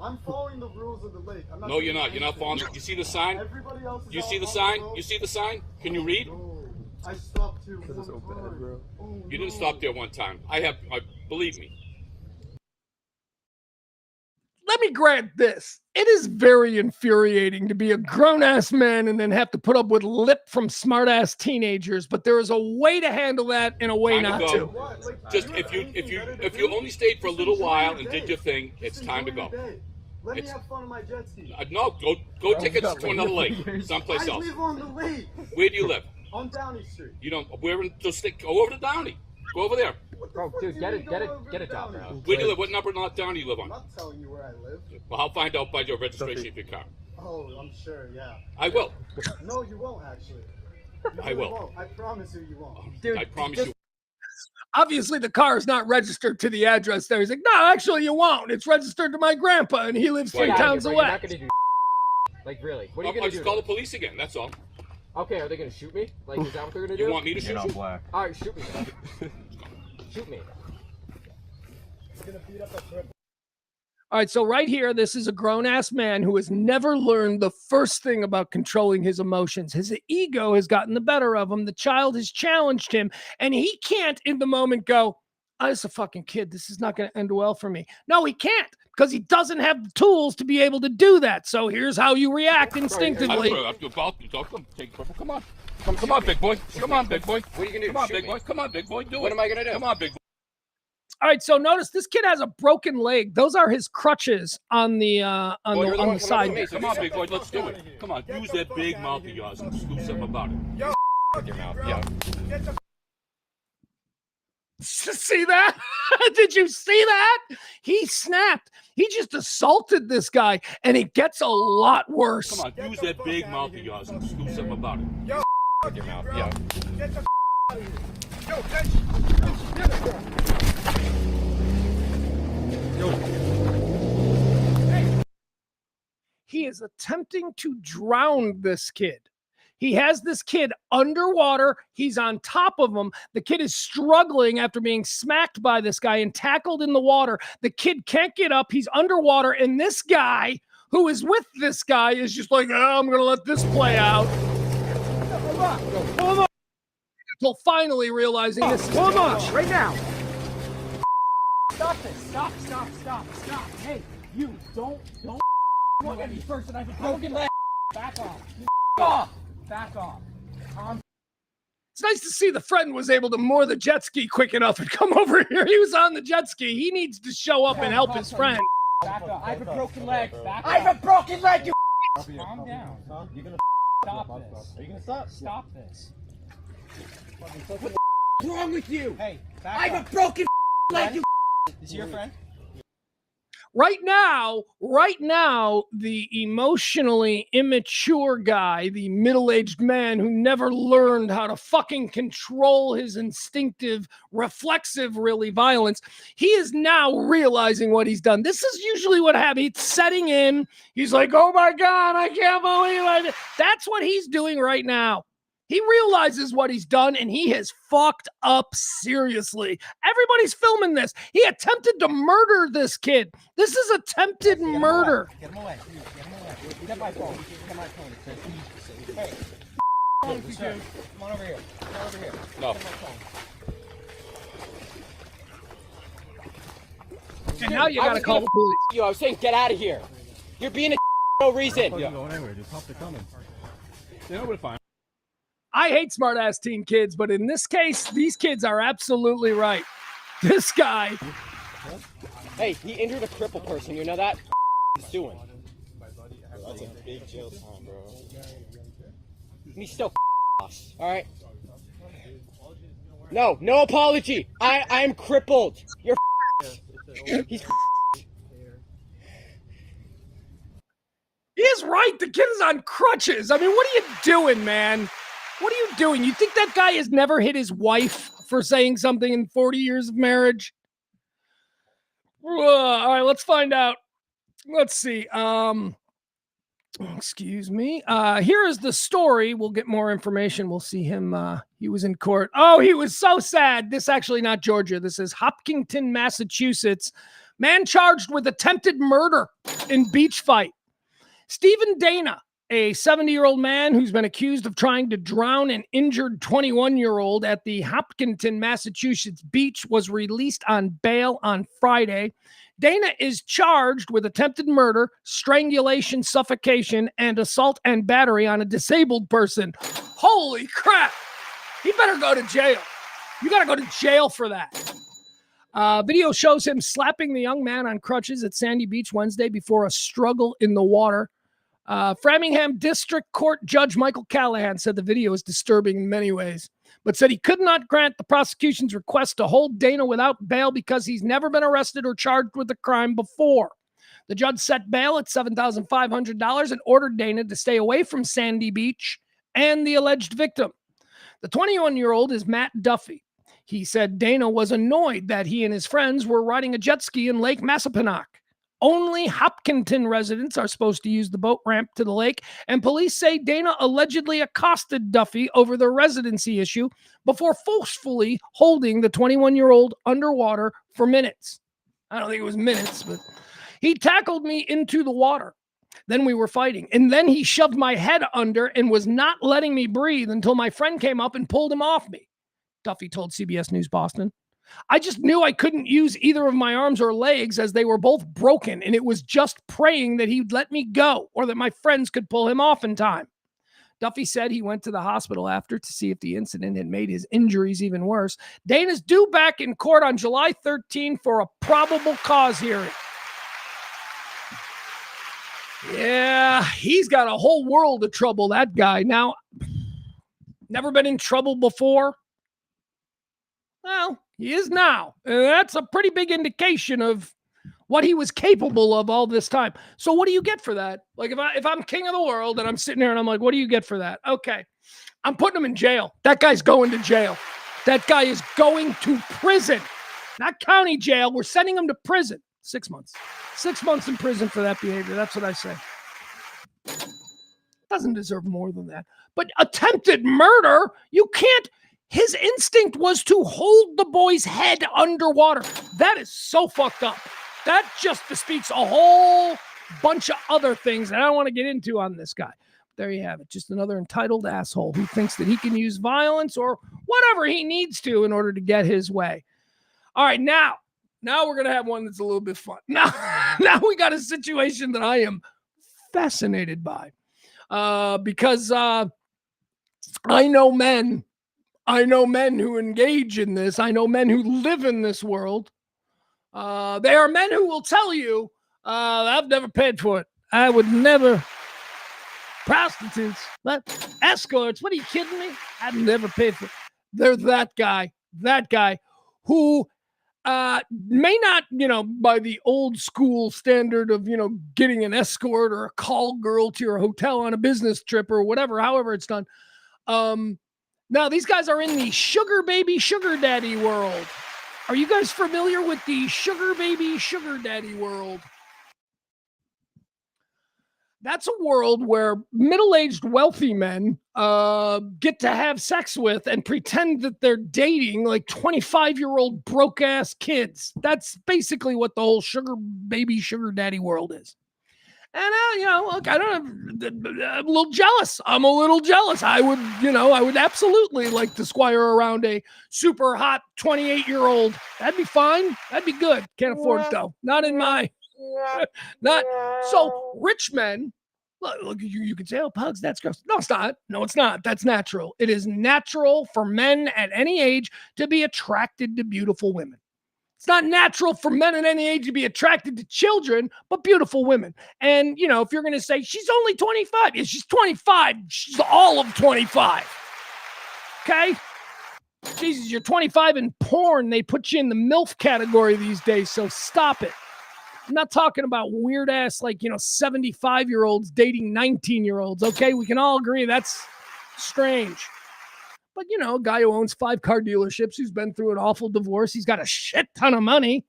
I'm following the rules of the lake. No, you're not. You're not following. You see the sign? You see the sign? You see the sign? Can you read? No, I stopped here one time. Oh, You didn't stop there one time. Believe me. Let me grant this. It is very infuriating to be a grown-ass man and then have to put up with lip from smart-ass teenagers, but there is a way to handle that and a way not to. Just if you only stayed for a little while and did your thing, it's time to go. Let me have fun on my jet ski. No, go take it to another lake, someplace else. I live on the lake. Where do you live? On Downey Street. You don't. Go over to Downey. Go over there. Bro, dude, get a job, bro. Where do you live? What number not Downey do you live on? I'm not telling you where I live. Well, I'll find out by your registration of your car. Oh, I'm sure, yeah. I will. No, you won't, actually. I will. Won't. I promise you won't. Dude, I promise you. Obviously, the car is not registered to the address there. He's like, no, actually, you won't. It's registered to my grandpa, and he lives 3 towns away. You're not gonna do like, really? What are you gonna do? I'll just call the police again. That's all. Okay, are they gonna shoot me? Like, is that what they're gonna do? You want me to shoot you? Black. All right, shoot me. Shoot me. All right, so right here, this is a grown-ass man who has never learned the first thing about controlling his emotions. His ego has gotten the better of him. The child has challenged him, and he can't in the moment go, I'm just a fucking kid. This is not going to end well for me. No, he can't, because he doesn't have the tools to be able to do that. So here's how you react instinctively. Come on. Come on, big boy. Come on, big boy. What are you gonna do? Come on, Shoot big me? boy. Come on, big boy. Do it. What am I gonna do? Come on, big boy. All right, so notice this kid has a broken leg. Those are his crutches on the side. There. Come on, big boy. Let's do it. Come on. Use that big mouth of yours and do something about it. With your mouth. Yeah. See that? Did you see that? He snapped. He just assaulted this guy, and it gets a lot worse. Come on. Use that big mouth of yours and do something about it. With your mouth. Yeah. He is attempting to drown this kid. He has this kid underwater. He's on top of him. The kid is struggling after being smacked by this guy and tackled in the water. The kid can't get up. He's underwater. And this guy who is with this guy is just like, oh, I'm going to let this play out. Until finally realizing this is Pull too him up much. right now. Stop this. Stop. Hey, you don't look at me first and I have a broken leg. Back off. Back off. It's nice to see the friend was able to moor the jet ski quick enough and come over here. He was on the jet ski. He needs to show up and help his friend. Back off. I have a broken leg. Back off. I have a broken leg, you calm down. You're gonna stop this. Are you gonna stop? Stop this. What's wrong with you? Hey, I have a broken leg, you Is he your friend? Right now, the emotionally immature guy, the middle-aged man who never learned how to fucking control his instinctive, reflexive, really violence, he is now realizing what he's done. This is usually what happens. It's setting in. He's like, oh my God, I can't believe I did. That's what he's doing right now. He realizes what he's done, and he has fucked up seriously. Everybody's filming this. He attempted to murder this kid. This is attempted murder. Get him away. Get him away. Get my phone. Get my phone. Hey, come on over here. Come on over here. No. And now you gotta call the police. Yo, I was saying get out of here. You're being a no reason. Going anywhere, dude. Cops are coming. You know, we're fine. I hate smart-ass teen kids, but in this case, these kids are absolutely right. This guy. Hey, he injured a crippled person. You know that? He's doing. That's a big jail time, bro. And he's still us. All right. No apology. I am crippled. You're. He's. He is right. The kid is on crutches. I mean, what are you doing, man? What are you doing? You think that guy has never hit his wife for saying something in 40 years of marriage? All right, let's find out. Let's see. Excuse me. Here is the story. We'll get more information. We'll see him. He was in court. Oh, he was so sad. This actually not Georgia. This is Hopkinton, Massachusetts. Man charged with attempted murder in beach fight. Stephen Dana, a 70-year-old man who's been accused of trying to drown an injured 21-year-old at the Hopkinton, Massachusetts beach, was released on bail on Friday. Dana is charged with attempted murder, strangulation, suffocation, and assault and battery on a disabled person. Holy crap! He better go to jail. You got to go to jail for that. Video shows him slapping the young man on crutches at Sandy Beach Wednesday before a struggle in the water. Framingham District Court Judge Michael Callahan said the video is disturbing in many ways, but said he could not grant the prosecution's request to hold Dana without bail because he's never been arrested or charged with the crime before. The judge set bail at $7,500 and ordered Dana to stay away from Sandy Beach and the alleged victim. The 21-year-old is Matt Duffy. He said Dana was annoyed that he and his friends were riding a jet ski in Lake Massapequa. Only Hopkinton residents are supposed to use the boat ramp to the lake, and police say Dana allegedly accosted Duffy over the residency issue before forcefully holding the 21-year-old underwater for minutes. I don't think it was minutes, but he tackled me into the water. Then we were fighting, and then he shoved my head under and was not letting me breathe until my friend came up and pulled him off me, Duffy told CBS News Boston. I just knew I couldn't use either of my arms or legs as they were both broken, and it was just praying that he'd let me go or that my friends could pull him off in time. Duffy said he went to the hospital after to see if the incident had made his injuries even worse. Dana's due back in court on July 13 for a probable cause hearing. Yeah, he's got a whole world of trouble, that guy. Now, never been in trouble before? Well, he is now. And that's a pretty big indication of what he was capable of all this time. So what do you get for that? Like if I'm king of the world and I'm sitting there and I'm like, what do you get for that? Okay, I'm putting him in jail. That guy's going to jail. That guy is going to prison. Not county jail. We're sending him to prison. 6 months. 6 months in prison for that behavior. That's what I say. Doesn't deserve more than that. But attempted murder, you can't. His instinct was to hold the boy's head underwater. That is so fucked up. That just bespeaks a whole bunch of other things that I don't want to get into on this guy. there you have it. Just another entitled asshole who thinks that he can use violence or whatever he needs to in order to get his way. All right, now we're going to have one that's a little bit fun. Now we got a situation that I am fascinated by because I know men who engage in this. I know men who live in this world. They are men who will tell you, I've never paid for it. I would never. Prostitutes, what? Escorts, what are you kidding me? I've never paid for it. They're that guy who may not, by the old school standard of, getting an escort or a call girl to your hotel on a business trip or whatever, however it's done. Now, these guys are in the sugar baby, sugar daddy world. Are you guys familiar with the sugar baby, sugar daddy world? That's a world where middle-aged wealthy men get to have sex with and pretend that they're dating like 25-year-old broke-ass kids. That's basically what the whole sugar baby, sugar daddy world is. And, look, I'm a little jealous. I'm a little jealous. I would absolutely like to squire around a super hot 28-year-old. That'd be fine. That'd be good. Can't afford it, though. Not in my... Not so rich men. Look, you can say, "Oh, Pugs, that's gross." No, it's not. No, it's not. That's natural. It is natural for men at any age to be attracted to beautiful women. It's not natural for men at any age to be attracted to children, but beautiful women. And if you're going to say she's only 25, yeah, she's 25. She's all of 25. Okay. Jesus, you're 25 in porn. They put you in the MILF category these days. So stop it. I'm not talking about weird ass, 75-year-olds dating 19-year-olds. Okay. We can all agree that's strange. But, a guy who owns 5 car dealerships, who's been through an awful divorce, he's got a shit ton of money.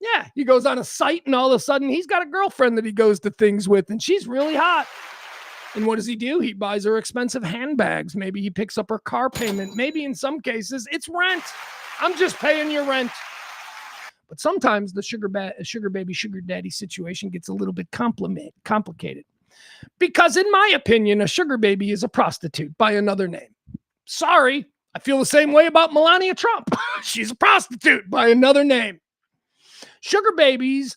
Yeah. He goes on a site and all of a sudden he's got a girlfriend that he goes to things with and she's really hot. And what does he do? He buys her expensive handbags. Maybe he picks up her car payment. Maybe in some cases it's rent. I'm just paying your rent. But sometimes the sugar baby, sugar daddy situation gets a little bit complicated. Because in my opinion, a sugar baby is a prostitute by another name. Sorry, I feel the same way about Melania Trump. She's a prostitute by another name. Sugar babies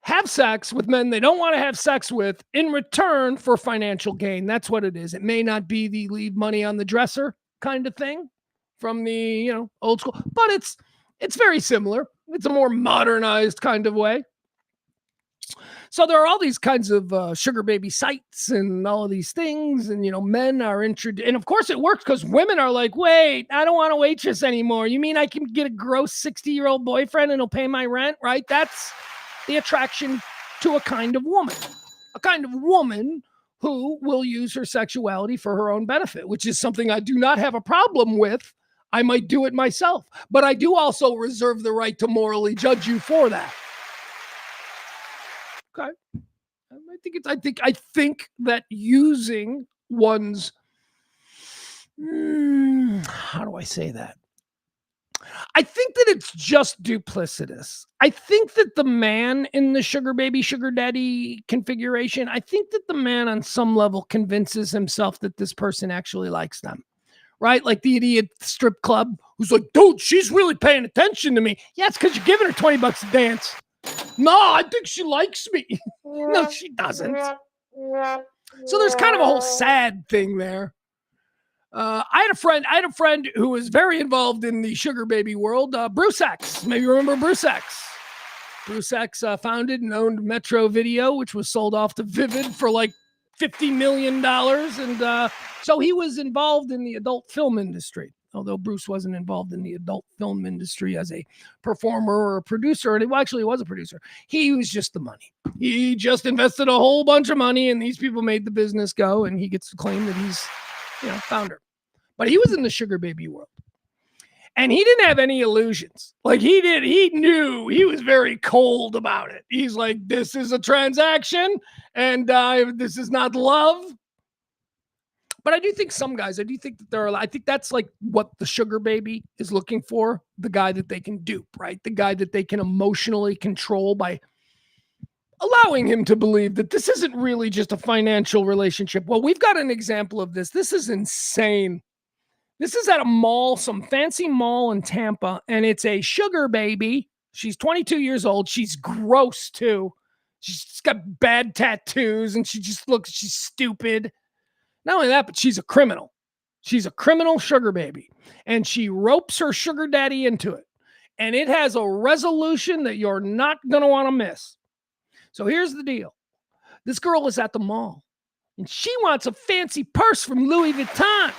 have sex with men they don't want to have sex with in return for financial gain. That's what it is. It may not be the leave money on the dresser kind of thing from the, old school, but it's very similar. It's a more modernized kind of way. So there are all these kinds of sugar baby sites and all of these things. And, men are introduced. And of course it works because women are like, wait, I don't want a waitress anymore. You mean I can get a gross 60-year-old boyfriend and he'll pay my rent, right? That's the attraction to a kind of woman who will use her sexuality for her own benefit, which is something I do not have a problem with. I might do it myself, but I do also reserve the right to morally judge you for that. Okay. I think that using one's, how do I say that? I think that it's just duplicitous. I think that the man in the sugar baby, sugar daddy configuration, I think that the man on some level convinces himself that this person actually likes them. Right? Like the idiot strip club who's like, dude, she's really paying attention to me. Yeah, it's because you're giving her $20 a dance. No, I think she likes me. No, she doesn't. So there's kind of a whole sad thing there. I had a friend who was very involved in the sugar baby world, Bruce X. Maybe you remember Bruce X. Bruce X founded and owned Metro Video, which was sold off to Vivid for like $50 million. And so he was involved in the adult film industry, although Bruce wasn't involved in the adult film industry as a performer or a producer. And actually he was a producer. He was just the money. He just invested a whole bunch of money and these people made the business go. And he gets to claim that he's, founder. But he was in the sugar baby world. And he didn't have any illusions. Like he knew, he was very cold about it. He's like, this is a transaction and this is not love. But I do think some guys, I think that's like what the sugar baby is looking for. The guy that they can dupe, right? The guy that they can emotionally control by allowing him to believe that this isn't really just a financial relationship. Well, we've got an example of this. This is insane. This is at a mall, some fancy mall in Tampa, and it's a sugar baby. She's 22 years old. She's gross too. She's got bad tattoos and she's stupid. Not only that, but she's a criminal. She's a criminal sugar baby. And she ropes her sugar daddy into it. And it has a resolution that you're not going to want to miss. So here's the deal. This girl is at the mall and she wants a fancy purse from Louis Vuitton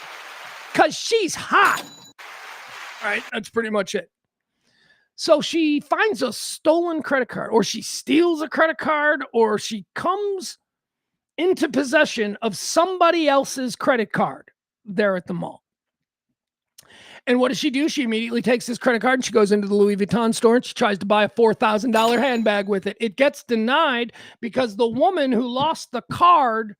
because she's hot. All right, that's pretty much it. So she finds a stolen credit card, or she steals a credit card, or she comes into possession of somebody else's credit card there at the mall. And what does she do? She immediately takes this credit card and she goes into the Louis Vuitton store and she tries to buy a $4,000 handbag with it. It gets denied because the woman who lost the card,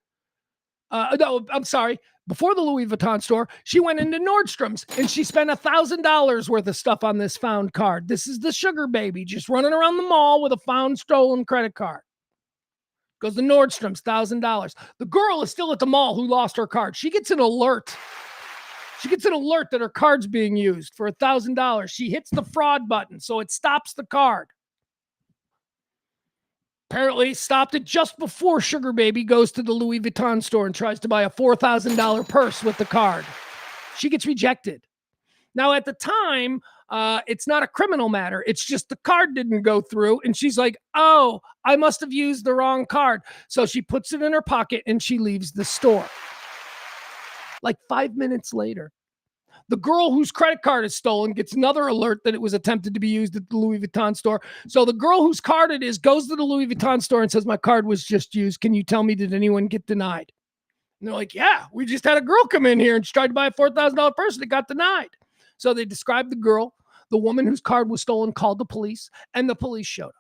before the Louis Vuitton store, she went into Nordstrom's and she spent $1,000 worth of stuff on this found card. This is the sugar baby just running around the mall with a found stolen credit card. Goes to Nordstrom's, $1,000. The girl is still at the mall who lost her card. She gets an alert. She gets an alert that her card's being used for $1,000. She hits the fraud button, so it stops the card. Apparently stopped it just before Sugar Baby goes to the Louis Vuitton store and tries to buy a $4,000 purse with the card. She gets rejected. Now, at the time, it's not a criminal matter. It's just the card didn't go through. And she's like, oh, I must have used the wrong card. So she puts it in her pocket and she leaves the store. Like 5 minutes later, the girl whose credit card is stolen gets another alert that it was attempted to be used at the Louis Vuitton store. So the girl whose card it is goes to the Louis Vuitton store and says, my card was just used. Can you tell me, did anyone get denied? And they're like, yeah, we just had a girl come in here and she tried to buy a $4,000 purse and it got denied. So they described the girl. The woman whose card was stolen called the police and the police showed up.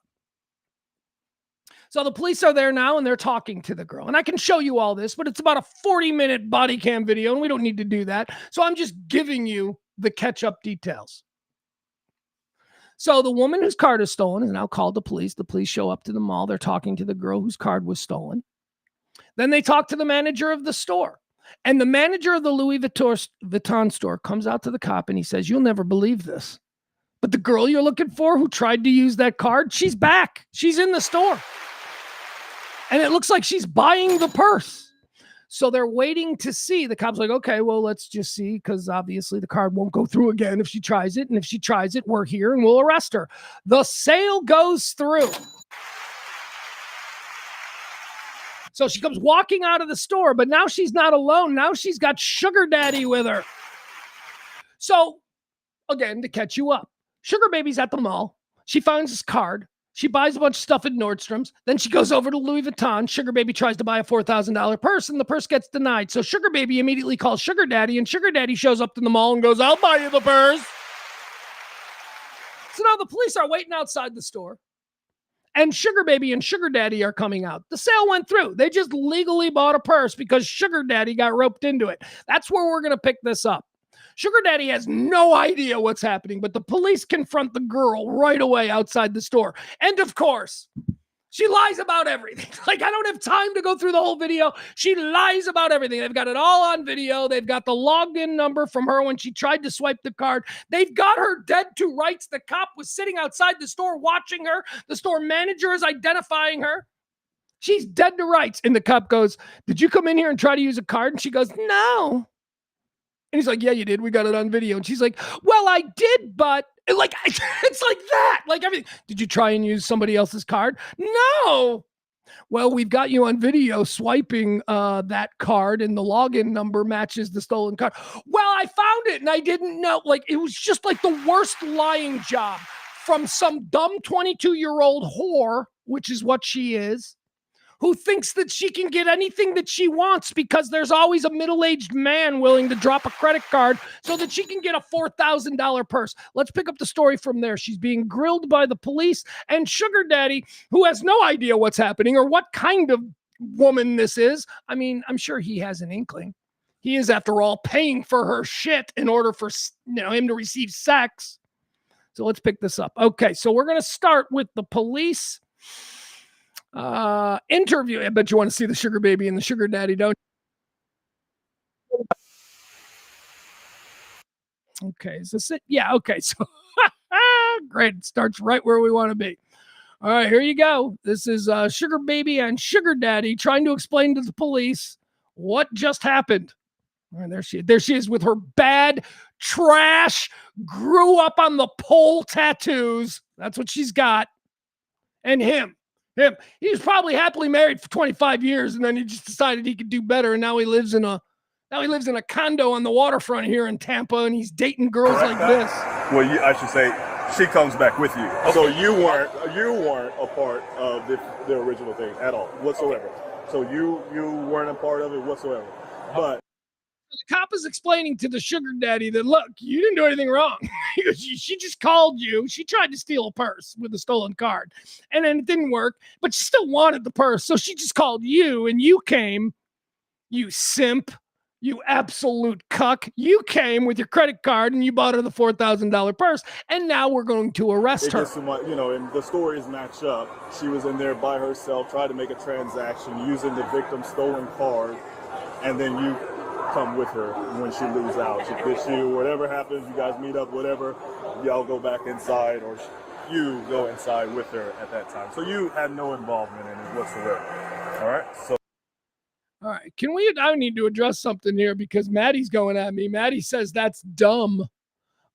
So the police are there now and they're talking to the girl. And I can show you all this, but it's about a 40-minute body cam video and we don't need to do that. So I'm just giving you the catch-up details. So the woman whose card is stolen is now called the police. The police show up to the mall. They're talking to the girl whose card was stolen. Then they talk to the manager of the store. And the manager of the Louis Vuitton store comes out to the cop and he says, you'll never believe this, but the girl you're looking for who tried to use that card, she's back. She's in the store. And it looks like she's buying the purse. So they're waiting to see. The cop's like, okay, well, let's just see, because obviously the card won't go through again if she tries it. And if she tries it, we're here and we'll arrest her. The sale goes through. So she comes walking out of the store, but now she's not alone. Now she's got Sugar Daddy with her. So, again, to catch you up, Sugar Baby's at the mall. She finds this card. She buys a bunch of stuff at Nordstrom's. Then she goes over to Louis Vuitton. Sugar Baby tries to buy a $4,000 purse, and the purse gets denied. So Sugar Baby immediately calls Sugar Daddy, and Sugar Daddy shows up to the mall and goes, I'll buy you the purse. So now the police are waiting outside the store. And Sugar Baby and Sugar Daddy are coming out. The sale went through. They just legally bought a purse because Sugar Daddy got roped into it. That's where we're going to pick this up. Sugar Daddy has no idea what's happening, but the police confront the girl right away outside the store. And of course, she lies about everything. Like, I don't have time to go through the whole video. She lies about everything. They've got it all on video. They've got the login number from her when she tried to swipe the card. They've got her dead to rights. The cop was sitting outside the store watching her. The store manager is identifying her. She's dead to rights. And the cop goes, did you come in here and try to use a card? And she goes, no. And he's like, yeah, you did. We got it on video. And she's like, well, I did, but like, it's like that. Like everything. Did you try and use somebody else's card? No. Well, we've got you on video swiping that card and the login number matches the stolen card. Well, I found it and I didn't know. Like, it was just like the worst lying job from some dumb 22-year-old whore, which is what she is, who thinks that she can get anything that she wants because there's always a middle-aged man willing to drop a credit card so that she can get a $4,000 purse. Let's pick up the story from there. She's being grilled by the police, and Sugar Daddy, who has no idea what's happening or what kind of woman this is. I mean, I'm sure he has an inkling. He is, after all, paying for her shit in order for him to receive sex. So let's pick this up. Okay, so we're going to start with the police. Interview. I bet you want to see the sugar baby and the sugar daddy, don't you? Okay, is this it? Yeah, okay. So great. It starts right where we want to be. All right, here you go. This is Sugar Baby and Sugar Daddy trying to explain to the police what just happened. All right, there she is with her bad trash, grew up on the pole tattoos. That's what she's got. And him. He was probably happily married for 25 years, and then he just decided he could do better. And now he lives in a condo on the waterfront here in Tampa, and he's dating girls like this. Well, I should say she comes back with you. Okay. So you weren't a part of the original thing at all whatsoever. Okay. So you weren't a part of it whatsoever. But the cop is explaining to the sugar daddy that, look, you didn't do anything wrong. She just called you. She tried to steal a purse with a stolen card, and then it didn't work, but she still wanted the purse. So she just called you, and you came, you simp, you absolute cuck. You came with your credit card, and you bought her the $4,000 purse, and now we're going to arrest her. And the stories match up. She was in there by herself, tried to make a transaction using the victim's stolen card, and then you come with her when she leaves out. She gets you, whatever happens, you guys meet up, whatever, y'all go back inside, or you go inside with her at that time. So you had no involvement in it whatsoever. All right? All right. I need to address something here because Maddie's going at me. Maddie says that's dumb.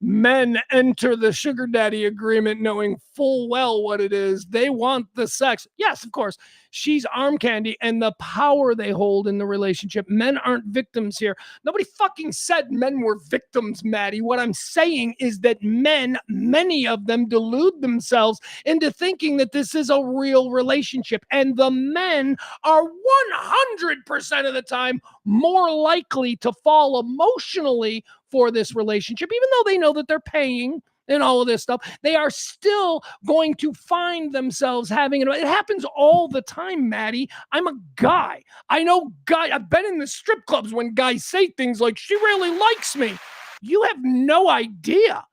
Men enter the sugar daddy agreement knowing full well what it is. They want the sex. Yes, of course. She's arm candy and the power they hold in the relationship. Men aren't victims here. Nobody fucking said men were victims, Maddie. What I'm saying is that men, many of them, delude themselves into thinking that this is a real relationship. And the men are 100% of the time more likely to fall emotionally for this relationship, even though they know that they're paying and all of this stuff. They are still going to find themselves having it. It happens all the time, Maddie. I'm a guy. I know guy. I've been in the strip clubs when guys say things like, she really likes me. You have no idea.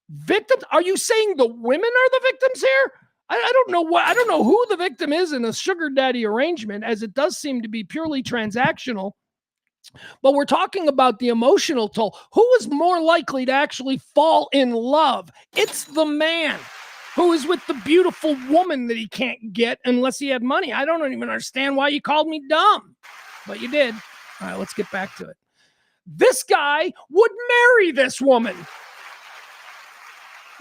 Victims? Are you saying the women are the victims here? I don't know who the victim is in a sugar daddy arrangement, as it does seem to be purely transactional. But we're talking about the emotional toll. Who is more likely to actually fall in love? It's the man who is with the beautiful woman that he can't get unless he had money. I don't even understand why you called me dumb, but you did. All right, let's get back to it. This guy would marry this woman.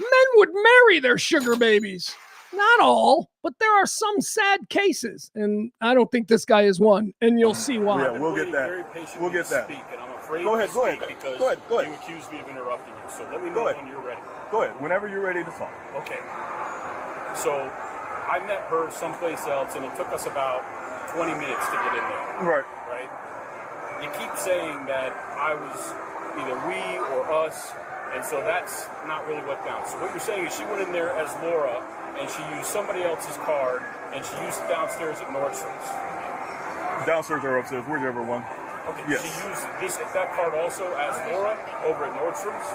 Men would marry their sugar babies. Not all, but there are some sad cases, and I don't think this guy is one, and you'll see why. Yeah, we'll get that. We'll get that. Speak, and I'm afraid go ahead. Because go ahead. you accused me of interrupting you, so let me know when you're ready. Go ahead, whenever you're ready to talk. Okay. So I met her someplace else, and it took us about 20 minutes to get in there. Right. Right? You keep saying that I was either we or us, and so that's not really what counts. So what you're saying is she went in there as Laura, and she used somebody else's card, and she used it downstairs at Nordstrom's. Downstairs or upstairs, whichever one. Okay, yes. She used that card also as Laura over at Nordstrom's?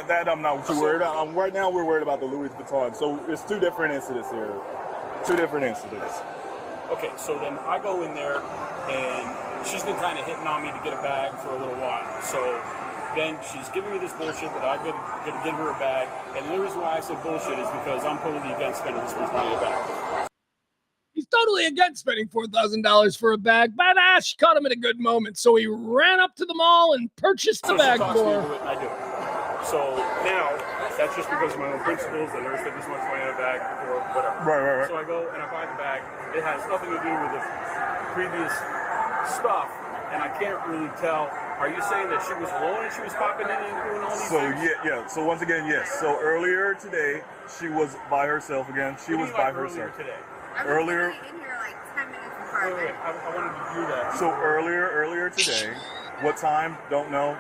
That I'm not too worried about. Right now we're worried about the Louis Vuitton. So it's two different incidents here. Two different incidents. Okay, so then I go in there, and she's been kind of hitting on me to get a bag for a little while. So then she's giving me this bullshit that I'm going to give her a bag. And the reason why I said bullshit is because I'm totally against spending this much money on a bag. He's totally against spending $4,000 for a bag, but she caught him at a good moment. So he ran up to the mall and purchased the bag for her. I do it. So now, that's just because of my own principles. I never spent this much money on a bag or whatever. Right. So I go and I buy the bag. It has nothing to do with the previous stuff, and I can't really tell. Are you saying that she was alone and she was popping in and doing all these things? Yeah. So once again, yes. So earlier today, she was by herself again. She was by herself. Today? Earlier. In here like 10 minutes before. Wait. I wanted to do that. So earlier today, what time? Don't know.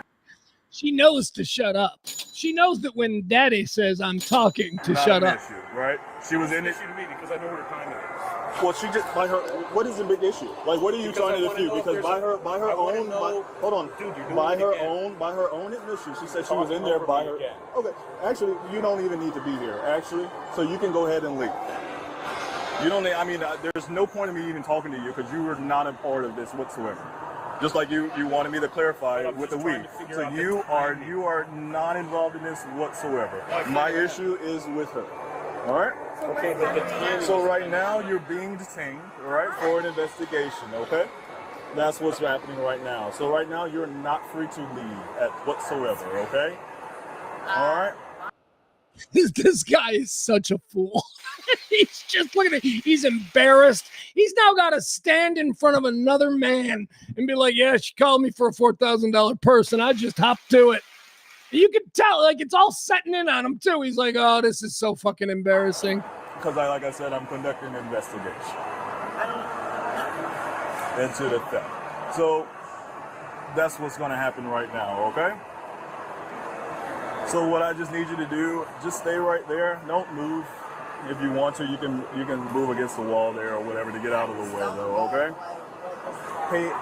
She knows to shut up. She knows that when Daddy says I'm talking to shut up. Issue, right? She was in it. Issue to me because I know what her time is. Well, she just by her. What is the big issue? Like, what are you trying to dispute? Because by her own, hold on, by her own admission, she said she was in there by her. Okay, actually, you don't even need to be here. Actually, so you can go ahead and leave. You don't. I mean, there's no point in me even talking to you because you were not a part of this whatsoever. Just like you wanted me to clarify with the we. So you are not involved in this whatsoever. My issue is with her. All right. Okay, but the time. So right now you're being detained, all right, for an investigation. Okay. That's what's happening right now. So right now you're not free to leave at whatsoever. Okay. All right. This guy is such a fool. He's just looking at it. He's embarrassed. He's now got to stand in front of another man and be like, yeah, she called me for a $4,000 purse and I just hopped to it. You can tell, like, it's all setting in on him too. He's like, oh, this is so fucking embarrassing. Because like I said, I'm conducting an investigation into the theft. So that's what's going to happen right now, okay? So what I just need you to do, just stay right there. Don't move. If you want to, you can move against the wall there or whatever to get out of the way, though. Okay. Hey,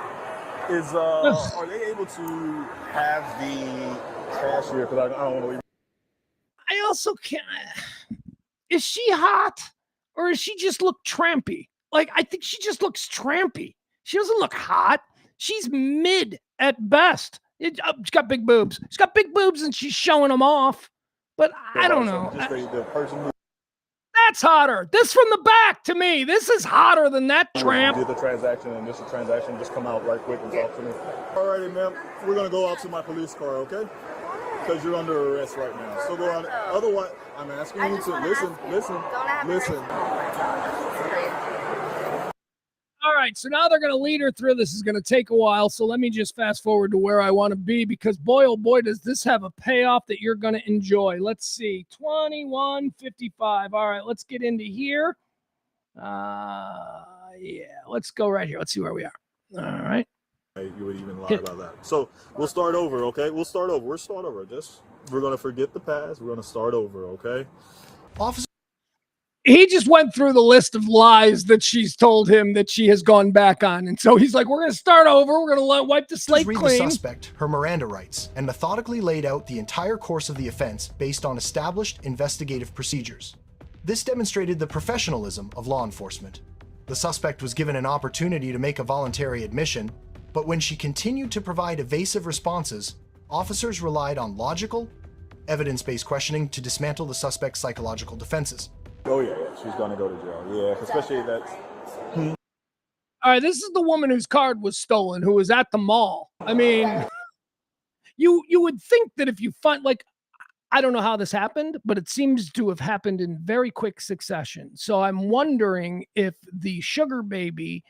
are they able to have the cash here? Because I don't want to leave. I also can't. Is she hot or does she just look trampy? Like, I think she just looks trampy. She doesn't look hot. She's mid at best. She's got big boobs. She's got big boobs and she's showing them off. But I don't know. Just the person who That's hotter. This from the back to me. This is hotter than that tramp. did the transaction and this transaction, just come out right quick and talk to me. All righty, ma'am. We're going to go out to my police car, okay? Because you're under arrest right now. So go out. Otherwise, I'm asking you to listen. All right, so now they're going to lead her through. This is going to take a while, so let me just fast forward to where I want to be because, boy, oh boy, does this have a payoff that you're going to enjoy. Let's see, 21:55. All right, let's get into here. Yeah, let's go right here. Let's see where we are. All right. You would even lie about that. So we'll start over, okay? We'll start over. We're going to forget the past. We're going to start over, okay? Officer. He just went through the list of lies that she's told him that she has gone back on. And so he's like, we're going to start over. We're going to wipe the slate read clean. The suspect her Miranda rights and methodically laid out the entire course of the offense based on established investigative procedures. This demonstrated the professionalism of law enforcement. The suspect was given an opportunity to make a voluntary admission, but when she continued to provide evasive responses, officers relied on logical, evidence-based questioning to dismantle the suspect's psychological defenses. Oh, yeah, she's going to go to jail. Yeah, especially that. All right, this is the woman whose card was stolen, who was at the mall. I mean, you would think that if you find, like, I don't know how this happened, but it seems to have happened in very quick succession. So I'm wondering if the sugar baby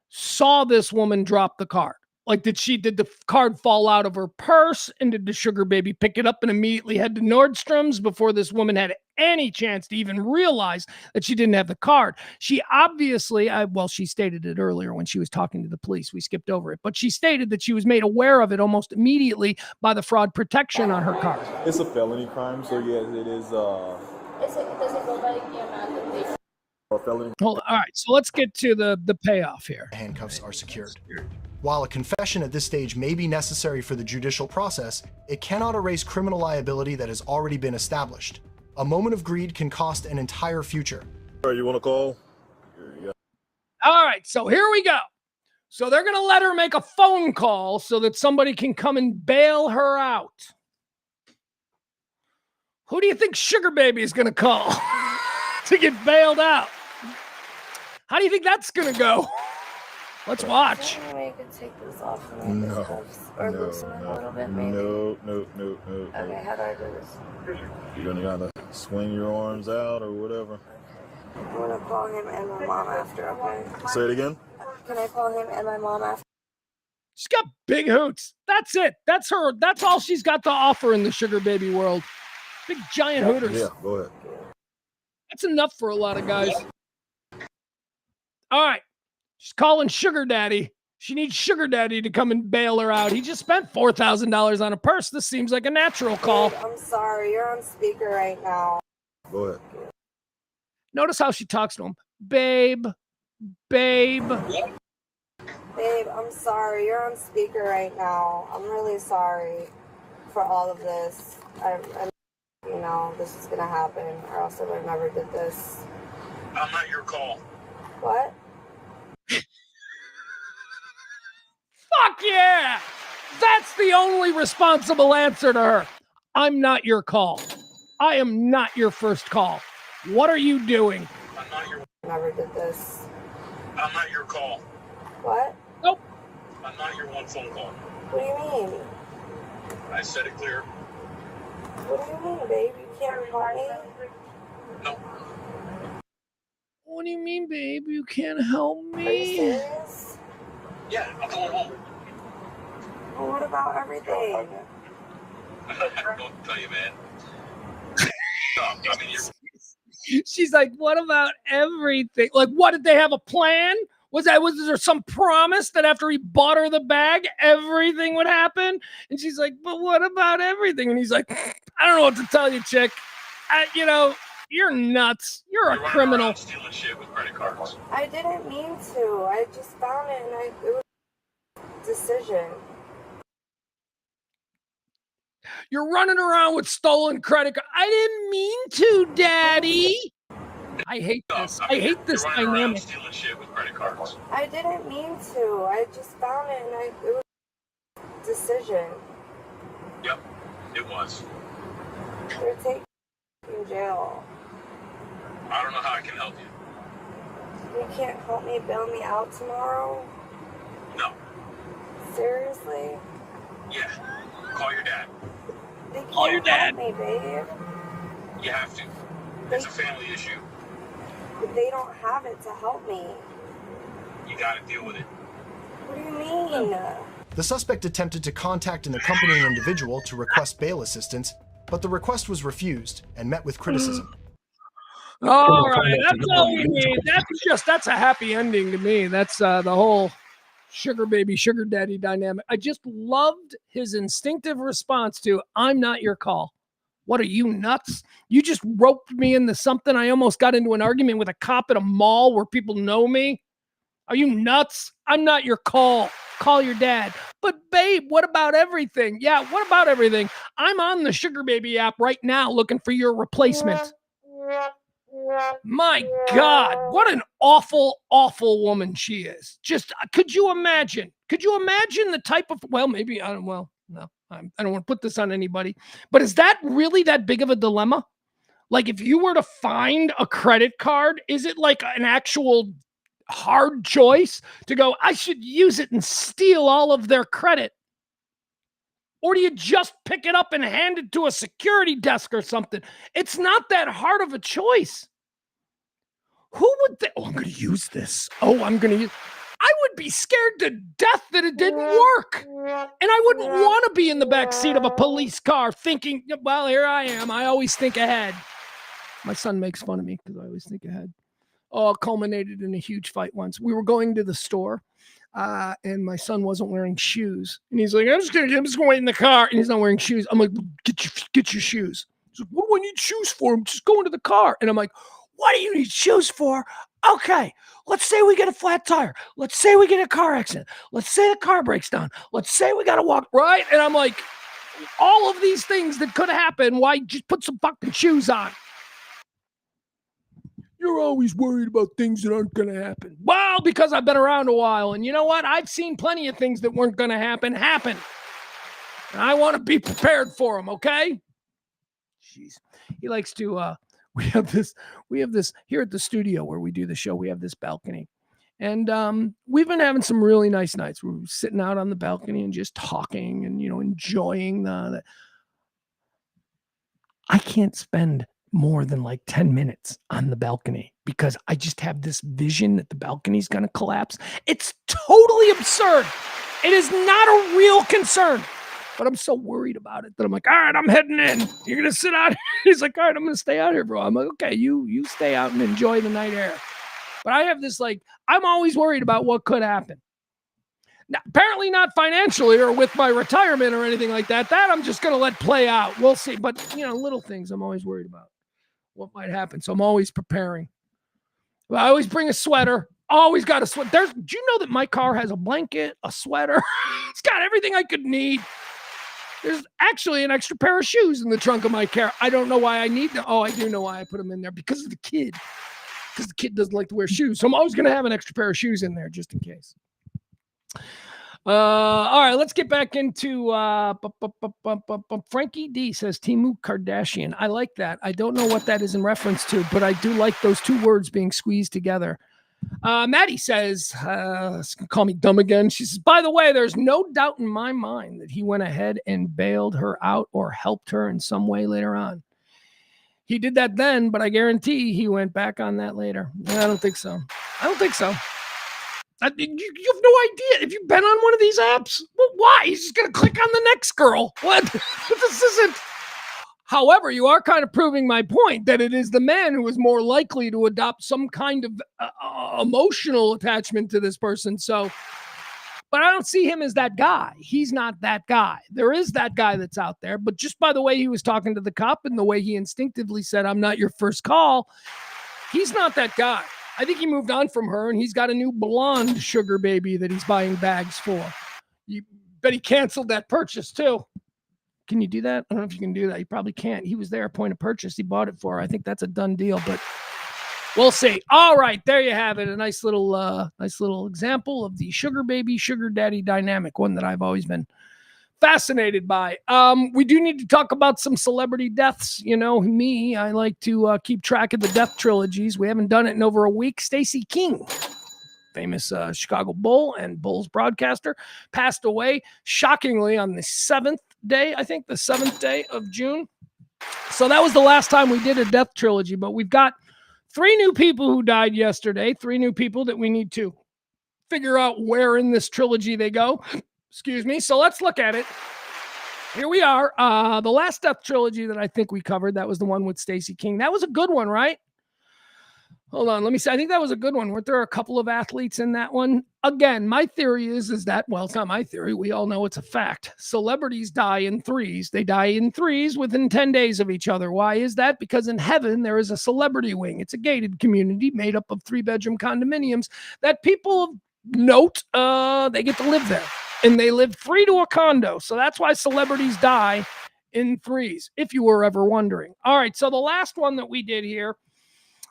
saw this woman drop the card. Like, did the card fall out of her purse and did the sugar baby pick it up and immediately head to Nordstrom's before this woman had any chance to even realize that she didn't have the card? She obviously, she stated it earlier when she was talking to the police. We skipped over it, but she stated that she was made aware of it almost immediately by the fraud protection on her card. It's a felony crime, so yes, it is. A felony. Hold on. All right, so let's get to the payoff here. Handcuffs are secured. While a confession at this stage may be necessary for the judicial process, it cannot erase criminal liability that has already been established. A moment of greed can cost an entire future. All right, you want to call? All right, so here we go. So they're going to let her make a phone call so that somebody can come and bail her out. Who do you think Sugar Baby is going to call to get bailed out? How do you think that's going to go? Let's watch. I could take this off No. loosen it a little bit, maybe. No. Okay, how do I do this? You're gonna gotta swing your arms out or whatever. I'm gonna call him and my mom after, okay? Say it again. Can I call him and my mom after? She's got big hoots. That's it. That's her. That's all she's got to offer in the Sugar Baby world. Big giant hooters. Yeah, go ahead. That's enough for a lot of guys. All right. She's calling Sugar Daddy. She needs Sugar Daddy to come and bail her out. He just spent $4,000 on a purse. This seems like a natural call. Babe, I'm sorry. You're on speaker right now. Go ahead. Notice how she talks to him. Babe. Babe, I'm sorry. You're on speaker right now. I'm really sorry for all of this. I this is going to happen or else I would have never did this. I'm not your call. What? Fuck yeah! That's the only responsible answer to her. I'm not your call. I am not your first call. What are you doing? I'm not your. Never did this. I'm not your call. What? Nope. I'm not your one phone call. What do you mean? I said it clear. What do you mean, babe? You can't help me? No. What do you mean, babe? You can't help me? Are you serious? Yeah, I'm going home. Well, what about everything? Don't tell you, man. I mean, you're. She's like, what about everything? Like, what, did they have a plan? Was there some promise that after he bought her the bag, everything would happen? And she's like, but what about everything? And he's like, I don't know what to tell you, chick. You're nuts. You're a criminal. Stealing shit with credit cards. I didn't mean to. I just found it and it was a decision. You're running around with stolen credit cards. I didn't mean to, Daddy. I hate this. I hate this dynamic. Stealing shit with credit cards. I didn't mean to. I just found it and it was a decision. Yep, it was. You're taking me in jail. I don't know how I can help you. You can't help me bail me out tomorrow? No. Seriously? Yeah. Call your dad. They can't Call your dad. help me, babe. You have to. It's a family issue. But they don't have it to help me. You gotta deal with it. What do you mean? The suspect attempted to contact an accompanying individual to request bail assistance, but the request was refused and met with criticism. All right, that's all we need. That's a happy ending to me. That's the whole sugar baby, sugar daddy dynamic. I just loved his instinctive response to, I'm not your call. What are you, nuts? You just roped me into something. I almost got into an argument with a cop at a mall where people know me. Are you nuts? I'm not your call. Call your dad. But babe, what about everything? Yeah, what about everything? I'm on the Sugar Baby app right now looking for your replacement. My God, what an awful, awful woman she is. Just, could you imagine? Could you imagine the type of, well, maybe, I don't want to put this on anybody, but is that really that big of a dilemma? Like, if you were to find a credit card, is it like an actual hard choice to go, I should use it and steal all of their credit? Or do you just pick it up and hand it to a security desk or something? It's not that hard of a choice. Who would think, I'm going to use this. I would be scared to death that it didn't work. And I wouldn't want to be in the back seat of a police car thinking, well, here I am. I always think ahead. My son makes fun of me because I always think ahead. Oh, it culminated in a huge fight once. We were going to the store. And my son wasn't wearing shoes. And he's like, I'm just going to wait in the car. And he's not wearing shoes. I'm like, get your shoes. He's like, what do I need shoes for? I'm just going to the car. And I'm like, what do you need shoes for? Okay, let's say we get a flat tire. Let's say we get a car accident. Let's say the car breaks down. Let's say we got to walk, right? And I'm like, all of these things that could happen, why just put some fucking shoes on? You're always worried about things that aren't going to happen. Well, because I've been around a while. And you know what? I've seen plenty of things that weren't going to happen. And I want to be prepared for them, okay? Jeez. He likes to, we have this here at the studio where we do the show. We have this balcony. And we've been having some really nice nights. We're sitting out on the balcony and just talking and, enjoying the I can't spend more than like 10 minutes on the balcony because I just have this vision that the balcony's going to collapse. It's totally absurd. It is not a real concern, but I'm so worried about it that I'm like, all right, I'm heading in. You're going to sit out here. He's like, all right, I'm going to stay out here, bro. I'm like, okay, you stay out and enjoy the night air. But I have this, I'm always worried about what could happen. Now, apparently not financially or with my retirement or anything like that. That I'm just going to let play out. We'll see. But, little things I'm always worried about. What might happen. So I'm always preparing. I always bring a sweater. Always got a sweater. Do you know that my car has a blanket, a sweater? It's got everything I could need. There's actually an extra pair of shoes in the trunk of my car. I don't know why I need them. Oh, I do know why I put them in there. Because of the kid. because the kid doesn't like to wear shoes. So I'm always going to have an extra pair of shoes in there just in case. All right, let's get back into Frankie D says Timu Kardashian. I like that. I don't know what that is in reference to, but I do like those two words being squeezed together. Maddie says, call me dumb again. She says, by the way, there's no doubt in my mind that he went ahead and bailed her out or helped her in some way later on. He did that then, but I guarantee he went back on that later. I don't think so. You have no idea. If you've been on one of these apps, well, why? He's just going to click on the next girl. What? This isn't. However, you are kind of proving my point that it is the man who is more likely to adopt some kind of emotional attachment to this person. So, but I don't see him as that guy. He's not that guy. There is that guy that's out there. But just by the way he was talking to the cop and the way he instinctively said, I'm not your first call, he's not that guy. I think he moved on from her, and he's got a new blonde sugar baby that he's buying bags for. You bet he canceled that purchase, too. Can you do that? I don't know if you can do that. You probably can't. He was there at point of purchase. He bought it for her. I think that's a done deal, but we'll see. All right, there you have it. A nice little example of the sugar baby, sugar daddy dynamic, one that I've always been fascinated by. We do need to talk about some celebrity deaths. You know, me, I like to keep track of the death trilogies. We haven't done it in over a week. Stacey King, famous Chicago Bull and Bulls broadcaster, passed away shockingly on the 7th day, I think the 7th day of June. So that was the last time we did a death trilogy, but we've got 3 new people who died yesterday, 3 new people that we need to figure out where in this trilogy they go. Excuse me. So let's look at it. Here we are. The last death trilogy that I think we covered, that was the one with Stacey King. That was a good one, right? Hold on. Let me see. I think that was a good one. Weren't there a couple of athletes in that one? Again, my theory is that, well, it's not my theory. We all know it's a fact. Celebrities die in threes. They die in threes within 10 days of each other. Why is that? Because in heaven, there is a celebrity wing. It's a gated community made up of 3-bedroom condominiums that people of note, they get to live there. And they live free to a condo. So that's why celebrities die in threes, if you were ever wondering. All right. So the last one that we did here.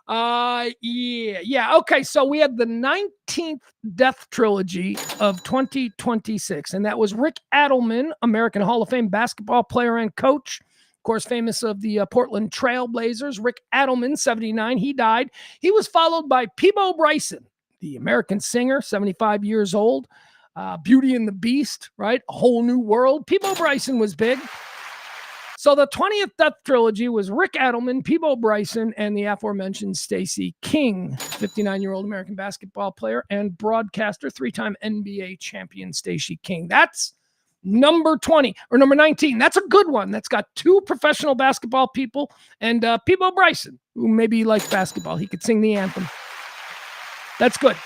Okay. So we had the 19th death trilogy of 2026, and that was Rick Adelman, American Hall of Fame basketball player and coach, of course, famous of the Portland Trail Blazers. Rick Adelman, 79, he died. He was followed by Peabo Bryson, the American singer, 75 years old. Beauty and the Beast, right? A Whole New World. Peabo Bryson was big. So the 20th death trilogy was Rick Adelman, Peabo Bryson, and the aforementioned Stacey King, 59-year-old American basketball player and broadcaster, 3-time NBA champion Stacey King. That's number 20 or number 19. That's a good one. That's got 2 professional basketball people and Peabo Bryson, who maybe likes basketball. He could sing the anthem. That's good.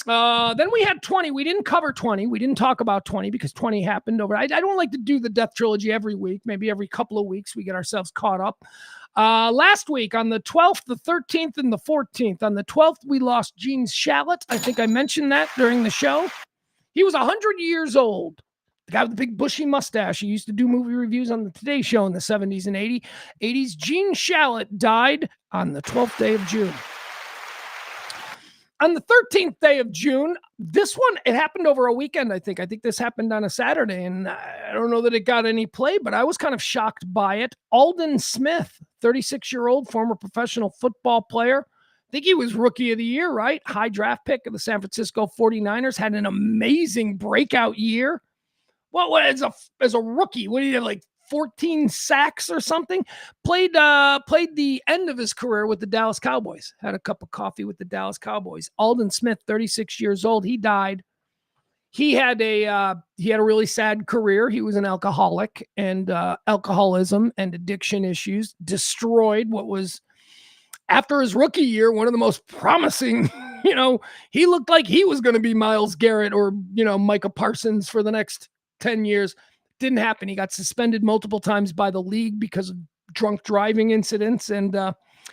Then we had 20. We didn't cover 20. We didn't talk about 20 because 20 happened over. I don't like to do the death trilogy every week. Maybe every couple of weeks we get ourselves caught up. Last week on the 12th, the 13th, and the 14th. On the 12th, we lost Gene Shalit. I think I mentioned that during the show. He was 100 years old. The guy with the big bushy mustache. He used to do movie reviews on the Today Show in the 70s and 80s. Gene Shalit died on the 12th day of June. On the 13th day of June, this one, it happened over a weekend, I think. I think this happened on a Saturday, and I don't know that it got any play, but I was kind of shocked by it. Alden Smith, 36-year-old former professional football player. I think he was Rookie of the Year, right? High draft pick of the San Francisco 49ers. Had an amazing breakout year. What as a rookie, what did he have, like 14 sacks or something? Played the end of his career with the Dallas Cowboys. Had a cup of coffee with the Dallas Cowboys. Alden Smith, 36 years old. He died. He had a really sad career. He was an alcoholic, and alcoholism and addiction issues destroyed what was, after his rookie year, one of the most promising. He looked like he was going to be Myles Garrett or Micah Parsons for the next 10 years. Didn't happen. He got suspended multiple times by the league because of drunk driving incidents, and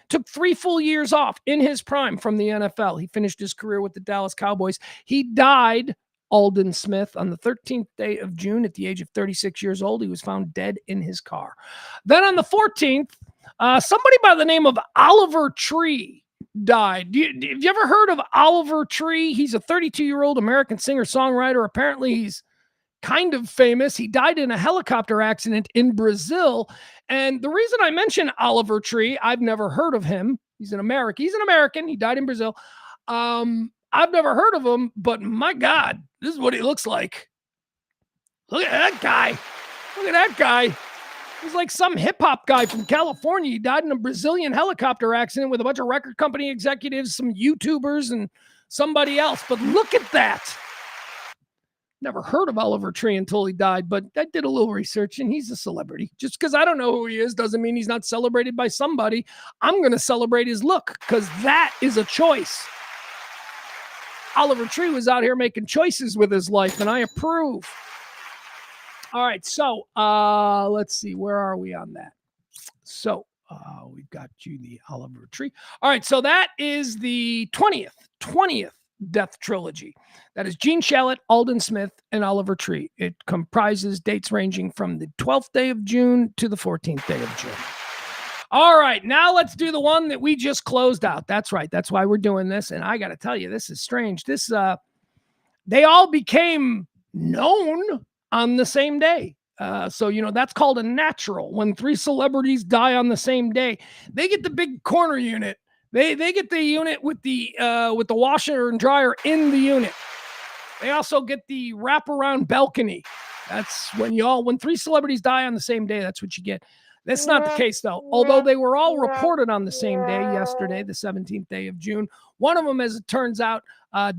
took 3 full years off in his prime from the NFL. He finished his career with the Dallas Cowboys. He died, Alden Smith, on the 13th day of June at the age of 36 years old. He was found dead in his car. Then on the 14th, somebody by the name of Oliver Tree died. Have you ever heard of Oliver Tree? He's a 32-year-old American singer-songwriter. Apparently, he's kind of famous. He died in a helicopter accident in Brazil. And the reason I mention Oliver Tree, I've never heard of him. He's an American. He died in Brazil. I've never heard of him, but my God, this is what he looks like. Look at that guy. He's like some hip-hop guy from California. He died in a Brazilian helicopter accident with a bunch of record company executives, some YouTubers, and somebody else. But look at that. Never heard of Oliver Tree until he died, but I did a little research, and he's a celebrity. Just because I don't know who he is doesn't mean he's not celebrated by somebody. I'm going to celebrate his look because that is a choice. Oliver Tree was out here making choices with his life, and I approve. All right, so let's see. Where are we on that? So we've got you, the Oliver Tree. All right, so that is the 20th death trilogy. That is Gene Shalit, Alden Smith, and Oliver Tree. It comprises dates ranging from the 12th day of June to the 14th day of June. All right, now let's do the one that we just closed out. That's right. That's why we're doing this. And I got to tell you, this is strange. They all became known on the same day. So, that's called a natural. When three celebrities die on the same day, they get the big corner unit. They get the unit with the washer and dryer in the unit. They also get the wraparound balcony. That's when three celebrities die on the same day, that's what you get. That's not the case, though. Although they were all reported on the same day yesterday, the 17th day of June. One of them, as it turns out,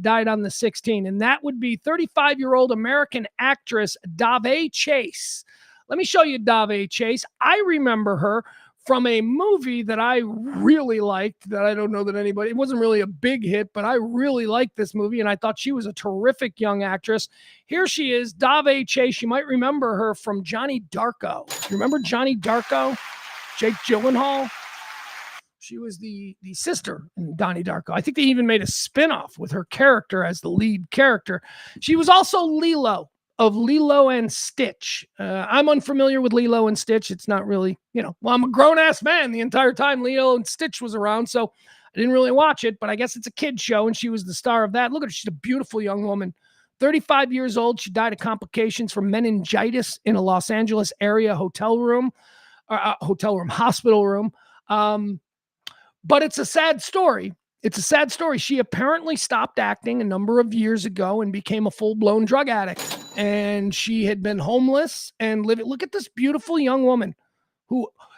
died on the 16th, and that would be 35-year-old American actress Dave Chase. Let me show you Dave Chase. I remember her from a movie that I really liked, that I don't know that anybody, it wasn't really a big hit, but I really liked this movie, and I thought she was a terrific young actress. Here she is, Dave Chase. You might remember her from Johnny Darko. You remember Johnny Darko? Jake Gyllenhaal? She was the sister in Donnie Darko. I think they even made a spinoff with her character as the lead character. She was also Lilo of Lilo and Stitch. I'm unfamiliar with Lilo and Stitch. It's not really, I'm a grown-ass man the entire time Lilo and Stitch was around, so I didn't really watch it, but I guess it's a kid's show, and she was the star of that. Look at her. She's a beautiful young woman. 35 years old. She died of complications from meningitis in a Los Angeles area hospital room. But it's a sad story. She apparently stopped acting a number of years ago and became a full-blown drug addict. And she had been homeless and living. Look at this beautiful young woman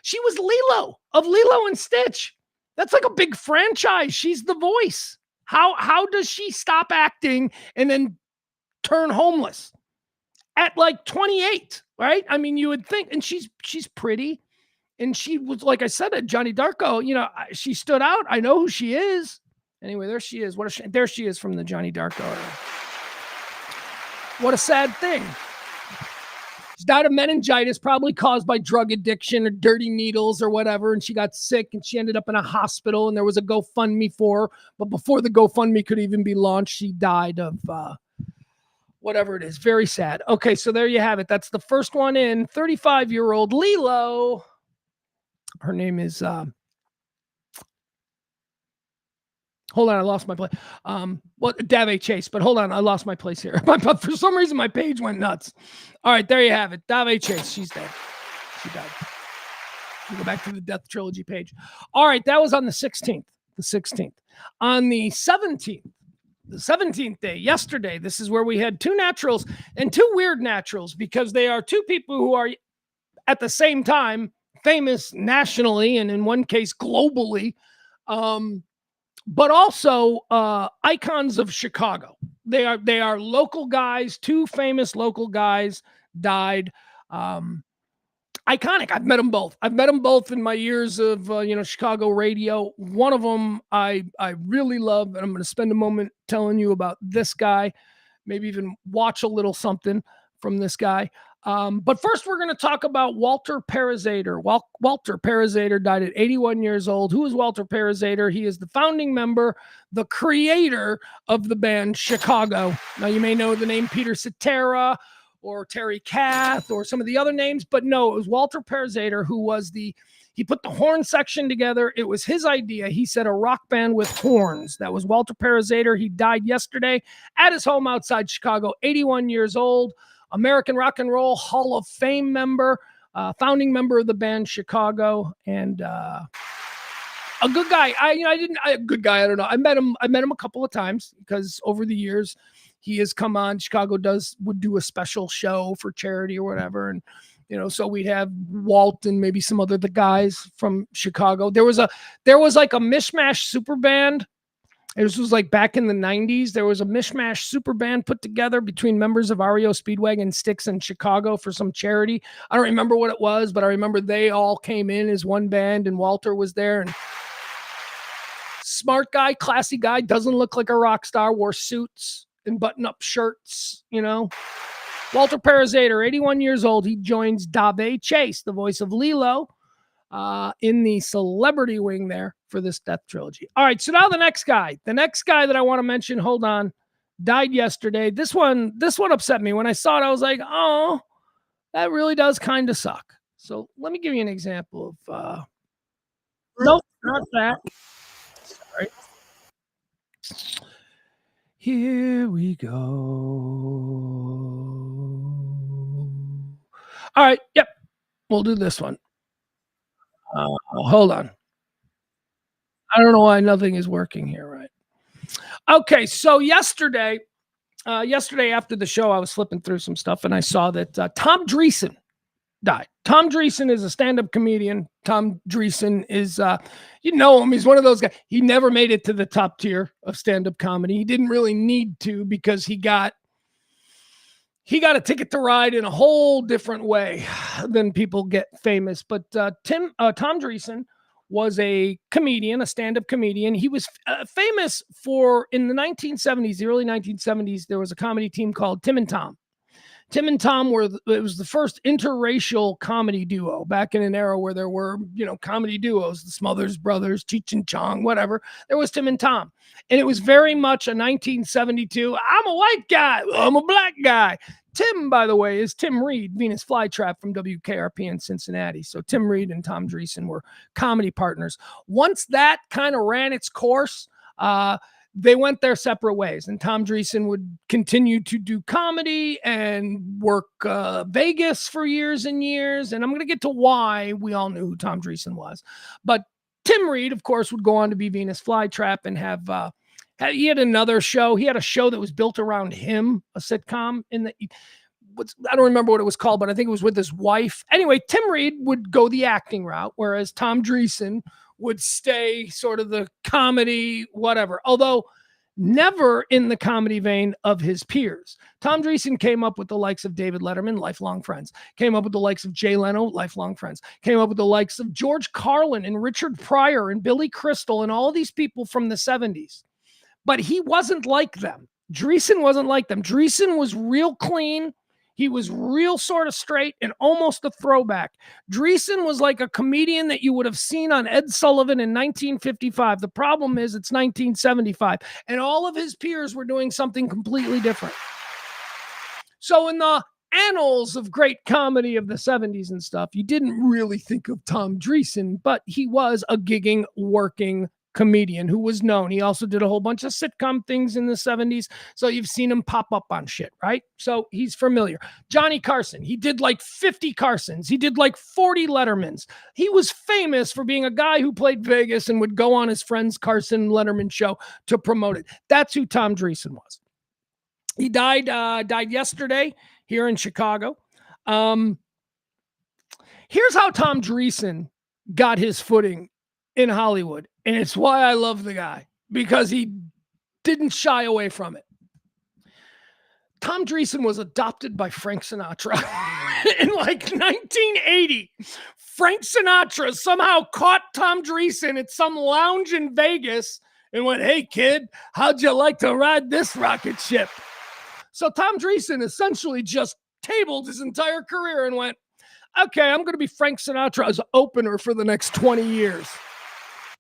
she was Lilo of Lilo and Stitch. That's like a big franchise. She's the voice. How does she stop acting and then turn homeless at like 28, right? I mean, you would think, and she's pretty. And she was, like I said, at Johnny Darko, she stood out. I know who she is. Anyway, there she is. There she is from the Johnny Darko era. What a sad thing. She died of meningitis, probably caused by drug addiction or dirty needles or whatever. And she got sick and she ended up in a hospital and there was a GoFundMe for her. But before the GoFundMe could even be launched, she died of whatever it is. Very sad. Okay, so there you have it. That's the first one in. 35-year-old Lilo. Her name is hold on, I lost my place. Dave Chase, but hold on, I lost my place here. For some reason, my page went nuts. All right, there you have it. Dave Chase, she's dead. She died. We go back to the Death Trilogy page. All right, that was on the 16th. The 16th. On the 17th, the 17th day, yesterday, this is where we had two naturals and two weird naturals because they are two people who are at the same time famous nationally and in one case globally. But also icons of Chicago. They are local guys. Two famous local guys died. Iconic. I've met them both. In my years of Chicago radio. One of them I really love, and I'm going to spend a moment telling you about this guy. Maybe even watch a little something from this guy. But first, we're going to talk about Walter Parazaider. Walter Parazaider died at 81 years old. Who is Walter Parazaider? He is the founding member, the creator of the band Chicago. Now, you may know the name Peter Cetera or Terry Kath or some of the other names, but no, it was Walter Pearzader who was he put the horn section together. It was his idea. He said a rock band with horns. That was Walter Pearzader. He died yesterday at his home outside Chicago, 81 years old, American Rock and Roll Hall of Fame member, founding member of the band Chicago, and a good guy. Good guy. I don't know. I met him a couple of times because over the years he has come on. Chicago would do a special show for charity or whatever, and so we'd have Walt and maybe some other the guys from Chicago. There was like a mishmash super band. This was like back in the 90s. There was a mishmash super band put together between members of REO Speedwagon, Styx, and Chicago for some charity. I don't remember what it was, but I remember they all came in as one band, and Walter was there. And smart guy, classy guy, doesn't look like a rock star, wore suits and button-up shirts, Walter Pearzader, 81 years old. He joins Dave Chase, the voice of Lilo, in the celebrity wing there for this Death Trilogy. All right, so now the next guy that I want to mention, hold on, died yesterday. This one upset me. When I saw it, I was like, oh, that really does kind of suck. So let me give you an example of, nope, not that. Sorry. Here we go. All right. Yep. We'll do this one. Hold on. I don't know why nothing is working here, right? Okay. So yesterday after the show, I was flipping through some stuff and I saw that Tom Dreesen died. Tom Dreesen is a stand-up comedian. Tom Dreesen is, him. He's one of those guys. He never made it to the top tier of stand-up comedy. He didn't really need to because he got a ticket to ride in a whole different way than people get famous. But Tom Dreesen was a comedian, a stand-up comedian. He was famous in the 1970s, the early 1970s. There was a comedy team called Tim and Tom. Tim and Tom it was the first interracial comedy duo back in an era where there were, comedy duos, the Smothers Brothers, Cheech and Chong, whatever. There was Tim and Tom. And it was very much a 1972, I'm a white guy, I'm a black guy. Tim, by the way, is Tim Reed, Venus Flytrap from WKRP in Cincinnati. So Tim Reed and Tom Dreesen were comedy partners. Once that kind of ran its course, they went their separate ways, and Tom Dreesen would continue to do comedy and work Vegas for years and years. And I'm going to get to why we all knew who Tom Dreesen was. But Tim Reed, of course, would go on to be Venus Flytrap and he had another show. He had a show that was built around him, a sitcom I don't remember what it was called, but I think it was with his wife. Anyway, Tim Reed would go the acting route, whereas Tom Dreesen would stay sort of the comedy, whatever, although never in the comedy vein of his peers. Tom Dreesen came up with the likes of David Letterman, lifelong friends, came up with the likes of Jay Leno, lifelong friends, came up with the likes of George Carlin and Richard Pryor and Billy Crystal and all these people from the 70s. But he wasn't like them. Dreesen wasn't like them. Dreesen was real clean. He was real sort of straight and almost a throwback. Dreesen was like a comedian that you would have seen on Ed Sullivan in 1955. The problem is it's 1975, and all of his peers were doing something completely different. So in the annals of great comedy of the 70s and stuff, you didn't really think of Tom Dreesen, but he was a gigging, working comedian who was known. He also did a whole bunch of sitcom things in the 70s. So you've seen him pop up on shit, right? So he's familiar. Johnny Carson, he did like 50 Carsons. He did like 40 Lettermans. He was famous for being a guy who played Vegas and would go on his friend's Carson Letterman show to promote it. That's who Tom Dreesen was. He died yesterday here in Chicago. Here's how Tom Dreesen got his footing in Hollywood. And it's why I love the guy, because he didn't shy away from it. Tom Dreesen was adopted by Frank Sinatra in like 1980. Frank Sinatra somehow caught Tom Dreesen at some lounge in Vegas and went, "Hey kid, how'd you like to ride this rocket ship?" So Tom Dreesen essentially just tabled his entire career and went, "Okay, I'm going to be Frank Sinatra's opener for the next 20 years.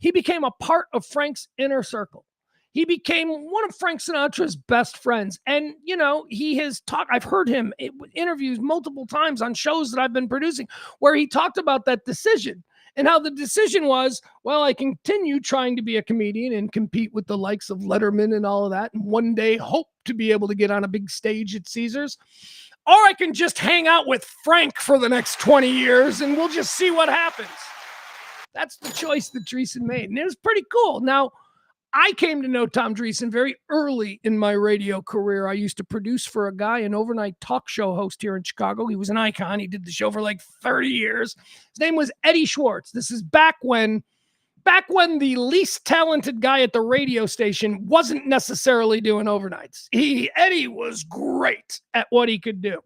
He became a part of Frank's inner circle. He became one of Frank Sinatra's best friends. And, you know, he has talked, I've heard him in interviews multiple times on shows that I've been producing where he talked about that decision and how the decision was, well, I continue trying to be a comedian and compete with the likes of Letterman and all of that, and one day hope to be able to get on a big stage at Caesars. Or I can just hang out with Frank for the next 20 years and we'll just see what happens. That's the choice that Dreesen made. And it was pretty cool. Now, I came to know Tom Dreesen very early in my radio career. I used to produce for a guy, an overnight talk show host here in Chicago. He was an icon. He did the show for like 30 years. His name was Eddie Schwartz. This is back when the least talented guy at the radio station wasn't necessarily doing overnights. Eddie was great at what he could do.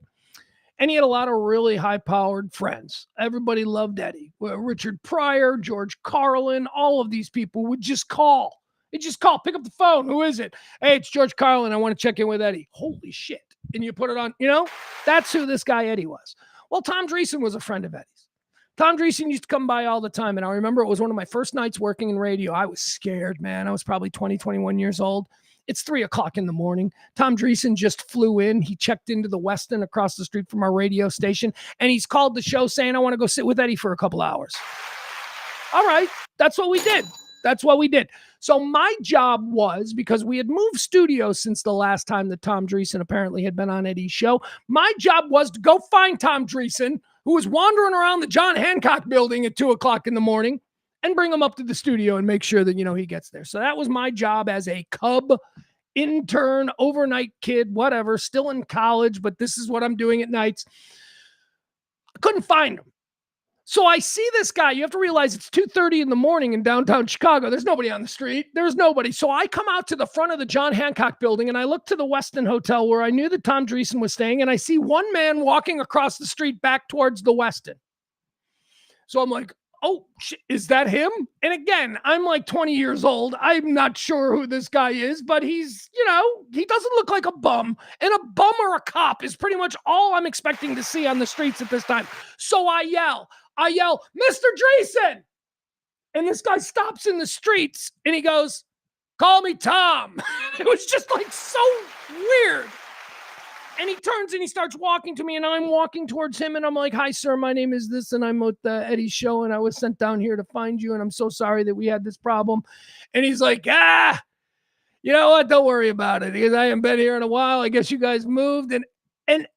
And he had a lot of really high-powered friends. Everybody loved Eddie. Richard Pryor, George Carlin, all of these people would just call. They just call, pick up the phone. Who is it? Hey, it's George Carlin. I want to check in with Eddie. Holy shit. And you put it on, you know, that's who this guy Eddie was. Well, Tom Dreesen was a friend of Eddie's. Tom Dreesen used to come by all the time. And I remember it was one of my first nights working in radio. I was scared, man. I was probably 20, 21 years old. It's 3:00 in the morning. Tom Dreesen just flew in. He checked into the Westin across the street from our radio station. And he's called the show saying, I want to go sit with Eddie for a couple hours. All right. That's what we did. So my job was, because we had moved studios since the last time that Tom Dreesen apparently had been on Eddie's show, my job was to go find Tom Dreesen, who was wandering around the John Hancock building at 2:00 in the morning, and bring him up to the studio and make sure that, you know, he gets there. So that was my job as a cub, intern, overnight kid, whatever, still in college, but this is what I'm doing at nights. I couldn't find him. So I see this guy. You have to realize it's 2:30 in the morning in downtown Chicago. There's nobody on the street. There's nobody. So I come out to the front of the John Hancock building and I look to the Westin Hotel where I knew that Tom Dreesen was staying, and I see one man walking across the street back towards the Westin. So I'm like, oh, shit, is that him? And again, I'm like 20 years old. I'm not sure who this guy is, but he's, you know, he doesn't look like a bum. And a bum or a cop is pretty much all I'm expecting to see on the streets at this time. So I yell, Mr. Dreesen. And this guy stops in the streets and he goes, call me Tom. It was just like so weird. And he turns and he starts walking to me, and I'm walking towards him, and I'm like, hi, sir, my name is this, and I'm with Eddie's show, and I was sent down here to find you, and I'm so sorry that we had this problem. And he's like, you know what? Don't worry about it, because I haven't been here in a while. I guess you guys moved. And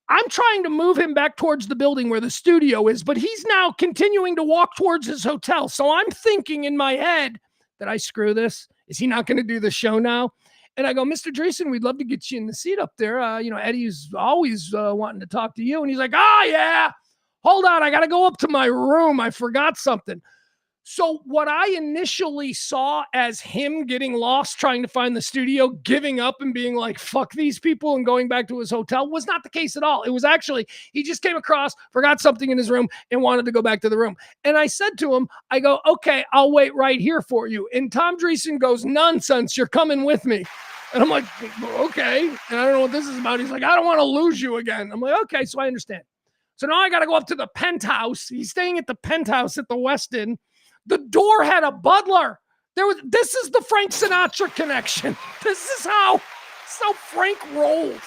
I'm trying to move him back towards the building where the studio is, but he's now continuing to walk towards his hotel. So I'm thinking in my head, did I screw this? Is he not going to do the show now? And I go, Mr. Dreesen, we'd love to get you in the seat up there. You know, Eddie's always wanting to talk to you. And he's like, yeah, hold on. I got to go up to my room. I forgot something. So what I initially saw as him getting lost, trying to find the studio, giving up and being like, fuck these people and going back to his hotel was not the case at all. It was actually, he just came across, forgot something in his room and wanted to go back to the room. And I said to him, I go, okay, I'll wait right here for you. And Tom Dreesen goes, nonsense, you're coming with me. And I'm like, okay. And I don't know what this is about. He's like, I don't want to lose you again. I'm like, okay, so I understand. So now I got to go up to the penthouse. He's staying at the penthouse at the Westin. The door had a butler. This is the Frank Sinatra connection. This is how Frank rolled.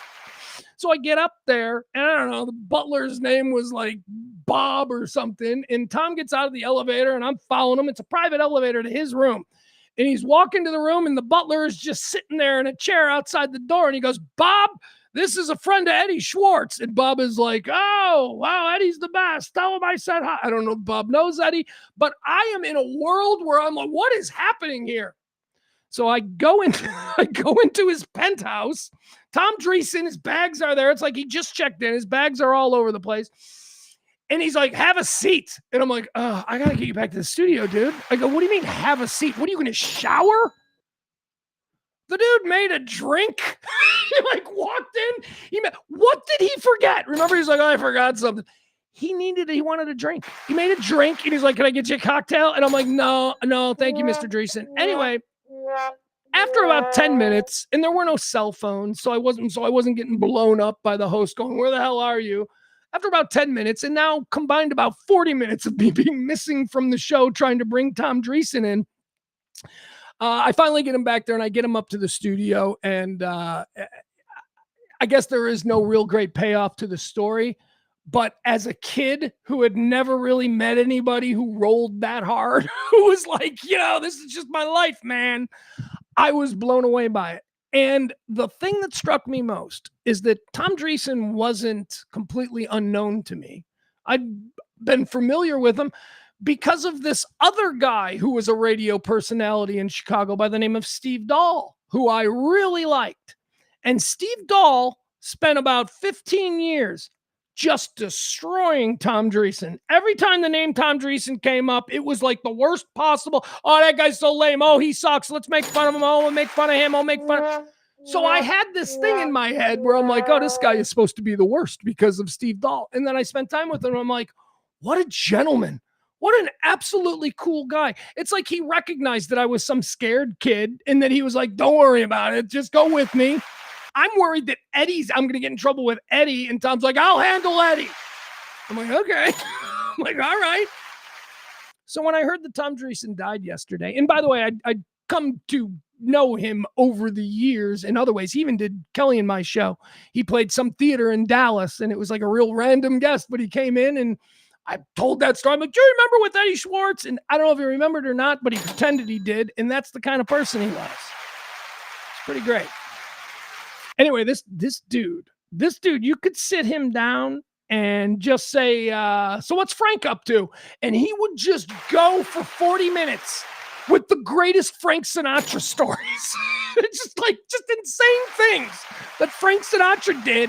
So I get up there, and I don't know, the butler's name was like Bob or something. And Tom gets out of the elevator, and I'm following him. It's a private elevator to his room. And he's walking to the room, and the butler is just sitting there in a chair outside the door. And he goes, Bob, this is a friend of Eddie Schwartz. And Bob is like, oh, wow, Eddie's the best. Tell him I said hi. I don't know if Bob knows Eddie, but I am in a world where I'm like, what is happening here? So I go into his penthouse. Tom Dreesen, his bags are there. It's like he just checked in. His bags are all over the place. And he's like, have a seat. And I'm like, I got to get you back to the studio, dude. I go, what do you mean have a seat? What are you going to shower? The dude made a drink. He like walked in. What did he forget? Remember, he's like, I forgot something. He wanted a drink. He made a drink and he's like, can I get you a cocktail? And I'm like, no, thank you, Mr. Dreesen. Anyway, after about 10 minutes, and there were no cell phones, so I wasn't getting blown up by the host going, where the hell are you? After about 10 minutes, and now combined about 40 minutes of me being missing from the show trying to bring Tom Dreesen in, I finally get him back there and I get him up to the studio. And I guess there is no real great payoff to the story. But as a kid who had never really met anybody who rolled that hard, who was like, this is just my life, man, I was blown away by it. And the thing that struck me most is that Tom Dreesen wasn't completely unknown to me. I'd been familiar with him because of this other guy who was a radio personality in Chicago by the name of Steve Dahl, who I really liked. And Steve Dahl spent about 15 years just destroying Tom Dreesen. Every time the name Tom Dreesen came up, it was like the worst possible. Oh, that guy's so lame. Oh, he sucks. Let's make fun of him. Oh, we'll make fun of him. I'll make fun of him. So I had this thing in my head where I'm like, oh, this guy is supposed to be the worst because of Steve Dahl. And then I spent time with him. And I'm like, what a gentleman. What an absolutely cool guy. It's like he recognized that I was some scared kid and that he was like, don't worry about it. Just go with me. I'm worried that I'm going to get in trouble with Eddie. And Tom's like, I'll handle Eddie. I'm like, okay. I'm like, all right. So when I heard that Tom Dreesen died yesterday, and by the way, I'd come to know him over the years in other ways. He even did Kelly and my show. He played some theater in Dallas and it was like a real random guest, but he came in and I told that story. I'm like, do you remember with Eddie Schwartz? And I don't know if he remembered or not, but he pretended he did. And that's the kind of person he was. It's pretty great. Anyway, this dude, you could sit him down and just say, so what's Frank up to? And he would just go for 40 minutes with the greatest Frank Sinatra stories. It's just insane things that Frank Sinatra did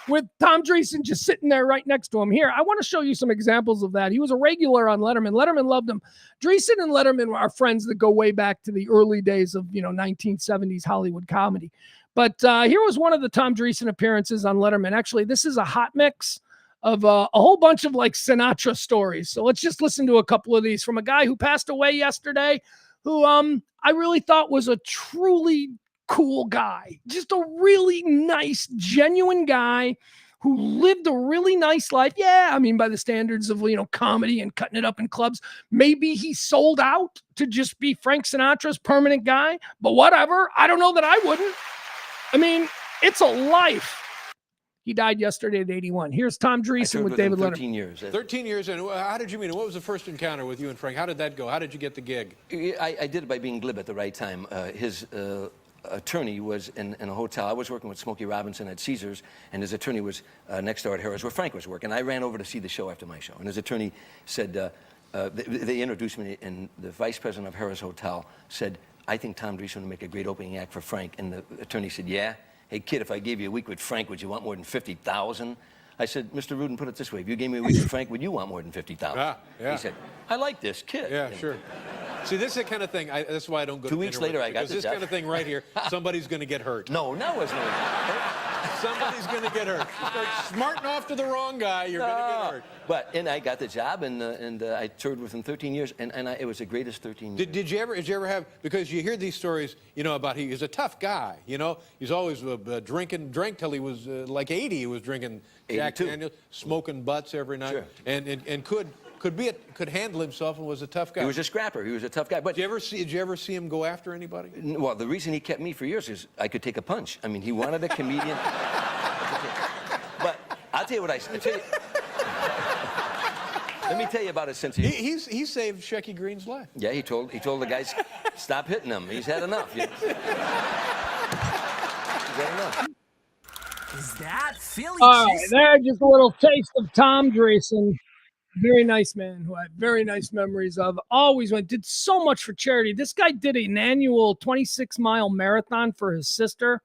with Tom Dreesen just sitting there right next to him. Here, I want to show you some examples of that. He was a regular on Letterman. Letterman loved him. Dreesen and Letterman are friends that go way back to the early days of, 1970s Hollywood comedy. But here was one of the Tom Dreesen appearances on Letterman. Actually, this is a hot mix of a whole bunch of like Sinatra stories. So let's just listen to a couple of these from a guy who passed away yesterday, who I really thought was a truly cool guy. Just a really nice, genuine guy who lived a really nice life. Yeah, I mean, by the standards of, comedy and cutting it up in clubs, maybe he sold out to just be Frank Sinatra's permanent guy, but whatever. I don't know that I wouldn't. I mean, it's a life. He died yesterday at 81. Here's Tom Dreesen with David Letterman. 13 years. 13 years. And how did you meet him? What was the first encounter with you and Frank? How did that go? How did you get the gig? I did it by being glib at the right time. His attorney was in a hotel. I was working with Smokey Robinson at Caesars, and his attorney was next door at Harris, where Frank was working. I ran over to see the show after my show, and his attorney said, they introduced me, and the vice president of Harris Hotel said, I think Tom Dreesen would make a great opening act for Frank. And the attorney said, yeah? Hey, kid, if I gave you a week with Frank, would you want more than $50,000? I said, Mr. Rudin, put it this way. If you gave me a week with Frank, would you want more than $50,000? Yeah. He said, I like this kid. Yeah, sure. See, this is the kind of thing, that's why I don't go 2 weeks later, I got this kind of thing right here, somebody's going to get hurt. No, it's not. Somebody's going to get hurt. You start smarting off to the wrong guy, you're going to get hurt. And I got the job, and I toured with him 13 years, and it was the greatest 13 years. Did you ever have, because you hear these stories, about he's a tough guy, he's always drank till he was like 80, he was drinking Jack Daniels, smoking butts every night, sure. and could handle himself and was a tough guy. He was a scrapper. He was a tough guy. But did you ever see him go after anybody? Well, the reason he kept me for years is I could take a punch. I mean, he wanted a comedian. But I'll tell you what let me tell you about his sense of humor. He saved Shecky Green's life. Yeah, he told the guys, stop hitting him. He's had enough. He's had enough. Is that Philly? All right, there, just a little taste of Tom Dreesen. Very nice man who I have very nice memories of. Always did so much for charity. This guy did an annual 26-mile marathon for his sister.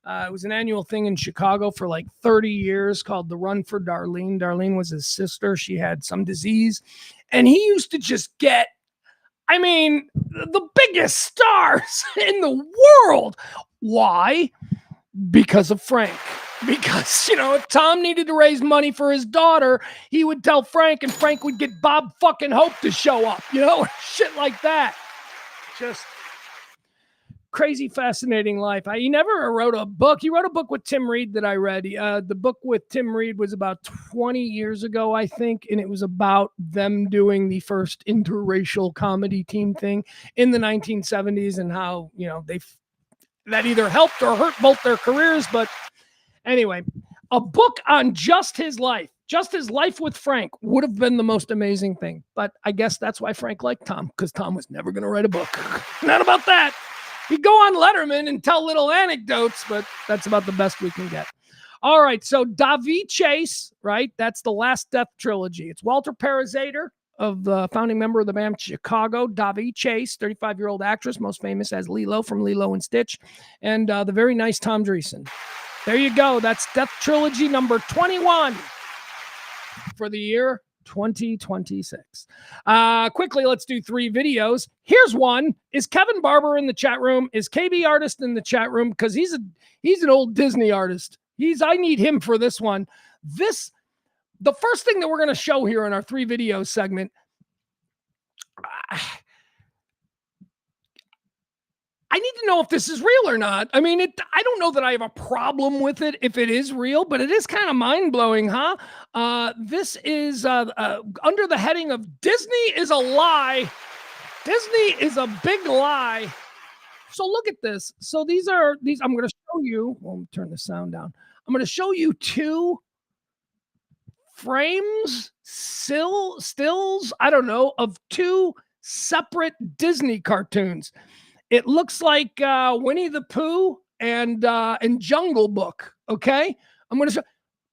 It was an annual thing in Chicago for like 30 years called the Run for Darlene. Darlene was his sister. She had some disease. And he used to just get, the biggest stars in the world. Why? Because of Frank. Because, if Tom needed to raise money for his daughter, he would tell Frank, and Frank would get Bob fucking Hope to show up, shit like that. Just crazy, fascinating life. He never wrote a book. He wrote a book with Tim Reed that I read. The book with Tim Reed was about 20 years ago, I think, and it was about them doing the first interracial comedy team thing in the 1970s and how, that either helped or hurt both their careers. But anyway, a book on just his life with Frank would have been the most amazing thing. But I guess that's why Frank liked Tom, because Tom was never going to write a book. Not about that. He'd go on Letterman and tell little anecdotes, but that's about the best we can get. All right, so Davy Chase, right? That's the Last Death trilogy. It's Walter Parazater, of the founding member of the band Chicago, Davy Chase, 35-year-old actress, most famous as Lilo from Lilo and Stitch, and the very nice Tom Dreesen. There you go. That's Death Trilogy number 21 for the year 2026. Quickly, let's do 3 videos. Here's one. Is Kevin Barber in the chat room? Is KB Artist in the chat room? Because he's an old Disney artist. I need him for this one. The first thing that we're going to show here in our 3 video segment, I need to know if this is real or not. I mean, I don't know that I have a problem with it if it is real, but it is kind of mind-blowing, huh? This is under the heading of Disney is a lie. Disney is a big lie. So look at this. So these I'm going to show you. Well, turn the sound down. I'm going to show you 2 frames, stills, I don't know, of 2 separate Disney cartoons. It looks like Winnie the Pooh and Jungle Book. Okay, I'm going to show.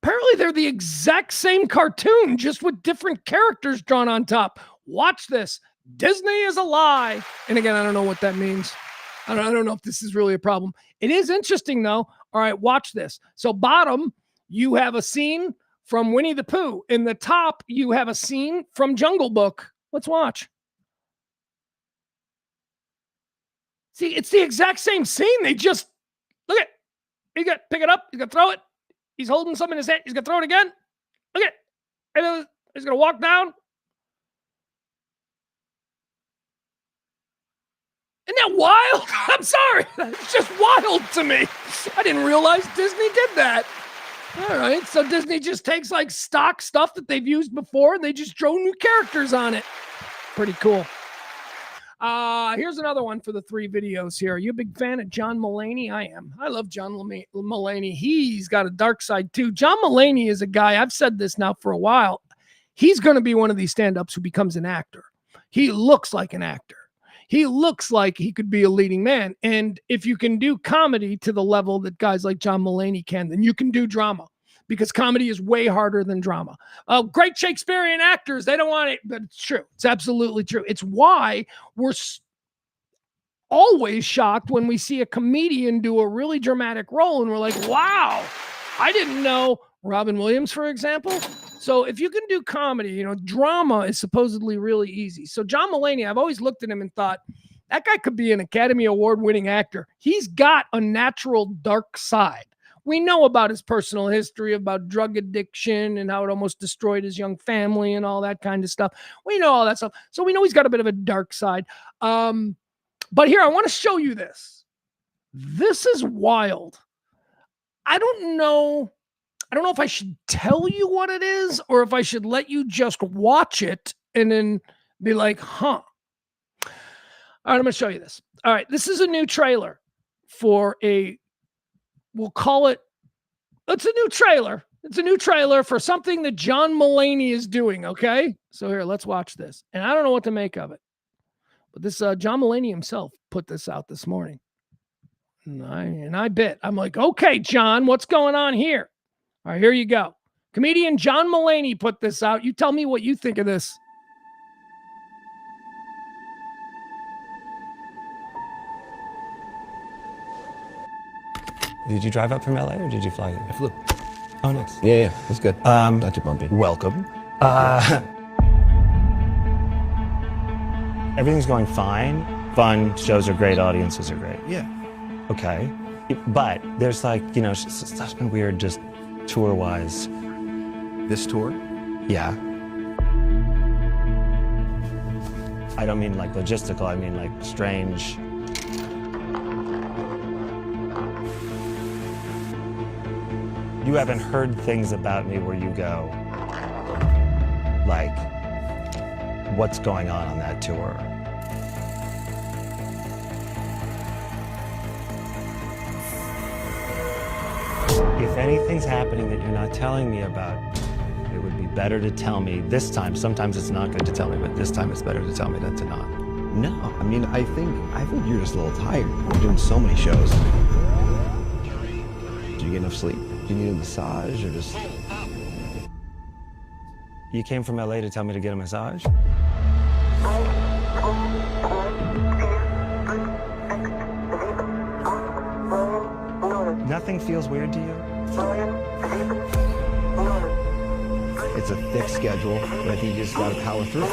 Apparently, they're the exact same cartoon, just with different characters drawn on top. Watch this. Disney is a lie. And again, I don't know what that means. I don't know if this is really a problem. It is interesting though. All right, watch this. So bottom, you have a scene from Winnie the Pooh. In the top, you have a scene from Jungle Book. Let's watch. See, it's the exact same scene. They just, look at, he's got to pick it up. He's going to throw it. He's holding something in his hand. He's going to throw it again. Look at it. And he's going to walk down. Isn't that wild? I'm sorry. It's just wild to me. I didn't realize Disney did that. All right. So Disney just takes like stock stuff that they've used before and they just throw new characters on it. Pretty cool. Here's another one for the 3 videos here. Are you a big fan of John Mulaney? I am. I love John Mulaney. He's got a dark side too. John Mulaney is a guy, I've said this now for a while. He's going to be one of these stand-ups who becomes an actor. He looks like an actor. He looks like he could be a leading man. And if you can do comedy to the level that guys like John Mulaney can, then you can do drama. Because comedy is way harder than drama. Great Shakespearean actors, they don't want it, but it's true. It's absolutely true. It's why we're always shocked when we see a comedian do a really dramatic role and we're like, wow, I didn't know. Robin Williams, for example. So if you can do comedy, drama is supposedly really easy. So John Mulaney, I've always looked at him and thought, that guy could be an Academy Award-winning actor. He's got a natural dark side. We know about his personal history, about drug addiction and how it almost destroyed his young family and all that kind of stuff. We know all that stuff. So we know he's got a bit of a dark side. But here, I want to show you this. This is wild. I don't know if I should tell you what it is or if I should let you just watch it and then be like, huh. All right, I'm going to show you this. All right, this is a new trailer for we'll call it, it's a new trailer. It's a new trailer for something that John Mulaney is doing, okay? So here, let's watch this. And I don't know what to make of it. But this John Mulaney himself put this out this morning. And I bit. I'm like, okay, John, what's going on here? All right, here you go. Comedian John Mulaney put this out. You tell me what you think of this. Did you drive up from LA or did you fly in? I flew. Oh, nice. Yeah, that's good. Not too bumpy. Welcome. Everything's going fine. Fun, shows are great, audiences are great. Yeah. Okay. But there's stuff's been weird just tour-wise. This tour? Yeah. I don't mean like logistical, I mean like strange. You haven't heard things about me where you go, like, what's going on that tour? If anything's happening that you're not telling me about, it would be better to tell me this time. Sometimes it's not good to tell me, but this time it's better to tell me than to not. No, I mean, I think you're just a little tired. We're doing so many shows. Do you get enough sleep? Do you need a massage or just... You came from LA to tell me to get a massage? Nothing feels weird to you? It's a thick schedule, but I think you just gotta power through.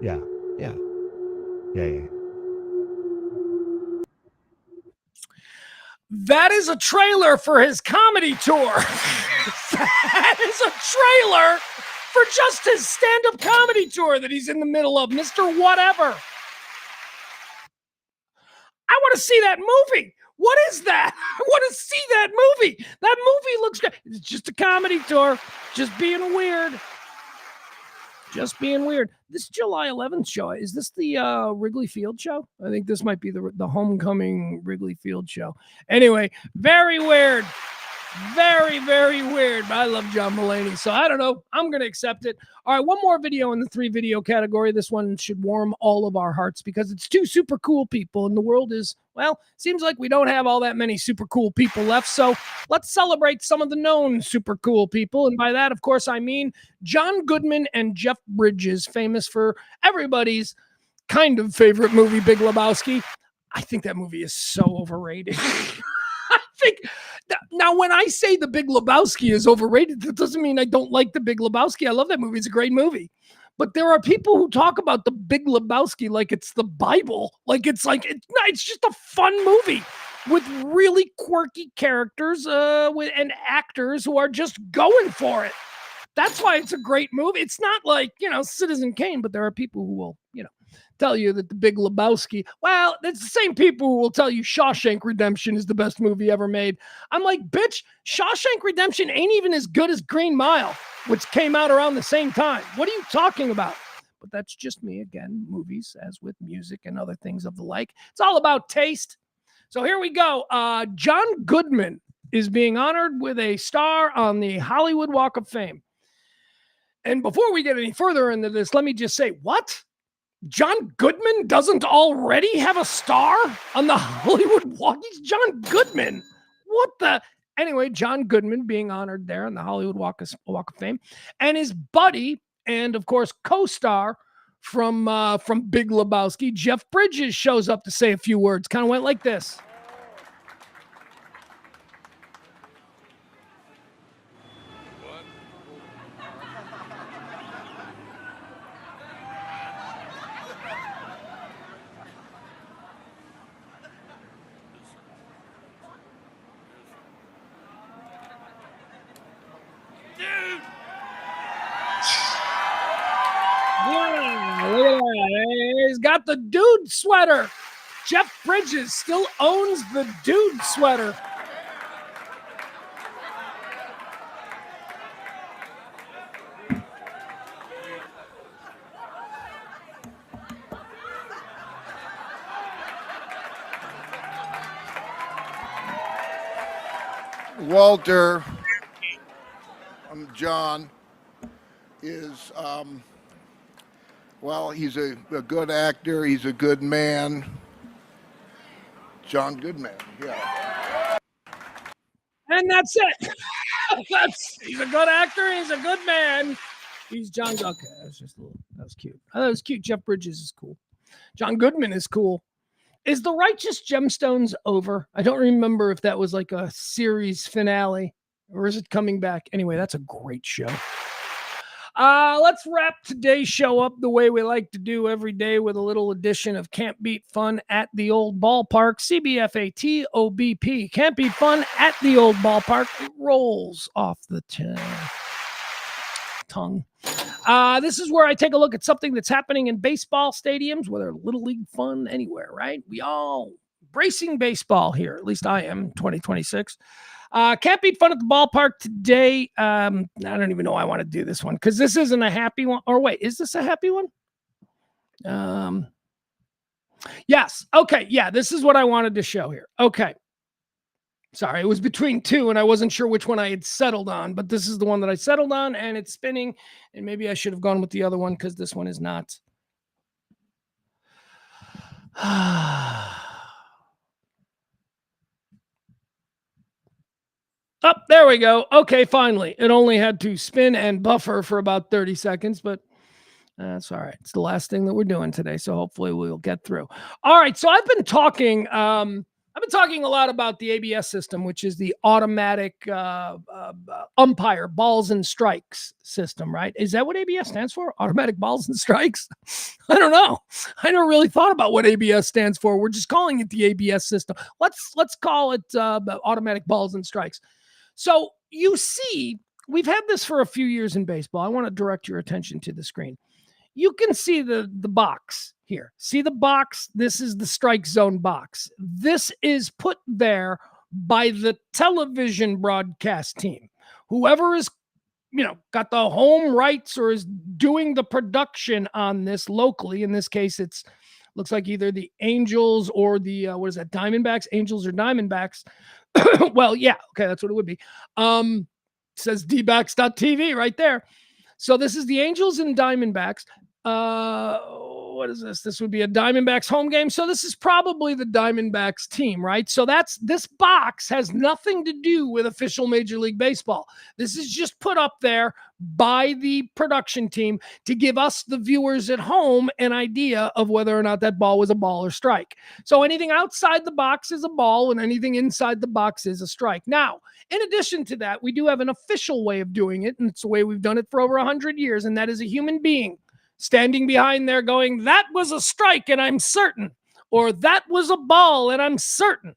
Yeah. Yeah. Yeah. That is a trailer for his comedy tour. That is a trailer for just his stand-up comedy tour that he's in the middle of, Mr. Whatever. I want to see that movie. What is that? I want to see that movie. That movie looks good. It's just a comedy tour. Just being weird. Just being weird. This July 11th show, is this the Wrigley Field show? I think this might be the homecoming Wrigley Field show. Anyway, very weird. Very, very weird. But I love John Mulaney, so I don't know. I'm going to accept it. All right, one more video in the 3 video category. This one should warm all of our hearts because it's 2 super cool people, and the world is, well, seems like we don't have all that many super cool people left, so let's celebrate some of the known super cool people. And by that, of course, I mean John Goodman and Jeff Bridges, famous for everybody's kind of favorite movie, Big Lebowski. I think that movie is so overrated. I think now when I say The Big Lebowski is overrated, that doesn't mean I don't like The Big Lebowski. I love that movie. It's a great movie. But there are people who talk about The Big Lebowski like it's the Bible. It's just a fun movie with really quirky characters and actors who are just going for it. That's why it's a great movie. It's not like, Citizen Kane, but there are people who will, tell you that The Big Lebowski, well, it's the same people who will tell you Shawshank Redemption is the best movie ever made. I'm like, bitch, Shawshank Redemption ain't even as good as Green Mile, which came out around the same time. What are you talking about? But that's just me. Again, movies, as with music and other things of the like, it's all about taste. So here we go. John Goodman is being honored with a star on the Hollywood Walk of Fame. And before we get any further into this, let me just say, what? John Goodman doesn't already have a star on the Hollywood Walk? He's John Goodman. What the? Anyway, John Goodman being honored there on the Hollywood Walk of Fame. And his buddy and, of course, co-star from Big Lebowski, Jeff Bridges, shows up to say a few words. Kind of went like this. He's got the dude sweater. Jeff Bridges still owns the dude sweater. Walter, John, is, well, he's a good actor. He's a good man. John Goodman, yeah. And that's it. He's a good actor. He's a good man. He's John. Okay, that was cute. I thought it was cute. Jeff Bridges is cool. John Goodman is cool. Is The Righteous Gemstones over? I don't remember if that was like a series finale or is it coming back? Anyway, that's a great show. Let's wrap today's show up the way we like to do every day with a little edition of Can't Beat Fun at the Old Ballpark. CBFATOBP. Can't Beat Fun at the Old Ballpark. It rolls off the tongue. This is where I take a look at something that's happening in baseball stadiums, whether Little League fun, anywhere, right? We all bracing baseball here. At least I am, 2026. Can't beat fun at the ballpark today. I don't even know why I want to do this one because this isn't a happy one. Or wait, is this a happy one? Yes. Okay. Yeah, this is what I wanted to show here. Okay. Sorry, it was between two, and I wasn't sure which one I had settled on, but this is the one that I settled on, and it's spinning, and maybe I should have gone with the other one because this one is not. Oh, there we go. Okay, finally. It only had to spin and buffer for about 30 seconds, but that's all right. It's the last thing that we're doing today, so hopefully we'll get through. All right, so I've been talking a lot about the ABS system, which is the automatic umpire balls and strikes system, right? Is that what ABS stands for? Automatic balls and strikes? I don't know. I never really thought about what ABS stands for. We're just calling it the ABS system. Let's call it automatic balls and strikes. So you see, we've had this for a few years in baseball. I want to direct your attention to the screen. You can see the box here. See the box? This is the strike zone box. This is put there by the television broadcast team. Whoever is, got the home rights or is doing the production on this locally. In this case, it's looks like either the Angels or the Diamondbacks, Angels or Diamondbacks. Well, yeah, okay, that's what it would be. Says dbacks.tv right there. So this is the Angels and Diamondbacks. What is this? This would be a Diamondbacks home game. So this is probably the Diamondbacks team, right? So this box has nothing to do with official Major League Baseball. This is just put up there by the production team to give us, the viewers at home, an idea of whether or not that ball was a ball or strike. So anything outside the box is a ball and anything inside the box is a strike. Now, in addition to that, we do have an official way of doing it, and it's the way we've done it for over 100 years, and that is a human being standing behind there going, that was a strike and I'm certain, or that was a ball and I'm certain.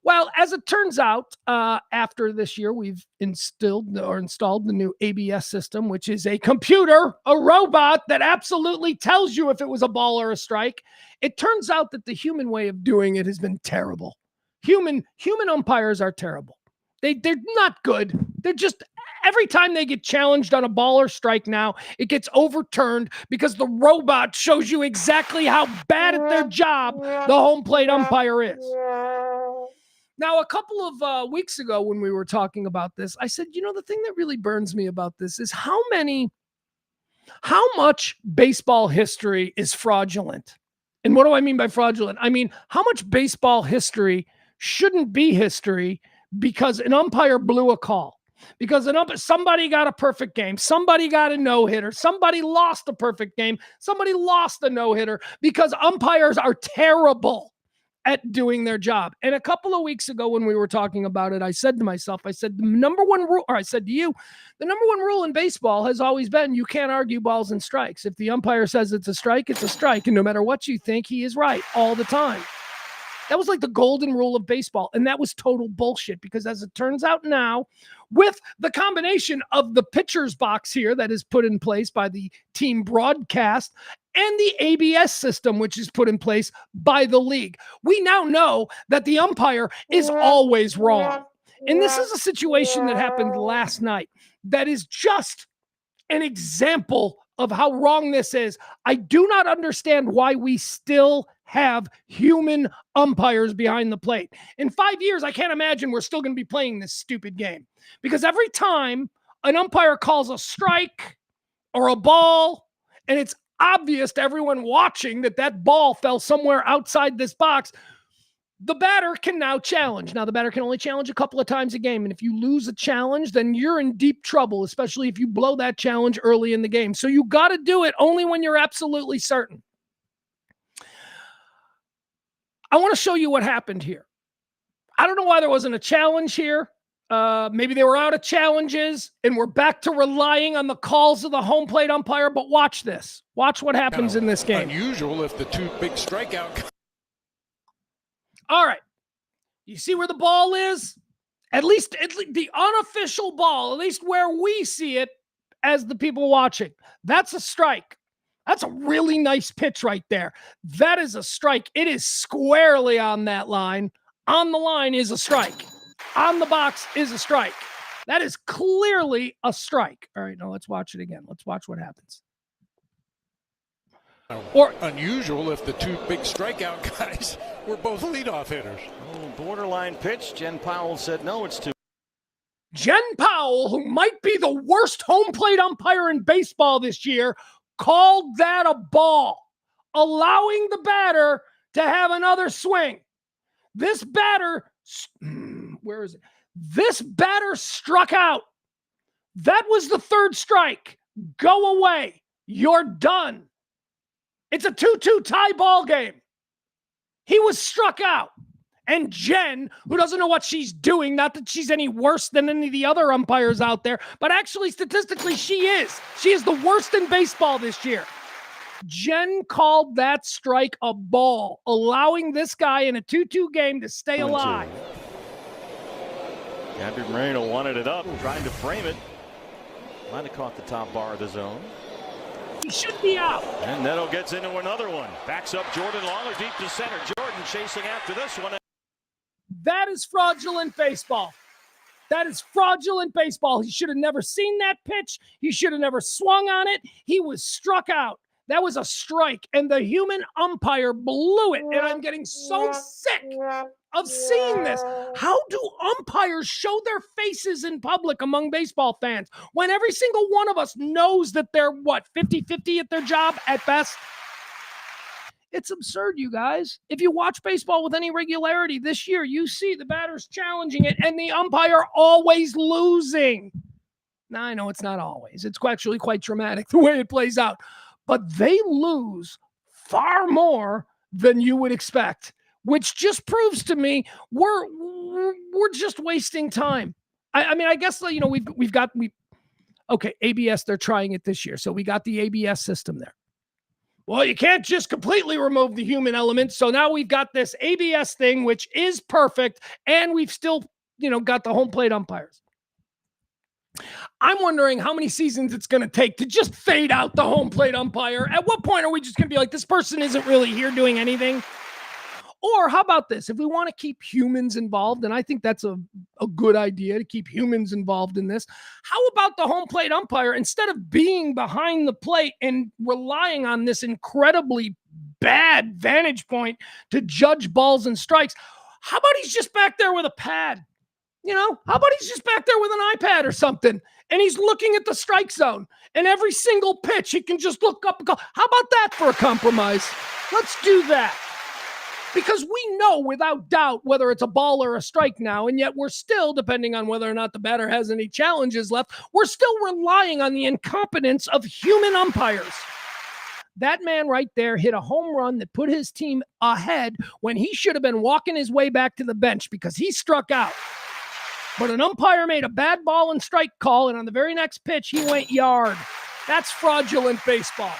Well, as it turns out, after this year, we've installed the new ABS system, which is a computer, a robot that absolutely tells you if it was a ball or a strike. It turns out that the human way of doing it has been terrible. Human umpires are terrible. They're not good. They're just, every time they get challenged on a ball or strike now, it gets overturned because the robot shows you exactly how bad at their job the home plate umpire is. Now, a couple of weeks ago when we were talking about this, I said, the thing that really burns me about this is how much baseball history is fraudulent. And what do I mean by fraudulent? I mean, how much baseball history shouldn't be history because an umpire blew a call, because somebody got a perfect game, somebody got a no-hitter, somebody lost a perfect game, somebody lost a no-hitter, because umpires are terrible at doing their job. And a couple of weeks ago when we were talking about it, I said to myself, I said, the number one rule in baseball has always been you can't argue balls and strikes. If the umpire says it's a strike, it's a strike. And no matter what you think, he is right all the time. That was like the golden rule of baseball. And that was total bullshit, because as it turns out now, with the combination of the pitcher's box here that is put in place by the team broadcast and the ABS system, which is put in place by the league, we now know that the umpire is always wrong. And this is a situation that happened last night that is just an example of how wrong this is. I do not understand why we still have human umpires behind the plate. In 5 years, I can't imagine we're still going to be playing this stupid game, because every time an umpire calls a strike or a ball, and it's obvious to everyone watching that that ball fell somewhere outside this box, the batter can now challenge. Now, the batter can only challenge a couple of times a game. And if you lose a challenge, then you're in deep trouble, especially if you blow that challenge early in the game. So you got to do it only when you're absolutely certain. I want to show you what happened here. I don't know why there wasn't a challenge here. Maybe they were out of challenges and we're back to relying on the calls of the home plate umpire. But watch this. Watch what happens in this game. Unusual if the two big strikeout. All right. You see where the ball is? At least the unofficial ball, at least where we see it, as the people watching. That's a strike. That's a really nice pitch right there. That is a strike. It is squarely on that line. On the line is a strike. On the box is a strike. That is clearly a strike. All right, now let's watch it again. Let's watch what happens. Or unusual if the two big strikeout guys were both leadoff hitters. Oh, borderline pitch. Jen Powell said no, it's too. Jen Powell, who might be the worst home plate umpire in baseball this year, called that a ball, allowing the batter to have another swing. This batter, where is it? This batter struck out. That was the third strike. Go away. You're done. It's a 2-2 tie ball game. He was struck out. And Jen, who doesn't know what she's doing, not that she's any worse than any of the other umpires out there, but actually statistically she is. She is the worst in baseball this year. Jen called that strike a ball, allowing this guy in a 2-2 game to stay alive. Gabby Moreno wanted it up, trying to frame it. Might have caught the top bar of the zone. He should be out. And Neto gets into another one. Backs up Jordan Lawler deep to center. Jordan chasing after this one. That is fraudulent baseball. That is fraudulent baseball. He should have never seen that pitch. He should have never swung on it. He was struck out. That was a strike, and the human umpire blew it. And I'm getting so sick of seeing this. How do umpires show their faces in public among baseball fans when every single one of us knows that they're, 50-50 at their job at best? It's absurd, you guys. If you watch baseball with any regularity this year, you see the batters challenging it and the umpire always losing. Now, I know it's not always. It's actually quite dramatic the way it plays out. But they lose far more than you would expect, which just proves to me we're just wasting time. I mean, I guess, we've got ABS, they're trying it this year. So we got the ABS system there. Well, you can't just completely remove the human element. So now we've got this ABS thing, which is perfect. And we've still, got the home plate umpires. I'm wondering how many seasons it's going to take to just fade out the home plate umpire. At what point are we just going to be like, this person isn't really here doing anything? Or how about this? If we want to keep humans involved, and I think that's a good idea to keep humans involved in this, how about the home plate umpire, instead of being behind the plate and relying on this incredibly bad vantage point to judge balls and strikes, how about he's just back there with a pad? How about he's just back there with an iPad or something, and he's looking at the strike zone, and every single pitch he can just look up and go, how about that for a compromise? Let's do that. Because we know without doubt whether it's a ball or a strike now, and yet we're still, depending on whether or not the batter has any challenges left, we're still relying on the incompetence of human umpires. That man right there hit a home run that put his team ahead when he should have been walking his way back to the bench because he struck out. But an umpire made a bad ball and strike call, and on the very next pitch, he went yard. That's fraudulent baseball.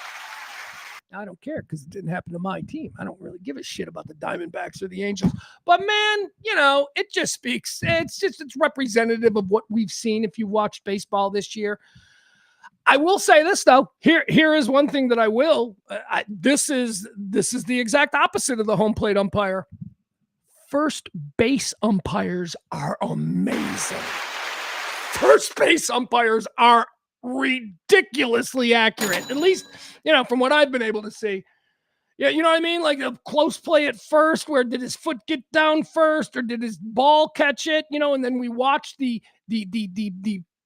I don't care because it didn't happen to my team. I don't really give a shit about the Diamondbacks or the Angels. But man, it just speaks. It's representative of what we've seen if you watched baseball this year. I will say this though. Here is one thing that I will. This is the exact opposite of the home plate umpire. First base umpires are amazing. First base umpires are ridiculously accurate, at least, from what I've been able to see. Yeah, you know what I mean? Like a close play at first, where did his foot get down first, or did his ball catch it? And then we watched the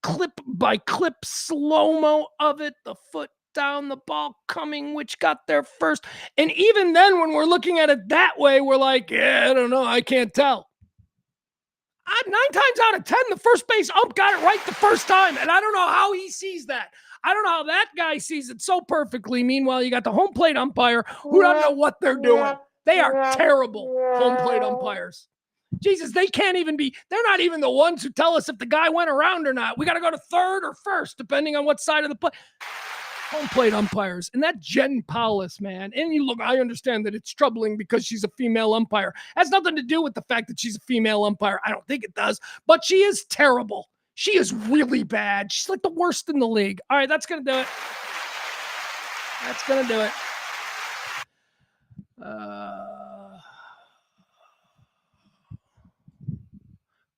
clip by clip slow-mo of it, the foot down, the ball coming, which got there first. And even then, when we're looking at it that way, we're like, yeah, I don't know, I can't tell. 9 times out of 10, the first base ump got it right the first time, and I don't know how he sees that. I don't know how that guy sees it so perfectly. Meanwhile, you got the home plate umpire who doesn't know what they're doing. They are terrible home plate umpires. Jesus, they can't even be, they're not even the ones who tell us if the guy went around or not. We got to go to third or first, depending on what side of the play. Home plate umpires. And that Jen Powell, man. And you look, I understand that it's troubling because she's a female umpire. It has nothing to do with the fact that she's a female umpire. I don't think it does, but she is terrible. She is really bad. She's like the worst in the league. All right, that's going to do it. That's going to do it.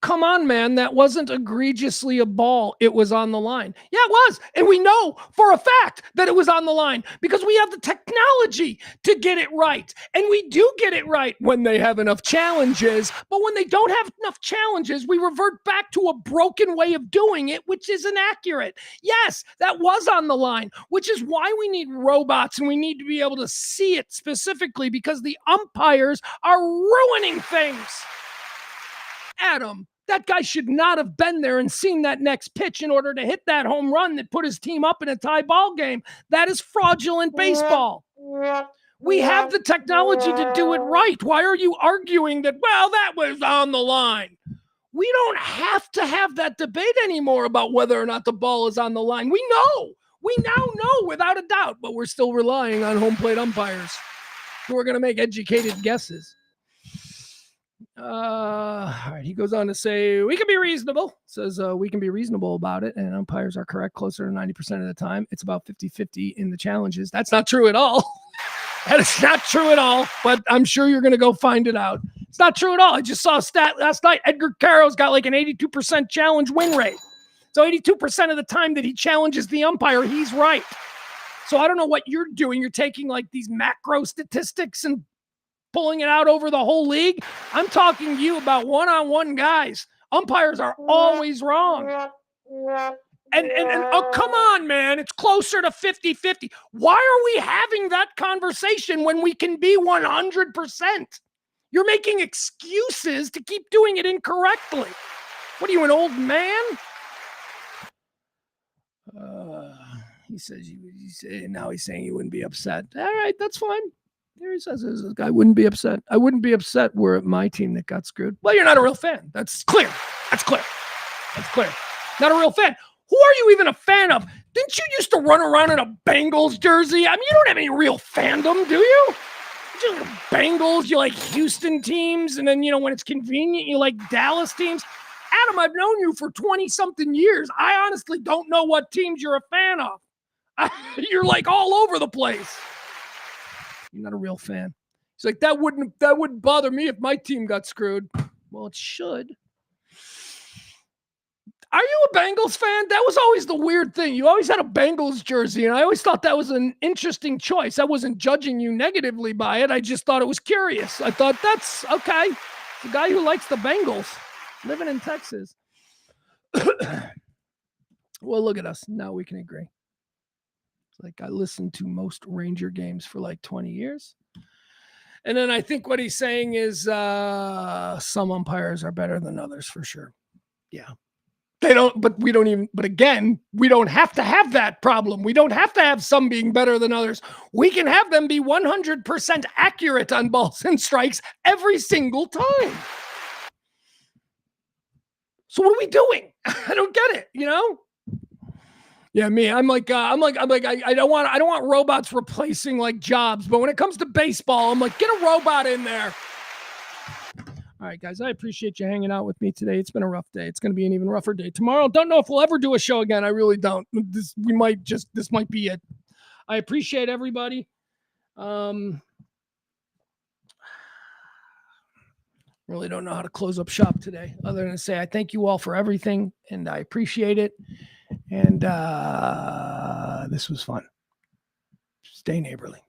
Come on, man. That wasn't egregiously a ball. It was on the line. Yeah, it was. And we know for a fact that it was on the line because we have the technology to get it right. And we do get it right when they have enough challenges. But when they don't have enough challenges, we revert back to a broken way of doing it, which is inaccurate. Yes, that was on the line, which is why we need robots and we need to be able to see it specifically because the umpires are ruining things. Adam, that guy should not have been there and seen that next pitch in order to hit that home run that put his team up in a tie ball game. That is fraudulent baseball. We have the technology to do it right. Why are you arguing that, well, that was on the line? We don't have to have that debate anymore about whether or not the ball is on the line. We know. We now know without a doubt, but we're still relying on home plate umpires who are going to make educated guesses. All right, he goes on to say, we can be reasonable. Says we can be reasonable about it, and umpires are correct closer to 90% of the time. It's about 50-50 in the challenges. That's not true at all. That is not true at all, but I'm sure you're going to go find it out. It's not true at all. I just saw a stat last night. Edgar Caro's got like an 82% challenge win rate. So 82% of the time that he challenges the umpire, he's right. So I don't know what you're doing. You're taking like these macro statistics and pulling it out over the whole league. I'm talking to you about one-on-one guys. Umpires are always wrong. And oh, come on, man. It's closer to 50-50. Why are we having that conversation when we can be 100%? You're making excuses to keep doing it incorrectly. What are you, an old man? He says, now he's saying he wouldn't be upset. All right, that's fine. There he says, this guy wouldn't be upset. I wouldn't be upset were it my team that got screwed. Well, you're not a real fan. That's clear. That's clear. That's clear. Not a real fan. Who are you even a fan of? Didn't you used to run around in a Bengals jersey? I mean, you don't have any real fandom, do you? You like Bengals, you like Houston teams, and then, you know, when it's convenient, you like Dallas teams. Adam, I've known you for 20-something years. I honestly don't know what teams you're a fan of. You're like all over the place. You're not a real fan. He's like, that wouldn't bother me if my team got screwed. Well, it should. Are you a Bengals fan? That was always the weird thing. You always had a Bengals jersey, and I always thought that was an interesting choice. I wasn't judging you negatively by it. I just thought it was curious. I thought, that's okay. The guy who likes the Bengals living in Texas. Well, look at us. Now we can agree. Like, I listened to most Ranger games for like 20 years. And then I think what he's saying is some umpires are better than others for sure. Yeah. But again, we don't have to have that problem. We don't have to have some being better than others. We can have them be 100% accurate on balls and strikes every single time. So what are we doing? I don't get it, you know? Yeah, me. I don't want robots replacing like jobs, but when it comes to baseball, I'm like, get a robot in there. All right, guys, I appreciate you hanging out with me today. It's been a rough day. It's going to be an even rougher day tomorrow. Don't know if we'll ever do a show again. I really don't. This might be it. I appreciate everybody. Really don't know how to close up shop today, other than to say I thank you all for everything, and I appreciate it. And this was fun. Stay neighborly.